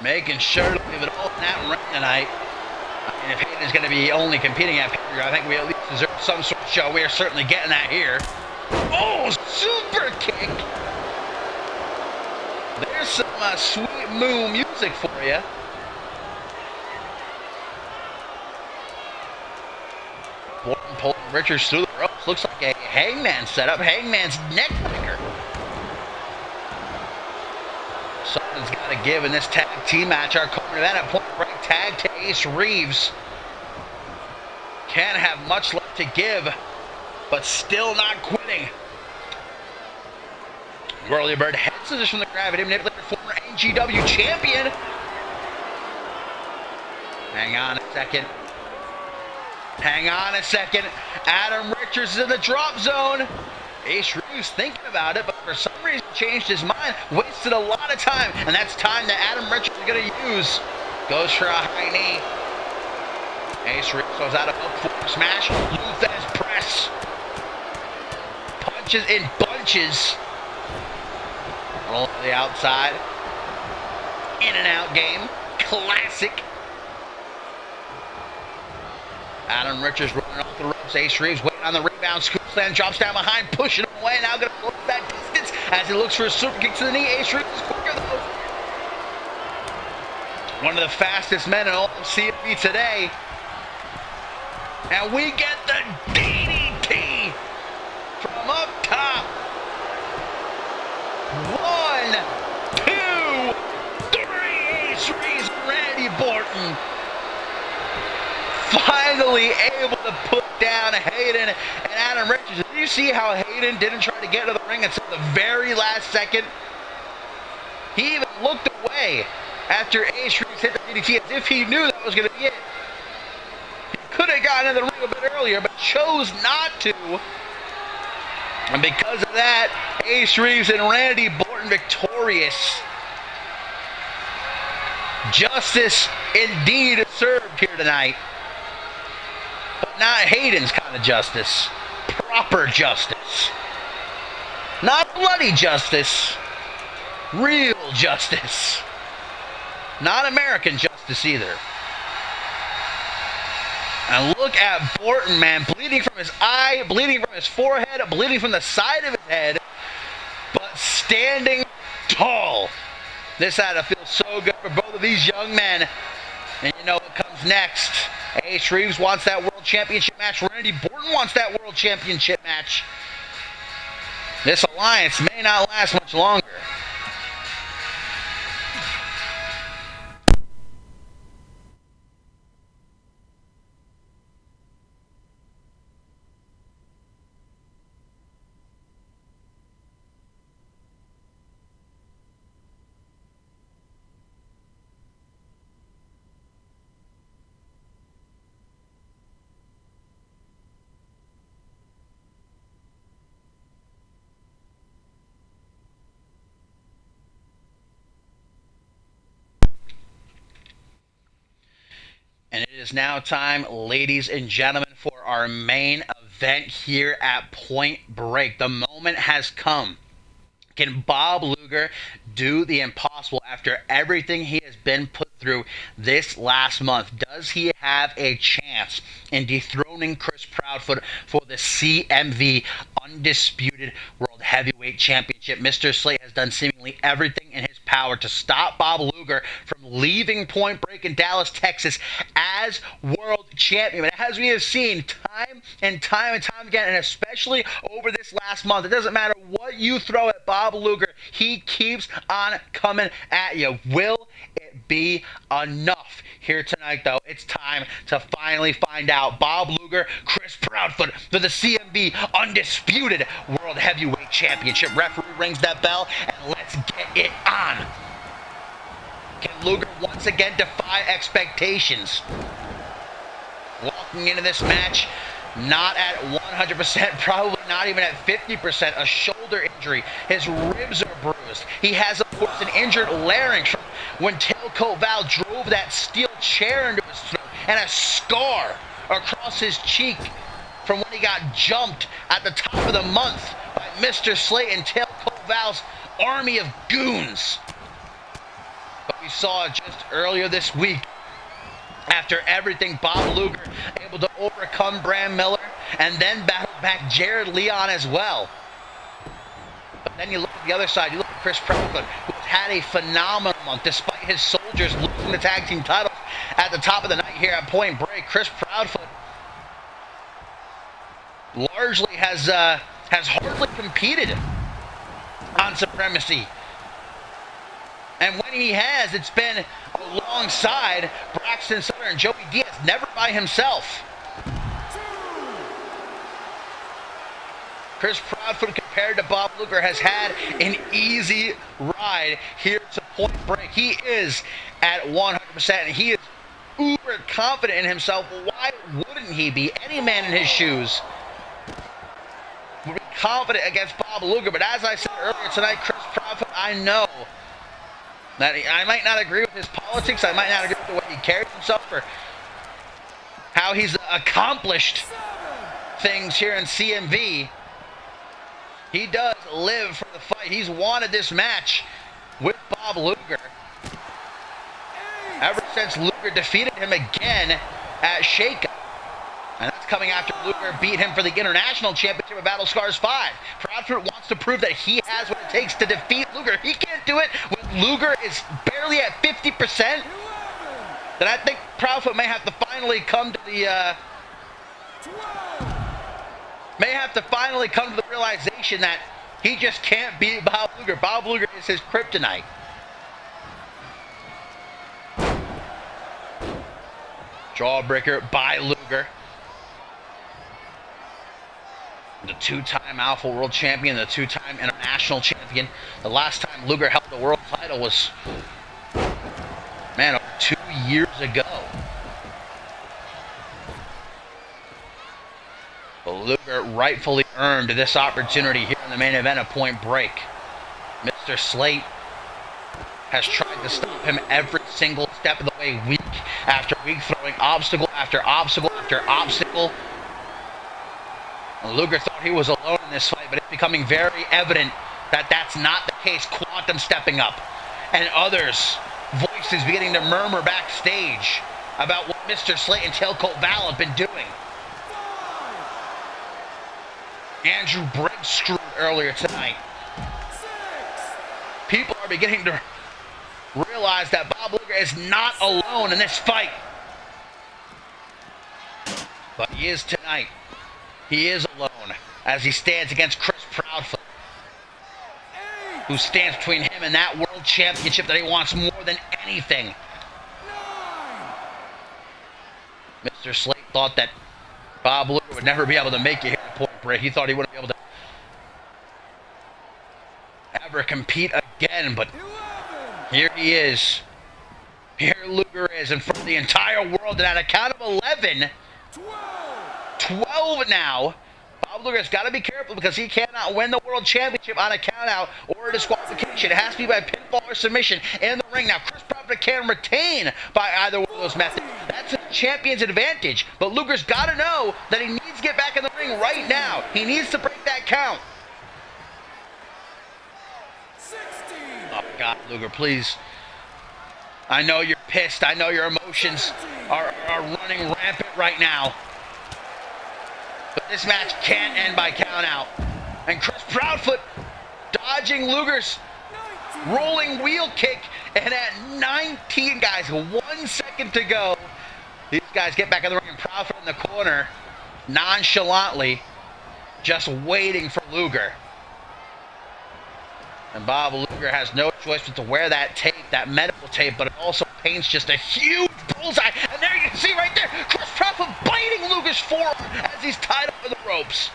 making sure to leave it all in that ring tonight. I mean, if Hayden is going to be only competing at pay-per-view, I think we at least deserve some sort of show. We are certainly getting that here. Oh, super kick. There's some sweet moo music for you. Borton pulling Richards through the ropes. Looks like a hangman setup. Hangman's neck breaker. Something's got to give in this tag team match. Our co-main event at Point Break tag to Ace Reeves. Can't have much left to give, but still not quitting. Whirly Bird head scissors from the gravity manipulator, former AGW champion. Hang on a second. Hang on a second. Adam Richards is in the drop zone. Ace Reeves thinking about it, but for some reason changed his mind. Wasted a lot of time, and that's time that Adam Richards is going to use. Goes for a high knee. Ace Reeves goes out of up for smash. Luthez press. Punches in bunches. Roll to the outside. In and out game. Classic. Adam Richards running off the ropes. Ace Reeves waiting on the rebound. Scoop slam, drops down behind, pushing him away. Now going to close that distance as he looks for a super kick to the knee. Ace Reeves is quicker though. One of the fastest men in all of CMV today. And we get the DDT from up top. 1, 2, 3. Ace Reeves and Randy Borton finally able to put down Hayden and Adam Richards. Did you see how Hayden didn't try to get to the ring until the very last second? He even looked away after Ace Reeves hit the DDT as if he knew that was going to be it. He could have gotten in the ring a bit earlier, but chose not to. And because of that, Ace Reeves and Randy Borton victorious. Justice indeed served here tonight. But not Hayden's kind of justice. Proper justice. Not bloody justice. Real justice. Not American justice either. And look at Borton, man. Bleeding from his eye, bleeding from his forehead, bleeding from the side of his head. But standing tall. This had to feel so good for both of these young men. And you know what comes next. Ace Reeves wants that World Championship match. Randy Borton wants that World Championship match. This alliance may not last much longer. is now time, ladies and gentlemen, for our main event here at Point Break. The moment has come. Can Bob Luger do the impossible after everything he has been put through this last month? Does he have a chance in dethroning Chris Proudfoot for the CMV Undisputed World Heavyweight Championship? Mr. Slate has done seemingly everything in his power to stop Bob Luger from leaving Point Break in Dallas, Texas as world champion. And as we have seen time and time again, and especially over this last month, it doesn't matter what you throw at Bob Luger, he keeps on coming at you. Will it be enough? Here tonight, though, it's time to finally find out. Bob Luger, Chris Proudfoot for the CMV Undisputed World Heavyweight Championship. Referee rings that bell, and let's get it on. Can Luger once again defy expectations? Walking into this match, not at 100%, probably not even at 50%, a shoulder injury. His ribs are bruised. He has, of course, an injured larynx from when Tailcoat Val drove that steel chair into his throat, and a scar across his cheek from when he got jumped at the top of the month by Mr. Slate and Tailcoat Val's army of goons. But we saw just earlier this week, after everything, Bob Luger able to overcome Bram Miller and then battle back Jared Leon as well. But then you look at the other side, you look at Chris Proudfoot, who had a phenomenal month despite his soldiers losing the tag team titles at the top of the night here at Point Break. Chris Proudfoot largely has hardly competed on Supremacy. And when he has, it's been alongside Braxton Sutter and Joey Diaz, never by himself. Chris Proudfoot, compared to Bob Luger, has had an easy ride here to Point Break. He is at 100%, and he is uber confident in himself. Why wouldn't he be? Any man in his shoes would be confident against Bob Luger. But as I said earlier tonight, Chris Proudfoot, I know that I might not agree with his politics, I might not agree with the way he carries himself, or how he's accomplished things here in CMV. He does live for the fight. He's wanted this match with Bob Luger ever since Luger defeated him again at Shake-Up. And that's coming after Luger beat him for the International Championship at Battle Scars 5. Proudfoot wants to prove that he has what it takes to defeat Luger. He can't do it when Luger is barely at 50%. Then I think Proudfoot may have to finally come to the realization that he just can't beat Bob Luger. Bob Luger is his kryptonite. Jawbreaker by Luger. The two-time Alpha World Champion, the two-time International Champion. The last time Luger held the world title was, man, over 2 years ago. But Luger rightfully earned this opportunity here in the main event of Point Break. Mr. Slate has tried to stop him every single step of the way, week after week, throwing obstacle after obstacle after obstacle. Luger thought he was alone in this fight, but it's becoming very evident that that's not the case. Quantum stepping up, and others' voices beginning to murmur backstage about what Mr. Slate and Tailcoat Val have been doing. Andrew Briggs screwed earlier tonight. People are beginning to realize that Bob Luger is not alone in this fight. But he is tonight. He is alone as he stands against Chris Proudfoot, who stands between him and that world championship that he wants more than anything. Mr. Slate thought that Bob Luger would never be able to make it here at Point Break. He thought he wouldn't be able to ever compete again, but here he is. Here Luger is in front of the entire world, and at a count of 11, 12 now, Bob Luger has got to be careful because he cannot win the world championship on a countout or a disqualification. It has to be by pinfall or submission in the ring. Now, Chris Proudfoot can retain by either one of those methods. That's a champion's advantage. But Luger's got to know that he needs to get back in the ring right now. He needs to break that count. Oh, God, Luger, please. I know you're pissed. I know your emotions are running rampant right now. But this match can't end by count out. And Chris Proudfoot dodging Luger's rolling wheel kick. And at 19, guys, 1 second to go, these guys get back in the ring and Proudfoot in the corner, nonchalantly, just waiting for Luger. And Bob Luger has no choice but to wear that tape, that medical tape, but it also paints just a huge bullseye. And there you can see right there, Chris Proudfoot biting Luger's forearm as he's tied up in the ropes.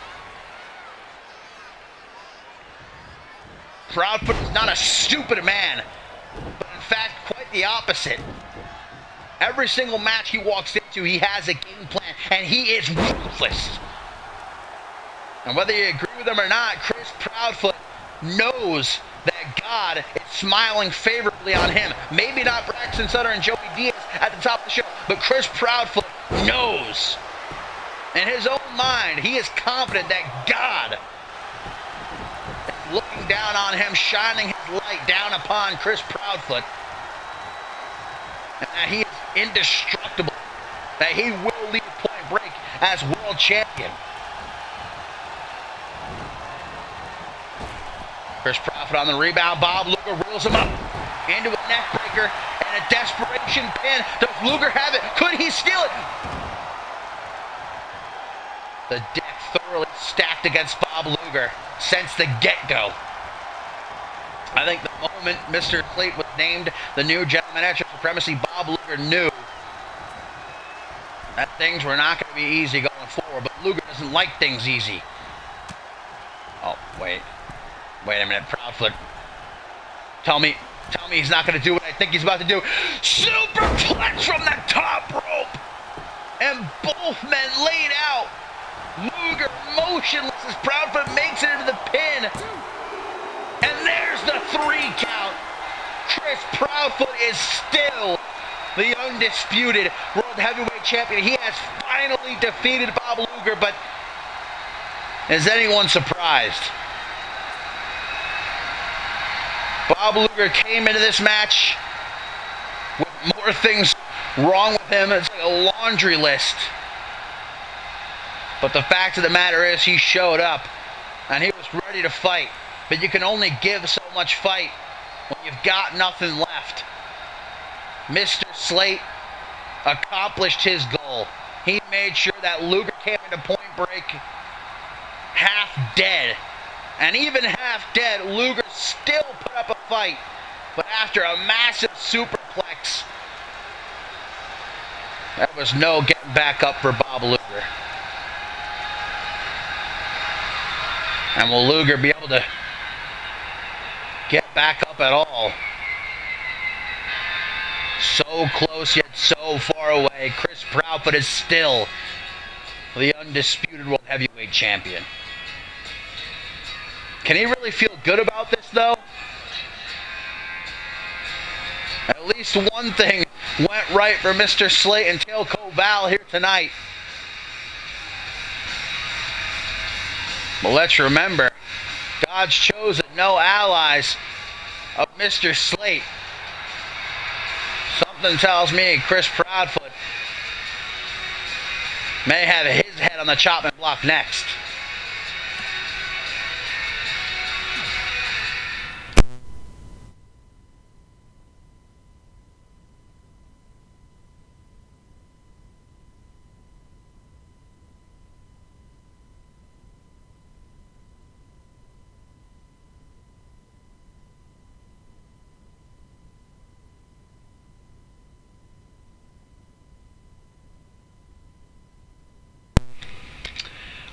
Proudfoot is not a stupid man, but in fact, quite the opposite. Every single match he walks into, he has a game plan, and he is ruthless. And whether you agree with him or not, Chris Proudfoot knows that God is smiling favorably on him. Maybe not Braxton Sutter and Joey Diaz at the top of the show, but Chris Proudfoot knows. In his own mind, he is confident that God is looking down on him, shining his light down upon Chris Proudfoot. And that he is indestructible. That he will leave Point Break as world champion. Chris Proudfoot on the rebound. Bob Luger reels him up into a neck breaker and a desperation pin. Does Luger have it? Could he steal it? The deck thoroughly stacked against Bob Luger since the get-go. I think the moment Mr. Slate was named the new Gentleman Edge of Supremacy, Bob Luger knew that things were not going to be easy going forward. But Luger doesn't like things easy. Oh, wait. Wait a minute, Proudfoot. Tell me he's not going to do what I think he's about to do. Superplex from the top rope. And both men laid out. Luger motionless as Proudfoot makes it into the pin. And there's the 3 count. Chris Proudfoot is still the undisputed World Heavyweight Champion. He has finally defeated Bob Luger, but is anyone surprised? Bob Luger came into this match with more things wrong with him. It's like a laundry list. But the fact of the matter is he showed up and he was ready to fight. But you can only give so much fight when you've got nothing left. Mr. Slate accomplished his goal. He made sure that Luger came into Point Break half dead. And even half dead, Luger still put up a fight. But after a massive superplex, there was no getting back up for Bob Luger. And will Luger be able to get back up at all? So close yet so far away. Chris Proudfoot is still the undisputed World Heavyweight Champion. Can he really feel good about this, though? At least one thing went right for Mr. Slate and Tailco Val here tonight. But let's remember, God's chosen, no allies of Mr. Slate. Something tells me Chris Proudfoot may have his head on the chopping block next.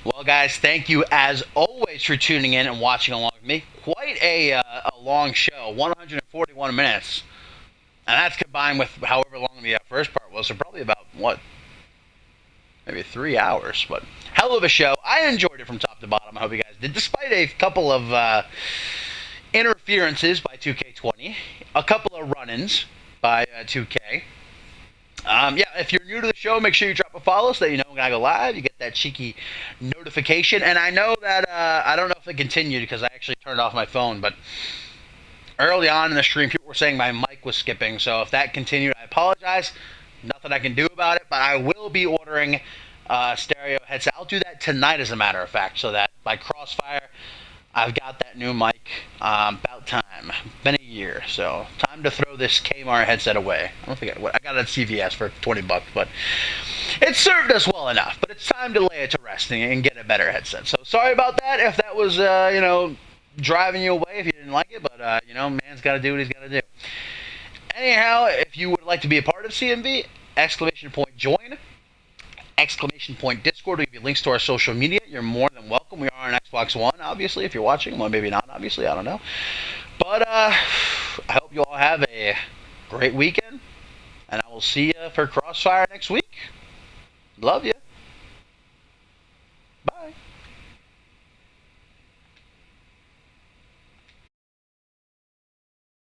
Well, guys, thank you as always for tuning in and watching along with me. Quite a long show, 141 minutes. And that's combined with however long the first part was. So probably about, maybe 3 hours. But hell of a show. I enjoyed it from top to bottom. I hope you guys did. Despite a couple of interferences by 2K20. A couple of run-ins by 2K. Yeah, if you're new to the show, make sure you drop a follow so that you know when I go live. You get that cheeky notification. And I know that, I don't know if it continued because I actually turned off my phone, but early on in the stream, people were saying my mic was skipping. So if that continued, I apologize. Nothing I can do about it, but I will be ordering stereo headset. I'll do that tonight, as a matter of fact, so that by Crossfire, I've got that new mic. About time. Been a year, so time to throw this Kmart headset away. I don't think I got it at CVS for $20, but it served us well enough. But it's time to lay it to rest and get a better headset. So sorry about that if that was, driving you away if you didn't like it. But man's got to do what he's got to do. Anyhow, if you would like to be a part of CMV, !join. !Discord. We give you links to our social media. You're more than welcome. We are on Xbox One, obviously, if you're watching. Well, maybe not, obviously. I don't know. But I hope you all have a great weekend. And I will see you for Crossfire next week. Love you.